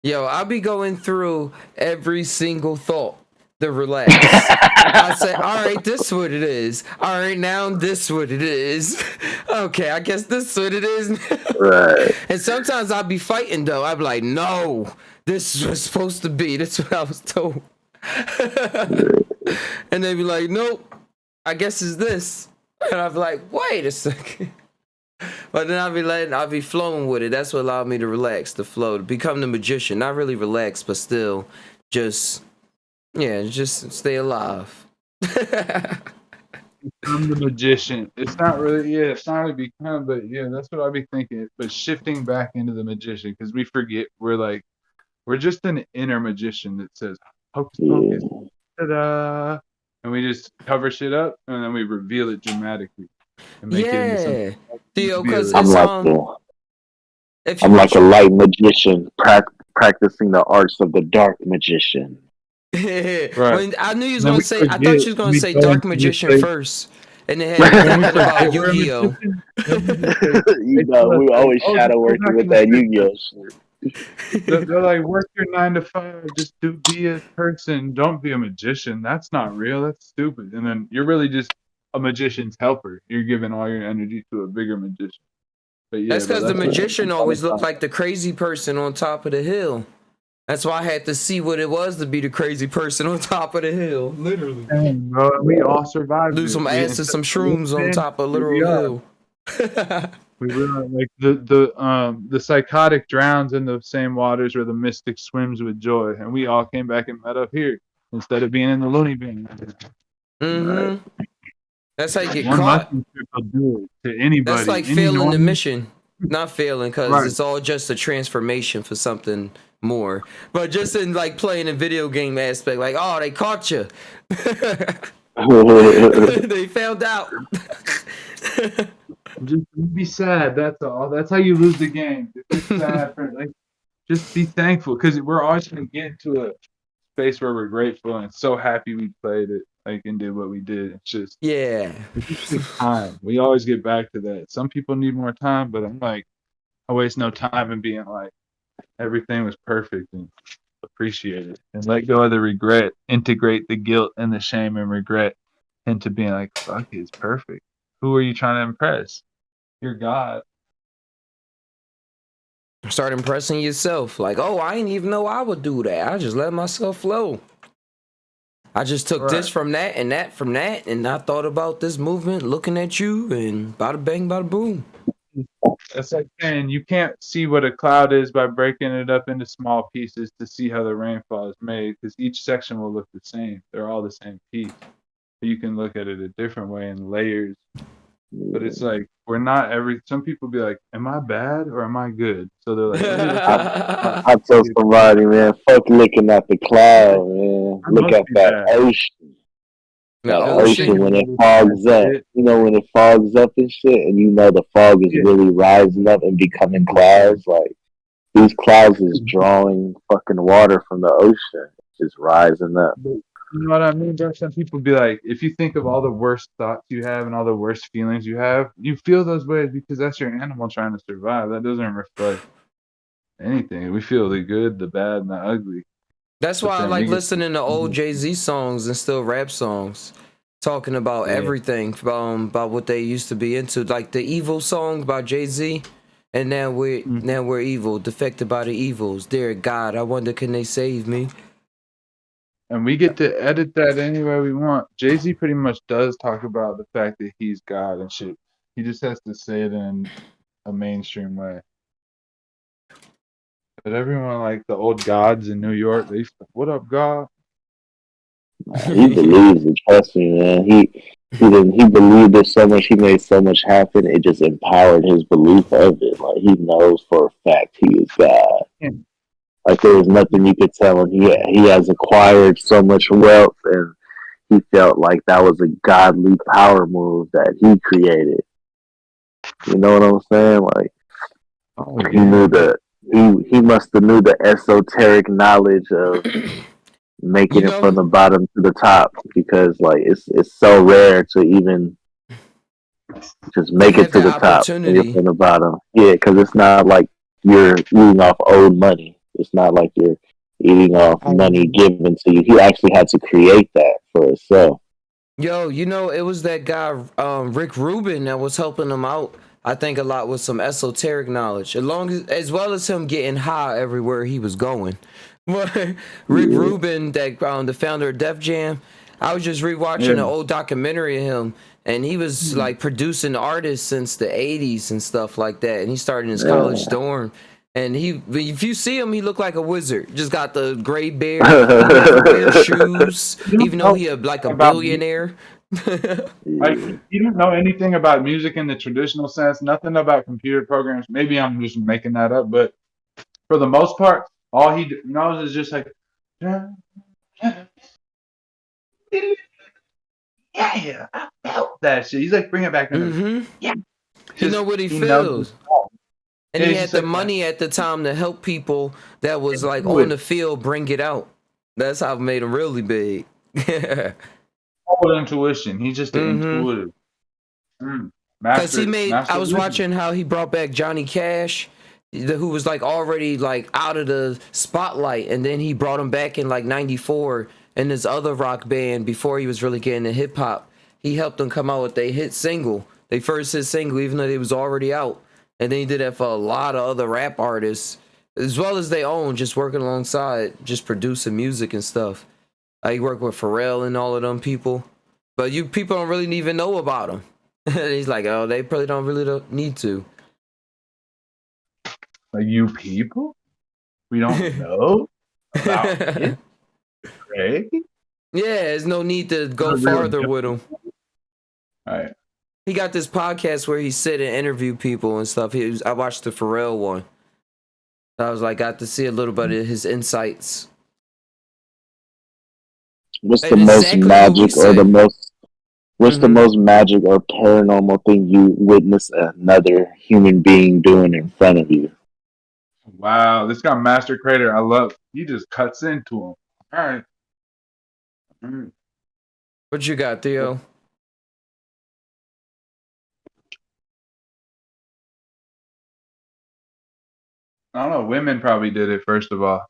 Yo, I'll be going through every single thought to relax. I say, all right, this is what it is. All right, now this is what it is. Okay, I guess this is what it is. Right. And sometimes I'll be fighting though. I'll be like, no, this is what's supposed to be. This is what I was told. And they be like, nope, I guess it's this. And I'll be like, wait a second. But then I'll be flowing with it. That's what allowed me to relax, to flow, to become the magician. Not really relax, but still just stay alive. I'm the magician. It's not really, it's not really become, but yeah, that's what I'd be thinking. But shifting back into the magician, because we forget we're just an inner magician that says hocus Yeah. pocus, ta-da, and we just cover shit up and then we reveal it dramatically and make it into something. Yeah, Theo, because I'm it's like if you I'm watch like a light magician practicing the arts of the dark magician. Right. When I knew you was Then gonna we say, I forget, thought you was gonna we say go dark into the magician space. first, and then had me Then we thinking about forget we're a Yu-Gi-Oh. magician. Then we just say, You they know, tell us we like, always oh, shadow just go working back with in the that system. Yu-Gi-Oh shit. They're like, work your 9 to 5. Just be a person. Don't be a magician. That's not real. That's stupid. And then you're really just a magician's helper. You're giving all your energy to a bigger magician. But yeah, That's though, because the that's what magician all the always looked time. like the crazy person on top of the hill. That's why I had to see what it was to be the crazy person on top of the hill. Literally. Dang, bro, we all survived Do it. some We acid, instead some of living shrooms on dead, top of a here we literal are. hill. We realize like the psychotic drowns in the same waters where the mystic swims with joy, and we all came back and met up here instead of being in the loony bin. Right. That's how you get One caught. mushroom trip will do it to That's anybody, like any failing the normal. mission. Not failing, because Right. it's all just a transformation for something more. But just in like playing a video game aspect, like, oh, they caught you. They found out. Just be sad. That's all. That's how you lose the game. If you're sad, like, just be thankful because we're always gonna get into a space where we're grateful and so happy we played it, like, and did what we did. It's just Yeah. it just takes time. We always get back to that. Some people need more time, but I'm like, I waste no time in being like everything was perfect and appreciate it and let go of the regret. Integrate the guilt and the shame and regret into being like, fuck it, it's perfect. Who are you trying to impress? You're God. Start impressing yourself. Like, oh, I didn't even know I would do that. I just let myself flow. I just took this Right. from that and that from that, and I thought about this movement looking at you, and bada bang, bada boom. It's like saying you can't see what a cloud is by breaking it up into small pieces to see how the rainfall is made, because each section will look the same. They're all the same piece. But you can look at it a different way in layers. But it's like we're not some people be like, am I bad or am I good? So they're like, let me look at I tell somebody, man, fuck looking at the cloud, man. I Look must at be that bad. ocean. The That ocean. ocean when it fogs up. You know, when it fogs up and shit, and you know the fog is Yeah. really rising up and becoming clouds. Like, these clouds is drawing fucking water from the ocean. Just rising up. But you know what I mean, bro? Some people be like, if you think of all the worst thoughts you have and all the worst feelings you have, you feel those ways because that's your animal trying to survive. That doesn't reflect anything. We feel the good, the bad, and the ugly. That's But why I then like we get listening to old Jay-Z songs and still rap songs, talking about Yeah. everything, about what they used to be into, like the evil song about Jay-Z. And now we're evil, defected by the evils. Dear God, I wonder, can they save me? And we get to edit that any way we want. Jay-Z pretty much does talk about the fact that he's God and shit. He just has to say it in a mainstream way. But everyone, like the old gods in New York, they what up, God? He believes it. Trust me, man. He believed it so much. He made so much happen. It just empowered his belief of it. Like, he knows for a fact he is God. Like there was nothing you could tell him. He has acquired so much wealth, and he felt like that was a godly power move that he created. You know what I'm saying? Like Oh he yeah. knew he must have knew the esoteric knowledge of You making it from know, the bottom to the top, because like it's so rare to even just to make it have to the the top when you're opportunity. from the bottom. Yeah, because it's not like you're eating off old money. It's not like you're eating off money given to you. He actually had to create that for himself. Yo, you know, it was that guy, Rick Rubin, that was helping him out. I think a lot with some esoteric knowledge, as well as him getting high everywhere he was going. But Rick Yeah. Rubin, that the founder of Def Jam, I was just rewatching Yeah. an old documentary of him, and he was like producing artists since the '80s and stuff like that. And he started in his college dorm. And if you see him, he looked like a wizard. Just got the gray beard. He never wears shoes, You don't even though know he like a about music. billionaire. Like you don't know anything about music in the traditional sense. Nothing about computer programs. Maybe I'm just making that up, but for the most part, all he knows is just like, yeah, yeah, I felt that shit. He's like, bring it back in the Hmm. yeah. He Just know what he he knows the feels. song. And Yeah, he he's had just the like money at the time to help people that was like do on it. the field bring it out. That's how it made him really big. All intuition. He's just an Hmm. intuitive Cause he I master was rhythm. watching how he brought back Johnny Cash, who was like already like out of the spotlight, and then he brought him back in like '94 in this other rock band before he was really getting into hip hop. He helped them come out with their hit single, their first hit single, even though they was already out. And then he did that for a lot of other rap artists, as well as they own, just working alongside, just producing music and stuff. He worked with Pharrell and all of them people, but you people don't really even know about him. He's like, oh, they probably don't need to. Like you people, we don't know about Yeah, it. Right? there's no need to go Not really. farther with him. All right. He got this podcast where he sit and interview people and stuff. I watched the Pharrell one. I was like, got to see a little bit of his insights. What's the And most exactly what we magic or the say. most What's the Hmm. most magic or paranormal thing you witness another human being doing in front of you? Wow, this guy Master Creator, I love. He just cuts into him. All right. Mm. What you got, Theo? I don't know. Women probably did it first of all.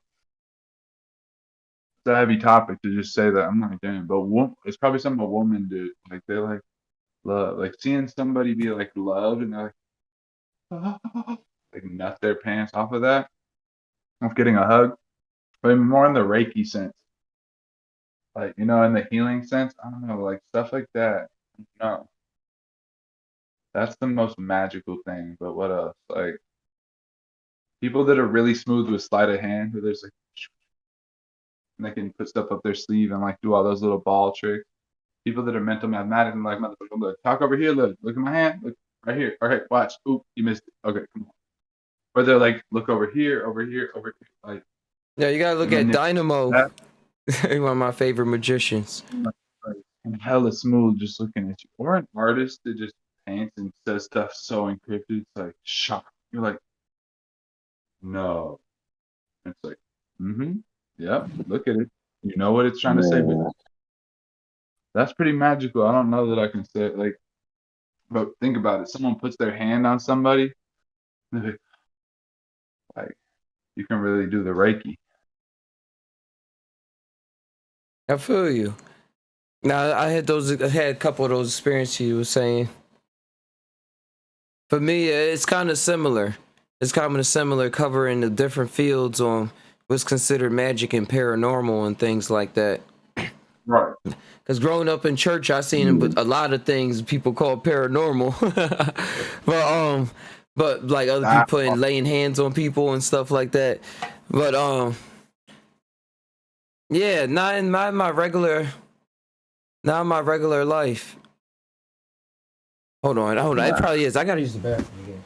It's a heavy topic to just say that. I'm not damn, but it's probably something a woman did. Like they like love, like seeing somebody be like loved, and they're like, like nut their pants off of that, of getting a hug. But more in the Reiki sense, like in the healing sense. I don't know, like stuff like that. No, that's the most magical thing. But what else? Like people that are really smooth with sleight of hand, where there's like, and they can put stuff up their sleeve and like do all those little ball tricks. People that are mental mathematics and like, motherfucker, look, talk over here, look at my hand, look right here. Okay, watch. Oop, you missed it. Okay, come on. Or they're like, look over here, over here, over here. Like, Yeah, you gotta look at manipulate Dynamo. that. One of my favorite magicians. Like, and hella smooth just looking at you. Or an artist that just paints and says stuff so encrypted. It's like, shock. You're like, no. It's like, yep, look at it. You know what it's trying to say, but Yeah. that's pretty magical. I don't know that I can say it. Like, but think about it. Someone puts their hand on somebody, like you can really do the Reiki. I feel you. Now I had a couple of those experiences you were saying. For me, it's kind of similar. It's kind of similar, covering the different fields on what's considered magic and paranormal and things like that. Right. Because growing up in church, I seen a lot of things people call paranormal, but like other Ah, people laying hands on people and stuff like that. But yeah, not in my regular life. Hold on. It probably is. I gotta use the bathroom again.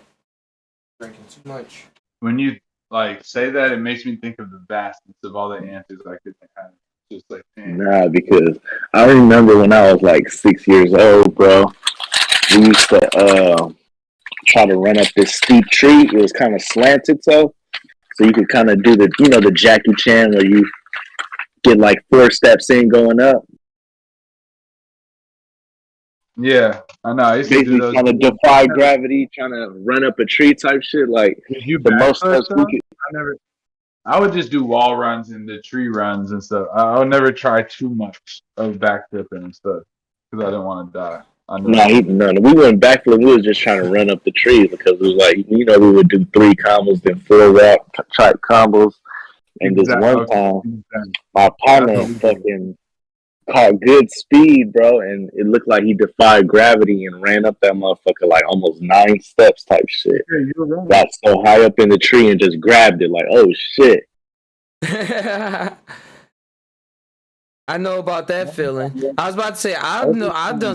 Drinking too much. when you like say that, it makes me think of the vastness of all the answers I could have. Just like, damn. Nah, because I remember when I was like 6 years old, bro. We used to try to run up this steep tree. It was kind of slanted, so you could kind of do the Jackie Chan where you get like 4 steps in going up. Yeah, I know. I used to do Basically, those. trying to defy gravity, trying to run up a tree type shit. Like Did you the most backflip steps we though? could. I never. I would just do wall runs and the tree runs and stuff. I would never try too much of backflipping and stuff because I didn't want to die. I know. No, we went backflip. We was just trying to run up the tree because it was like we would do 3 combos, then 4 rack type combos. And this Exactly. one Okay. time, Exactly. my partner That's what we did. fucking caught good speed, bro, and it looked like he defied gravity and ran up that motherfucker like almost 9 steps type shit. Yeah, you were right. Got so high up in the tree and just grabbed it like, oh shit. I know about that feeling. I was about to say I've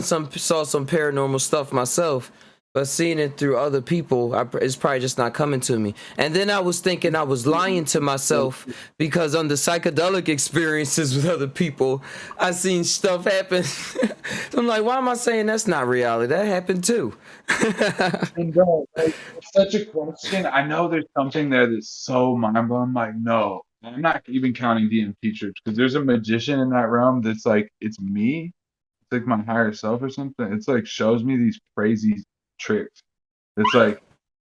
saw some paranormal stuff myself, but seeing it through other people, it's probably just not coming to me. And then I was thinking I was lying to myself because on the psychedelic experiences with other people, I seen stuff happen. So I'm like, why am I saying that's not reality? That happened too. And bro, like, it's such a question. I know there's something there that's so mind blowing. I'm like, no, I'm not even counting DMT trips because there's a magician in that realm that's like, it's me. It's like my higher self or something. It's like shows me these crazy tricks. It's like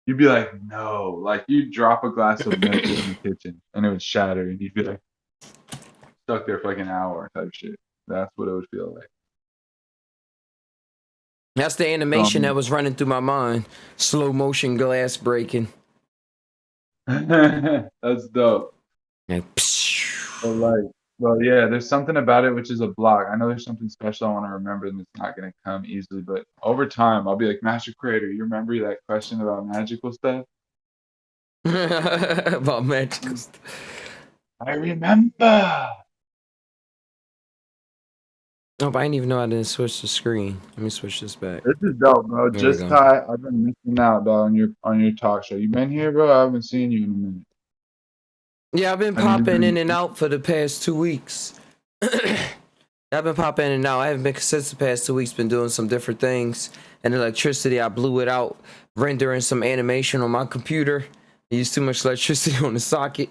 you'd be like, no, like you drop a glass of milk in the kitchen and it would shatter, and you'd be like stuck there for like an hour type shit. That's what it would feel like. That's the animation that was running through my mind. Slow motion glass breaking. That's dope. Like, Well, yeah, there's something about it which is a block. I know there's something special I want to remember and it's not going to come easily, but over time, I'll be like, Master Creator, you remember that question about magical stuff? about magical stuff. I remember. Oh, but I didn't even know I didn't switch the screen. Let me switch this back. This is dope, bro. There Just we go. Ty, I've been missing out, dog, on your talk show. You been here, bro? I haven't seen you in a minute. Yeah, I've been popping in and out for the past 2 weeks. I've been popping in and out. I haven't been consistent the past 2 weeks. Been doing some different things. And electricity, I blew it out, rendering some animation on my computer. I used too much electricity on the socket.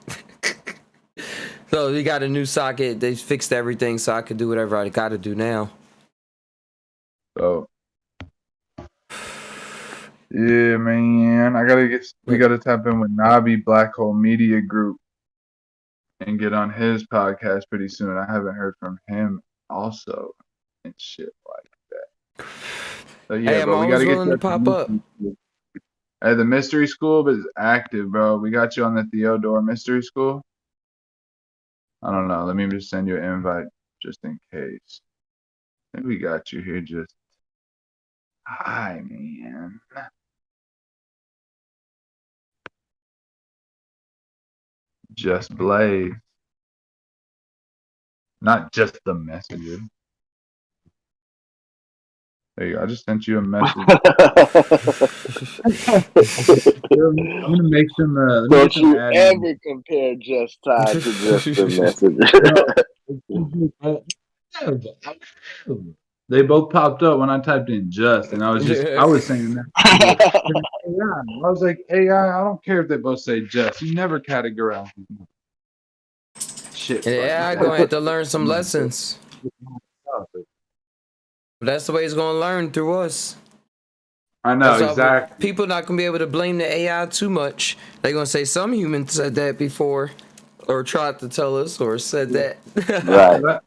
So we got a new socket. They fixed everything so I could do whatever I got to do now. So, yeah, man. We gotta tap in with Nabi Black Hole Media Group and get on his podcast pretty soon. I haven't heard from him also and shit like that. So yeah, Hey, I'm bro, we always gotta get willing to pop up. Hey, the mystery school is active, bro. We got you on the Theodore Mystery School. I don't know. Let me just send you an invite just in case. I think we got you here. Just hi, man. Just Blaze. Not just the messenger. There you go. I just sent you a message. I'm gonna make some. Don't you ever compare Just Ty to Just the Messenger. They both popped up when I typed in just, and I was saying that. AI. I was like, AI, I don't care if they both say just. You never categorize them. Shit. Yeah, I'm gonna have to learn some lessons. That's the way it's gonna learn through us. I know, exactly. People not gonna be able to blame the AI too much. They're gonna say some humans said that before, or tried to tell us, or said that. Right.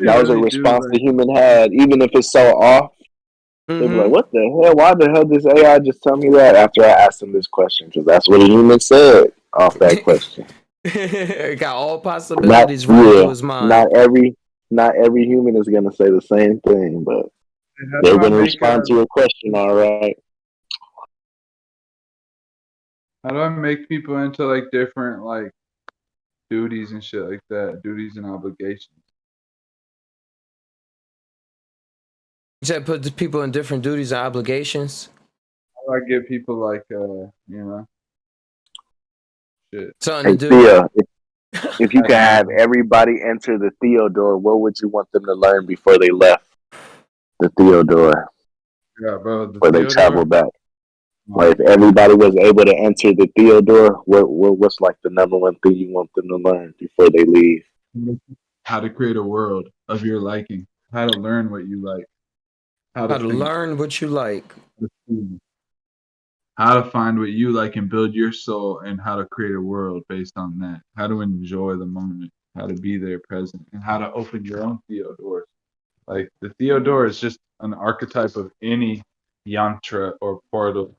That was a response the human had, even if it's so off. They'd be like, what the hell? Why the hell does AI just tell me that after I asked them this question? Because that's what a human said off that question. Got all possibilities running through his mind. Not every human is gonna say the same thing, but they're gonna respond to your question, all right. How do I make people into like different like duties and shit like that? Duties and obligations. You said put the people in different duties and obligations. How do I get people like shit shit. Something to Hey, do. Thea, if you could have everybody enter the Theodore, what would you want them to learn before they left the Theodore, Yeah, bro. The before they Theodore. travel back? Like, if everybody was able to enter the Theodore, what's like the number one thing you want them to learn before they leave? How to create a world of your liking. How to learn what you like. How How to to think. learn what you like. How to find what you like and build your soul, and how to create a world based on that. How to enjoy the moment. How to be there present, and how to open your own Theodores. Like the Theodore is just an archetype of any yantra or portal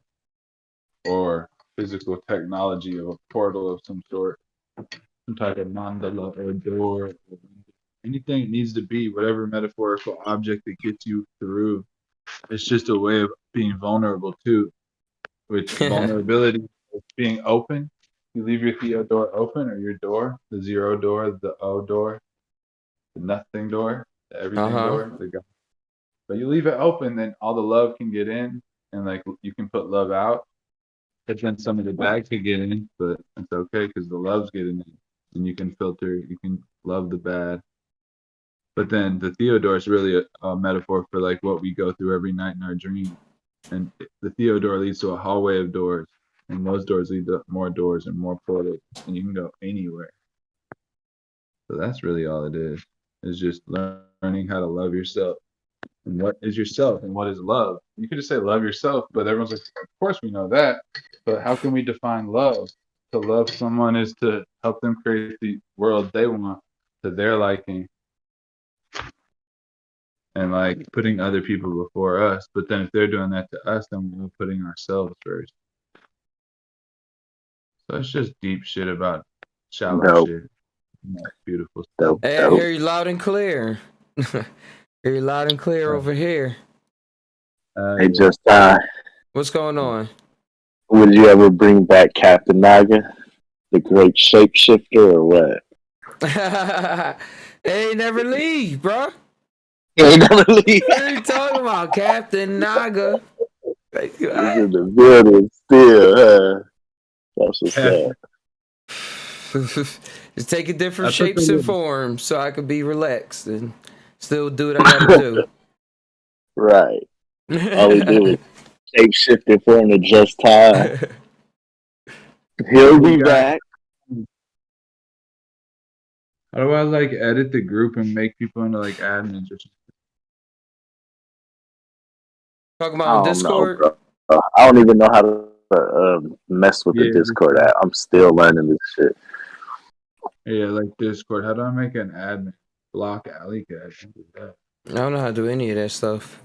or physical technology of a portal of some sort, some type of mandala or door, anything it needs to be, whatever metaphorical object that gets you through. It's just a way of being vulnerable too, which vulnerability is being open. You leave your Theodore open, or your door, the zero door, the O door, the nothing door, the everything Uh-huh. door, the God. But you leave it open, then all the love can get in, and like you can put love out. But then some of the bad could get in, but it's okay because the love's getting in, and you can filter. You can love the bad. But then the Theodore is really a metaphor for like what we go through every night in our dream. And the Theodore leads to a hallway of doors, and those doors lead to more doors and more portals, and you can go anywhere. So that's really all it is. Is just learning how to love yourself. And what is yourself and what is love? You could just say love yourself, but everyone's like, of course we know that. But how can we define love? To love someone is to help them create the world they want to their liking, and like putting other people before us. But then if they're doing that to us, then we're putting ourselves first. So it's just deep shit about shallow Dope, shit. And that's beautiful stuff. dope, Hey, I dope. hear you loud and clear. Hear you loud and clear over here. Hey, Yeah. just What's going on? would you ever bring back Captain Naga, the great shapeshifter, or what? Hey, never leave, bro. Ain't never leave. What are you talking about, Captain Naga? Like, He's what? in the building still, huh? That's what's up. Just taking different That's what shapes they and do. forms so I could be relaxed and still do what I gotta do. Right. All he did was shape shifted for him to just time. He'll be You got- back. How do I like edit the group and make people into like admins or something? Talking I about on don't know, Discord. bro. I don't even know how to mess with the Yeah, Discord app. I'm still learning this shit. Yeah, like Discord. How do I make an admin? Block alley guy. I don't know how to do any of that stuff.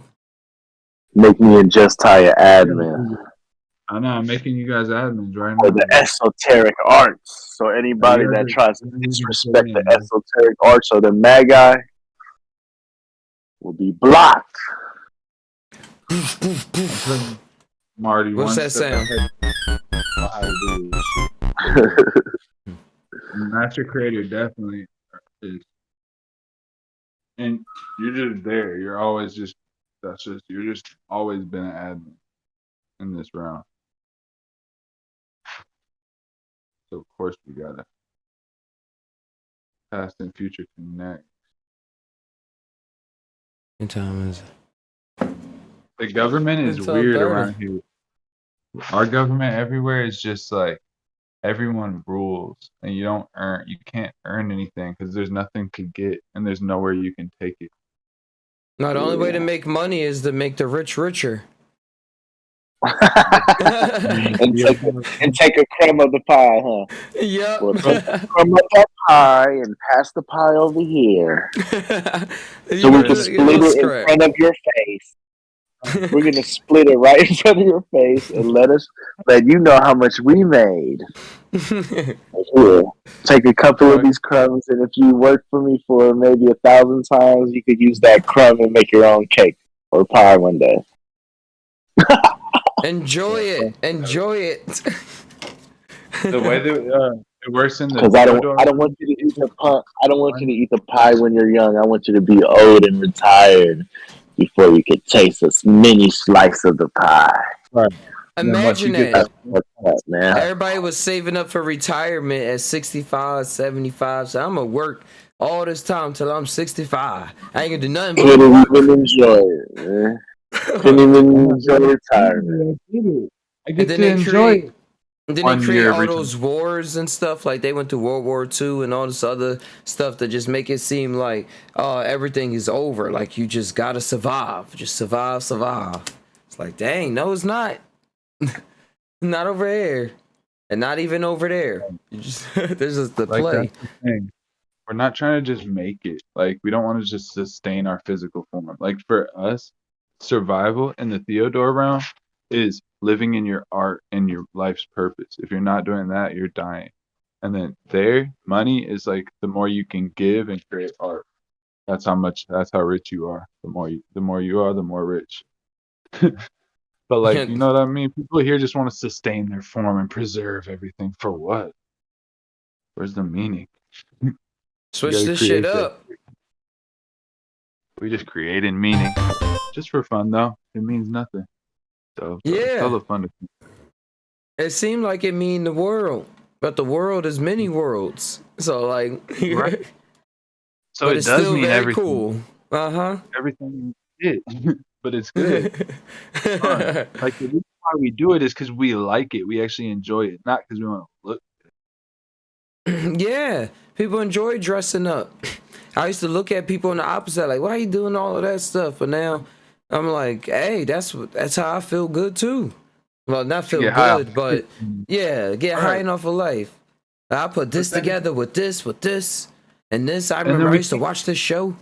Make me and Just Tie an admin. I know, I'm making you guys admins right Or now. the esoteric arts. So anybody that tries to disrespect the esoteric arts or the magi will be blocked. Marty, What's one that step sound? ahead. Know how to do this shit. Master Creator definitely is. And you're just there. You're always just, you're just always been an admin in this round. So, of course, we gotta past and future connect. What time is it? The government is It's weird 12:30. around here. Our government everywhere is just like everyone rules, and you can't earn anything because there's nothing to get, and there's nowhere you can take it. No, the only way to make money is to make the rich richer. and take a crumb of the pie, huh? Yep. Well, take a crumb of that pie and pass the pie over here. So we can split it in front of your face. We're gonna split it right in front of your face and let you know how much we made. Here, take a couple of these crumbs, and if you work for me for maybe 1,000 times, you could use that crumb and make your own cake or pie one day. Enjoy it. Enjoy it. The way that it works in the Because I don't want you to eat the pie. I don't want you to eat the pie when you're young. I want you to be old and retired before you could taste a mini slice of the pie. Right. And then once you Imagine get that. that, What's that, man? Everybody was saving up for retirement at 65, 75. So I'm gonna work all this time till I'm 65. I ain't gonna do nothing but Couldn't work. even enjoy it, man. Couldn't And even yeah, enjoy but retirement. I get it. I get then to they enjoy create it. and then they 1 year create of all retirement. those wars and stuff. Like they went to World War II and all this other stuff to just make it seem like everything is over. Like you just gotta survive. Just survive, survive. It's like, dang, no, it's not. Not over here. And not even over there. You just this is the Like play. that's the thing. We're not trying to just make it. Like we don't want to just sustain our physical form. Like for us, survival in the Theodore realm is living in your art and your life's purpose. If you're not doing that, you're dying. And then there, money is like the more you can give and create art. That's how rich you are. The more you are, the more rich. But like, you know what I mean? People here just want to sustain their form and preserve everything for what? Where's the meaning? You Switch gotta this shit create that. up. We just created meaning. Just for fun though. It means nothing. So it's Yeah. hella fun to It seemed like it mean the world. But the world is many worlds. So like Right. So but it it's does still mean very everything. cool. Uh-huh. Everything is but it's good. It's fun. Like the reason why we do it is because we like it. We actually enjoy it, not because we want to look. Yeah. People enjoy dressing up. I used to look at people on the opposite, like, why are you doing all of that stuff? But now I'm like, hey, that's how I feel good too. Well, not To feel get high off good, but yeah, get high Right. enough of life. I put this But then- together with this, and this. I then remember I we used to watch this show.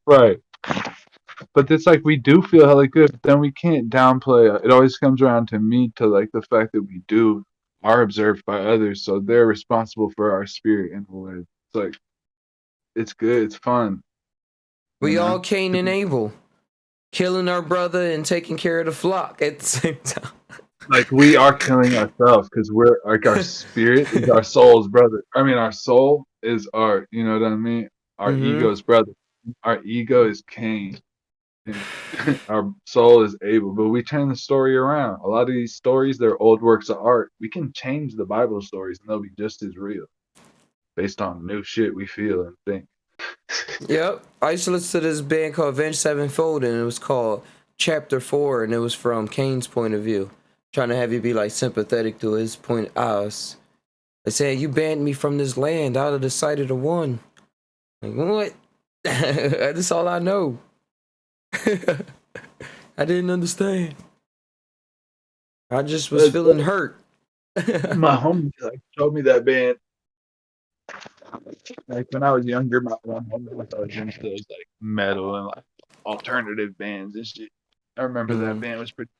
Right. But it's like we do feel hella good, but then we can't downplay it. It always comes around to me to like the fact that we are observed by others, so they're responsible for our spirit in a way. It's like it's good, it's fun. We you know? all Cain and Abel, killing our brother and taking care of the flock at the same time. Like we are killing ourselves because we're like our spirit is our soul's brother. I mean, our soul is our, you know what I mean? Our Mhm. ego's brother. Our ego is Cain. And our soul is Abel. But we turn the story around. A lot of these stories, they're old works of art. We can change the Bible stories and they'll be just as real based on new shit we feel and think. Yep. I used to listen to this band called Avenged Sevenfold, and it was called Chapter 4, and it was from Cain's point of view. Trying to have you be like sympathetic to his point us. They saying you banned me from this land out of the sight of the one. Like what? That's all I know. I didn't understand. I just was feeling hurt. My homie like showed me that band. Like when I was younger, my homie was always into those like metal and like alternative bands and shit. I remember that band was pretty.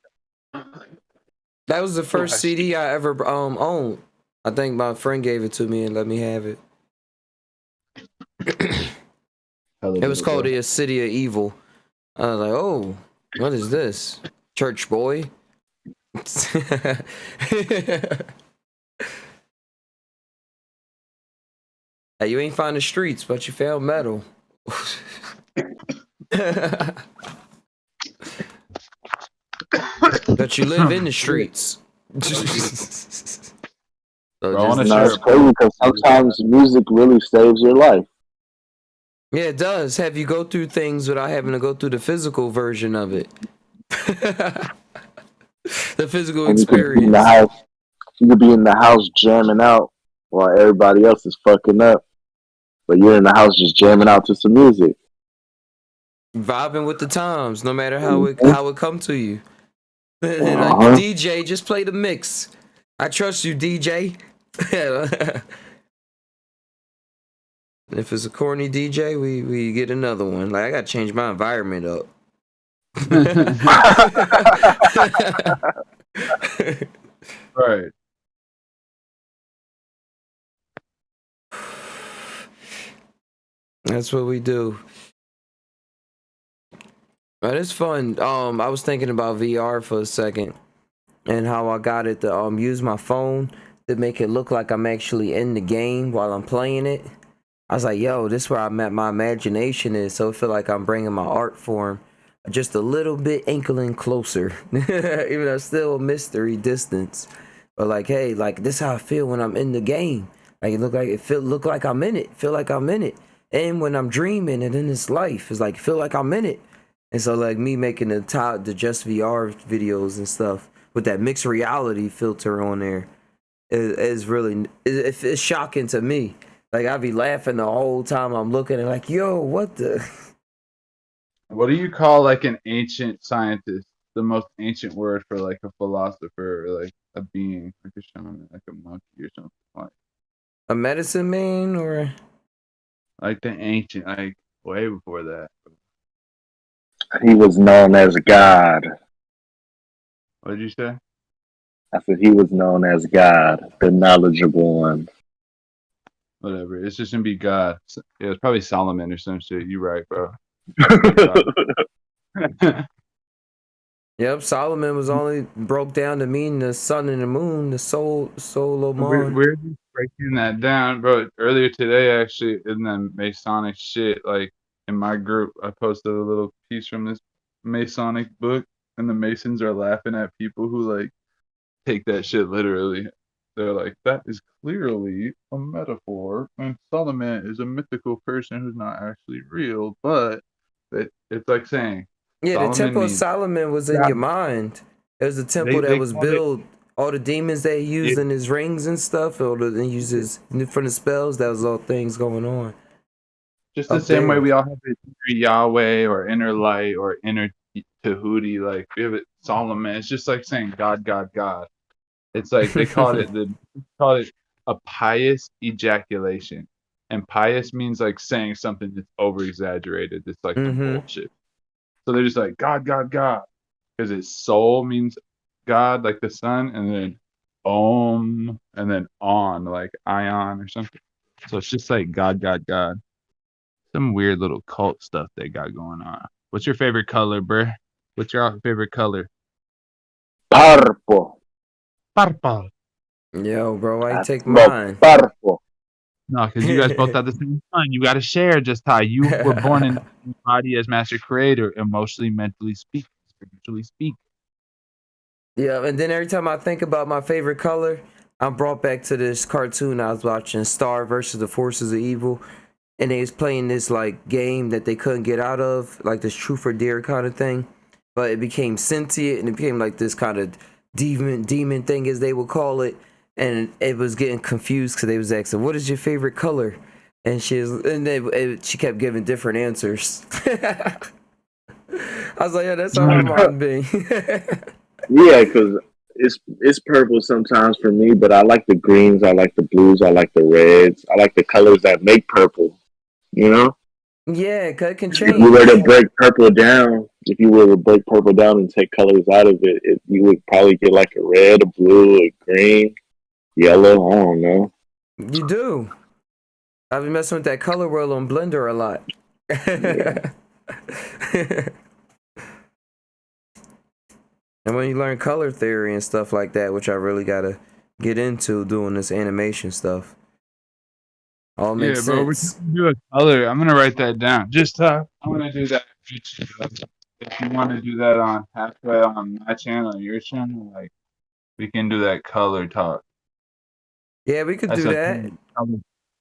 That was the first Gosh. CD I ever owned. I think my friend gave it to me and let me have it. It was called The City of Evil. I was like, oh, what is this? Church boy? Hey, you ain't find the streets, but you found metal. But you live in the streets. So Bro, I wanna No, share it's crazy because sometimes music really saves your life. yeah, it does have you go through things without having to go through the physical version of it. The physical And you could be in the experience. house. You could be in the house jamming out while everybody else is fucking up, but you're in the house just jamming out to some music. Vibing with the times, no matter how it come to you. Like Uh-huh. DJ, just play the mix. I trust you, DJ. If it's a corny DJ, we get another one. Like I gotta change my environment up. Right. That's what we do. But it's fun. I was thinking about VR for a second and how I got it to use my phone to make it look like I'm actually in the game while I'm playing it. I was like, yo, this is where my imagination is, so I feel like I'm bringing my art form just a little bit ankling closer, even though it's still a mystery distance. But like, hey, like this how I feel when I'm in the game. Like it look like I'm in it, feel like I'm in it. And when I'm dreaming and in this life, it's like feel like I'm in it. And so like me making the Just VR videos and stuff with that mixed reality filter on there is really it's shocking to me. Like I be laughing the whole time I'm looking and like, yo, what the? What do you call like an ancient scientist? The most ancient word for like a philosopher or like a being, like a shaman, like a monkey or something A medicine man or like the ancient, like way before that. He was known as God. What did you say? I said he was known as God, the knowledgeable one. Whatever. It's just gonna be God. Yeah, it's probably Solomon or some shit. You right, bro. Probably. Yep, Solomon was only broke down to mean the sun and the moon, the soul, Solomon. We're just breaking that down, bro. Earlier today, actually, in the Masonic shit, like in my group, I posted a little piece from this Masonic book, and the Masons are laughing at people who like take that shit literally. They're like, that is clearly a metaphor, and Solomon is a mythical person who's not actually real, but it's like saying Yeah, the Solomon temple of means Solomon was in your mind. It was a temple that they was called it. built. All the demons that he used in his rings and stuff, and uses from the spells. That was all things going on Just the up same way there. we all have the inner Yahweh or inner light or inner Tahuti, like we have it Solomon. It's just like saying God, God, God. It's like they call it a pious ejaculation. And pious means like saying something that's over exaggerated, that's like some Mm-hmm. bullshit. So they're just like God, God, God. Because his soul means God, like the sun, and then Om and then on, like ion or something. So it's just like God, God, God. Some weird little cult stuff they got going on. What's your favorite color, bruh? What's your favorite color? Purple. Purple. Yo, bro, I I take smoke mine. purple. No, because you guys both have the same sun. You got to share just how you were born in the body as master creator, emotionally, mentally speak, spiritually speak. Yeah, and then every time I think about my favorite color, I'm brought back to this cartoon I was watching, Star versus the Forces of Evil, and they was playing this like game that they couldn't get out of, like this truth or dare kind of thing. But it became sentient and it became like this kind of demon thing as they would call it. And it was getting confused because they was asking, "What is your favorite color?" And she kept giving different answers. I was like, "Yeah, that's how my mind be." Yeah, because it's purple sometimes for me, but I like the greens, I like the blues, I like the reds, I like the colors that make purple. You know, Yeah, 'cause it can if you were change. to break purple down and take colors out of it, you would probably get like a red, a blue, a green, yellow. I don't know. You do. I've been messing with that color wheel on Blender a lot. Yeah. And when you learn color theory and stuff like that, which I really gotta get into doing this animation stuff, all Yeah, makes bro, we sense. can do a color. I'm gonna write that down. Just I'm gonna do that. If you want to do that on halfway on my channel or your channel, like we can do that color talk. Yeah, we could do that. Esoteric color,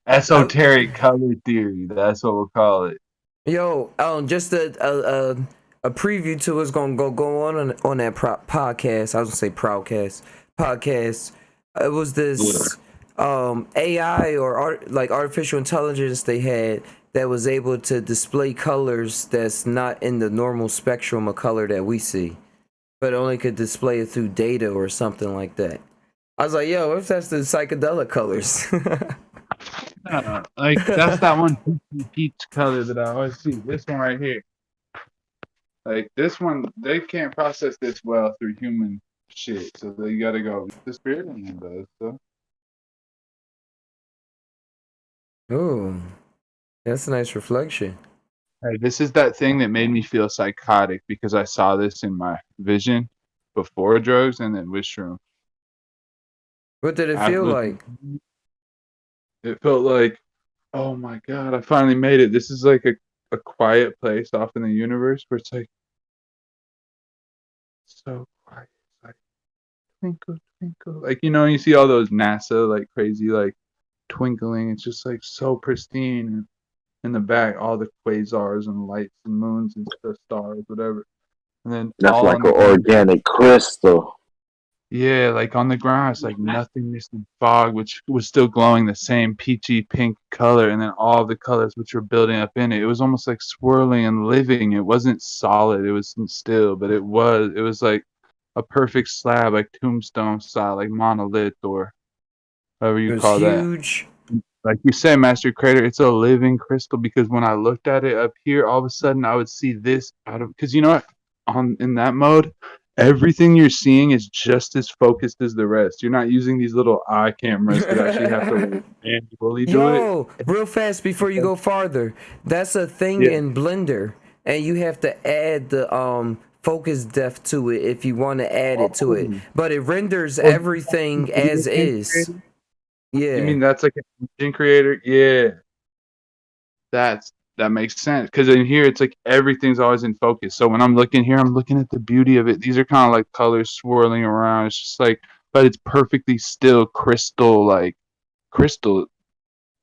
Uh, esoteric color theory. That's what we'll call it. Yo, just a preview to what's gonna go on that podcast. I was gonna say proudcast podcast. It was Yeah. this AI or like artificial intelligence they had that was able to display colors that's not in the normal spectrum of color that we see, but only could display it through data or something like that. I was like, yo, what if that's the psychedelic colors? Like that's that one peach color that I always see. This one right here. Like this one, they can't process this well through human shit, so they gotta go. The spirit one does. So Ooh, that's a nice reflection. hey, this is that thing that made me feel psychotic because I saw this in my vision before drugs and then with shrooms. What did it feel After, like? it felt like, oh my god, I finally made it. This is like a quiet place off in the universe where it's like so quiet. It's like twinkle, twinkle. Like, you see all those NASA like crazy like twinkling. It's just like so pristine. In the back, all the quasars and lights and moons and the stars, whatever. And then That's all like on an the ground. organic crystal. Yeah, like on the ground, it's like nothingness and fog, which was still glowing the same peachy pink color, and then all the colors which were building up in it. It was almost like swirling and living. It wasn't solid, it wasn't still, but it was like a perfect slab, like tombstone style, like monolith or whatever It you was call that. huge. Like you said, Master Crater, it's a living crystal because when I looked at it up here, all of a sudden I would see this out of because you know what? In that mode, everything you're seeing is just as focused as the rest. You're not using these little eye cameras that actually have to like, manually do it. Yo, real fast before you go farther, that's a thing Yeah. in Blender, and you have to add the focus depth to it if you want to add it to it. But it renders Oh, everything as is. Yeah. You mean that's like an engine creator? Yeah. That makes sense because in here it's like everything's always in focus. So when I'm looking here, I'm looking at the beauty of it. These are kind of like colors swirling around. It's just like, but it's perfectly still crystal, like crystal,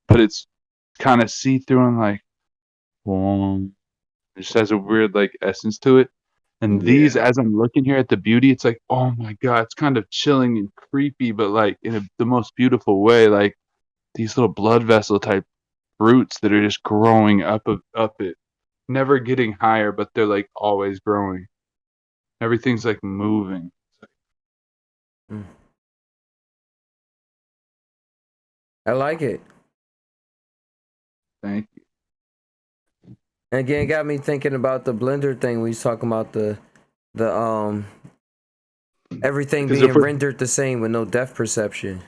but it's kind of see through and like, boom. It just has a weird like essence to it. And these, as I'm looking here at the beauty, it's like, oh my god, it's kind of chilling and creepy, but like in the most beautiful way. Like these little blood vessel type roots that are just growing up it, never getting higher, but they're like always growing. Everything's like moving. I like it. Thank you. And again, it got me thinking about the Blender thing. We was talking about the everything Because being if we're- rendered the same with no depth perception.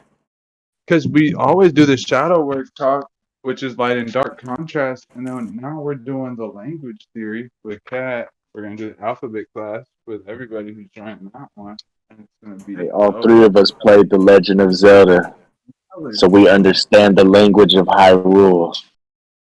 Because we always do the shadow work talk, which is light and dark contrast, and then now we're doing the language theory with Kat. We're gonna do the alphabet class with everybody who's joining that one, and it's gonna be Hey, all three of us played The Legend of Zelda, so we understand the language of Hyrule.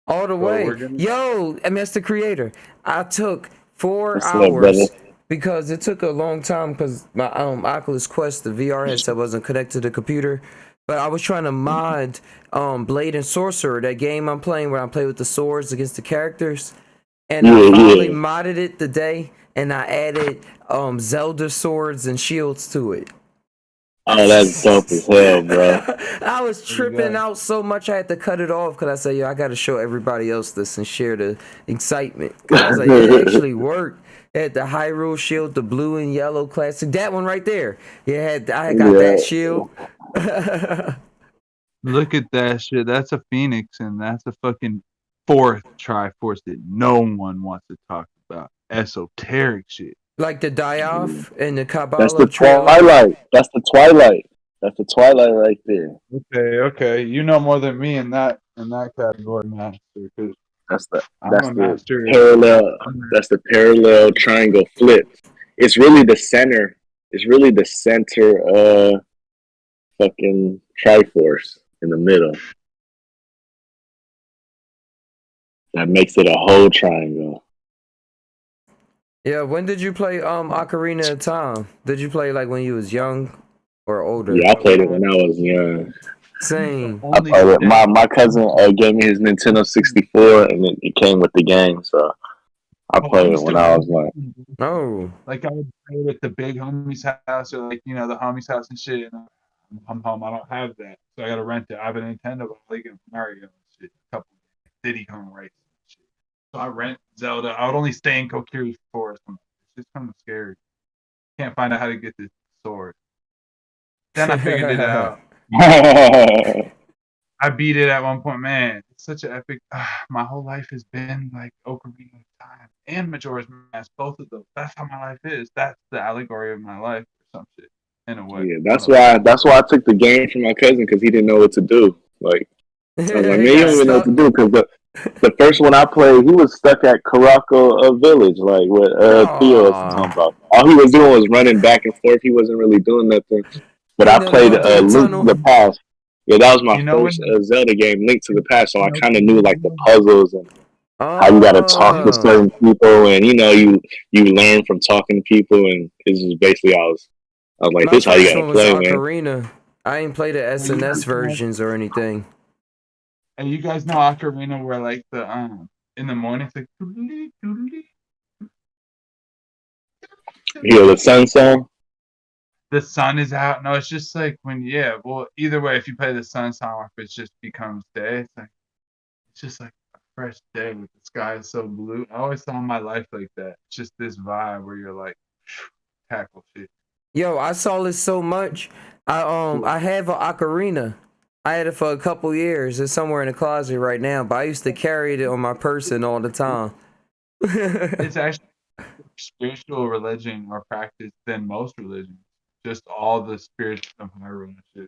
All the So way. we're gonna- Yo, Mr. Creator, I took 4 What's up, hours brother? because it took a long time because my Oculus Quest, the VR headset, wasn't connected to the computer. But I was trying to mod Blade and Sorcerer, that game I'm playing where I play with the swords against the characters. And I finally modded it today, and I added Zelda swords and shields to it. Oh, that's dope as hell, bro. I was tripping out so much I had to cut it off because I said, yo, I got to show everybody else this and share the excitement. 'Cause I was like, it actually worked. It had the Hyrule shield, the blue and yellow classic. That one right there. I got that shield. Look at that shit. That's a phoenix, and that's a fucking fourth Triforce that no one wants to talk about. Esoteric shit. Like the die-off and the Kabbalah. That's the Trail. Twilight. That's the Twilight. That's the Twilight right there. Okay. You know more than me in that category, master. Because That's the I'm a master. parallel. That's the parallel triangle flip. It's really the center. It's really the center. Fucking Triforce in the middle. That makes it a whole triangle. Yeah, when did you play Ocarina of Time? Did you play like when you was young or older? Yeah, I played it when I was young. Same. I played it. My cousin gave me his Nintendo 64, and it came with the game, so I played it when I was like. Oh. Like I would play it at the big homie's house or like, the homie's house and shit. And I'm home. I don't have that. So I got to rent it. I have a Nintendo, but I like Mario and shit. A couple Diddy Kong races and shit. So I rent Zelda. I would only stay in Kokiri Forest. It's just kind of scary. Can't find out how to get this sword. Then I figured it out. I beat it at one point. Man, it's such an epic. My whole life has been like Ocarina of Time and Majora's Mask. Both of those. That's how my life is. That's the allegory of my life or some shit. In a way. Yeah, that's why I took the game from my cousin because he didn't know what to do. Like, I was like, man, you don't even know what to do because the first one I played, he was stuck at Caraco Village, like what Theo was talking about. All he was doing was running back and forth. He wasn't really doing nothing. But I played Link to the Past. Yeah, that was my first Zelda game, Link to the Past. So I kind of knew like the puzzles and how you got to talk to Oh, certain people, and you learn from talking to people, and this is basically I was like, my this is how you first got one to was play, man. Ocarina. I ain't played the And you SNS guys know, versions or anything. and you guys know Ocarina where like the in the morning it's like doodly, doodly, You hear the sun song? the sun is out. No, it's just like when well either way if you play the sun song if it just becomes day, it's just like a fresh day with the sky is so blue. I always saw my life like that. It's just this vibe where you're like tackle shit. Yo, I saw this so much. I have an ocarina. I had it for a couple years. It's somewhere in the closet right now, but I used to carry it on my person all the time. It's actually spiritual religion or practice than most religions. Just all the spirits of Hyrule and shit.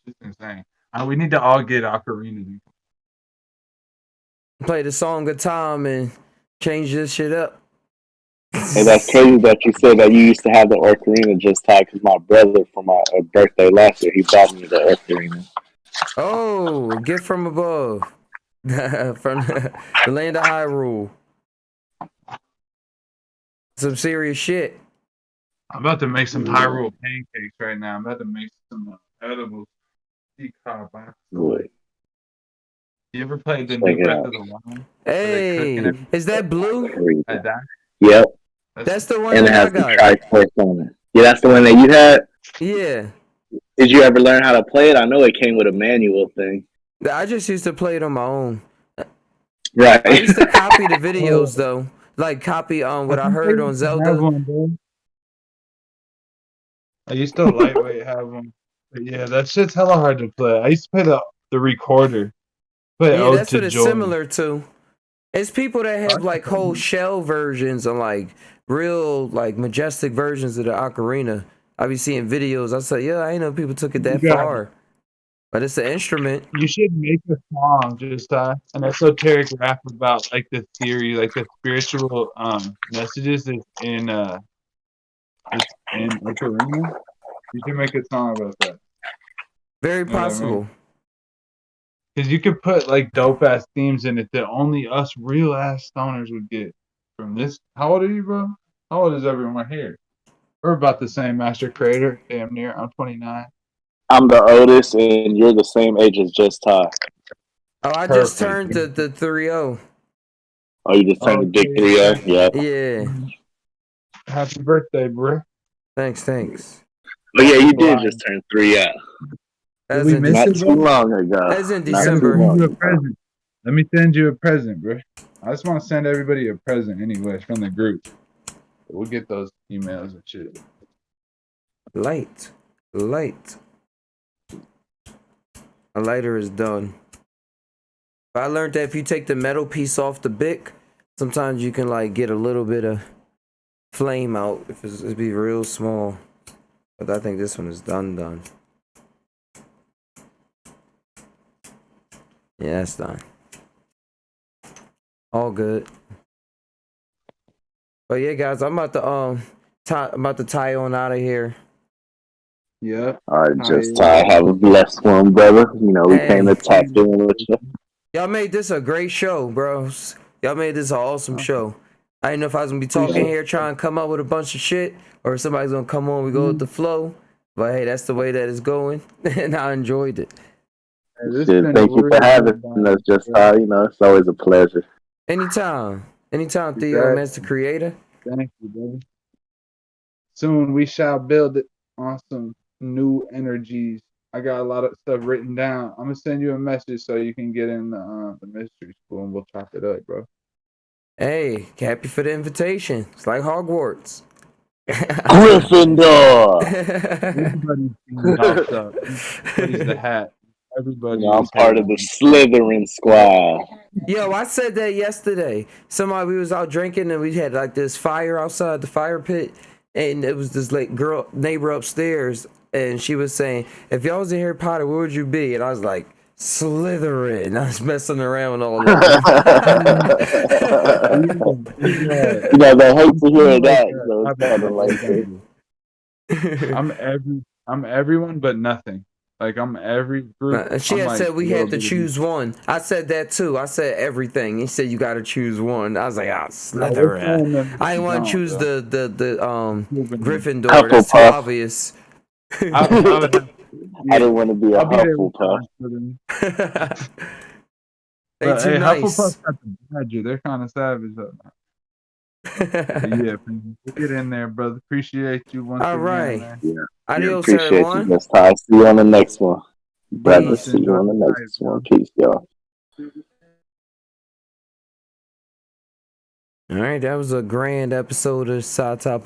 It's just insane. We need to all get ocarinas. Play the song of time and change this shit up. Hey, that's crazy that you said that you used to have the ocarina just tied because my brother for my birthday last year he bought me the ocarina. Oh, a gift from above. From the land of Hyrule. Some serious shit. I'm about to make some Hyrule pancakes right now. I'm about to make some edible peacock box. Boy, You ever played the check new it Breath out. of the Wild? Where they cook and Hey, everything is that blue? Crazy. like that? Yep, That's the one and it that I has the got. Triforce on it. Yeah, that's the one that you had. Yeah. Did you ever learn how to play it? I know it came with a manual thing. I just used to play it on my own. Right. I used to copy the videos though. Like copy what I think heard I on used to have Zelda. one, bro. I used to lightweight have one. But yeah, that shit's hella hard to play. I used to play the recorder. Play Yeah, Ode that's to what it's Joy. similar to. It's people that have like whole shell versions and like real like majestic versions of the ocarina. I be seeing videos. I say, yeah, I ain't know people took it You that got far. But it's an instrument. you should make a song, just an esoteric rap about like the theory, like the spiritual messages that's in Ocarina. You should make a song about that. Very You know what I mean? possible. Because you could put like dope ass themes in it that only us real ass stoners would get from this. How old are you, bro? How old is everyone here? We're about the same, Master Creator. Damn near. I'm 29. I'm the oldest, and you're the same age as Just Ty. Oh, I just Perfect. turned the 3-0. Oh, you just turned Oh, the big yeah, 3-0? yeah. Yep. Yeah. Happy birthday, bro. Thanks. But yeah, you did just turn 3-0. That Did was we in, miss Not it, too bro? long ago. that was in Not Let me too December. send long you a ago. present. Let me send you a present, bro. I just want to send everybody a present anyway from the group. We'll get those emails and shit. Light. A lighter is done. But I learned that if you take the metal piece off the bic, sometimes you can like get a little bit of flame out if it'd be real small. But I think this one is done. Yeah, that's done. All good. But yeah, guys, I'm about to tie on out of here. Yep. All right, Just Ty. Have a blessed one, brother. You know, we came Hey, to tap in with you. y'all made this a great show, bros. Y'all made this an awesome show. I didn't know if I was gonna be talking here trying to come up with a bunch of shit, or if somebody's gonna come on, we go with the flow. But hey, that's the way that it's going, and I enjoyed it. Hey, this Shit, been a thank you for real having good us, Just bro. Ty. You know, it's always a pleasure. Anytime, Theo, Exactly. Master Creator. Thank you, brother. Soon we shall build it on some new energies. I got a lot of stuff written down. I'm gonna send you a message so you can get in the mystery school and we'll chop it up, bro. Hey, happy for the invitation. It's like Hogwarts. Gryffindor. Everybody's being docked up. Everybody's the hat. Everybody I'm is part of heading the on. Slytherin squad. Yo, I said that yesterday. We was out drinking and we had like this fire outside the fire pit, and it was this like girl neighbor upstairs, and she was saying, "If y'all was in Harry Potter, where would you be?" And I was like, "Slytherin." I was messing around with all You that. know, they hate to hear Like, that, so it's kind of like, I'm everyone but nothing. Like I'm every group. She I'm had like said a we little had to bit of choose one. I said that too. I said everything. He said you got to choose one. I was like, ah, No, we're Slytherin. playing them I didn't want to John, choose bro. the Moving. Gryffindor. That's too Hufflepuff. obvious. I would have. I Yeah, didn't want to be a I'll be there with Hufflepuff. John for them. They But too hey, nice. Hufflepuff got the badger. They're kind of savage up now. But yeah, man, we'll get in there, brother. Appreciate you once All again, right. man. Yeah. Adios, Appreciate you, everyone. Just Ty. See you on the next one. Brother, Peace. see you Enjoy on the the night, next bro. one. Peace, y'all. All right, that was a grand episode of PSy Tai Podcast.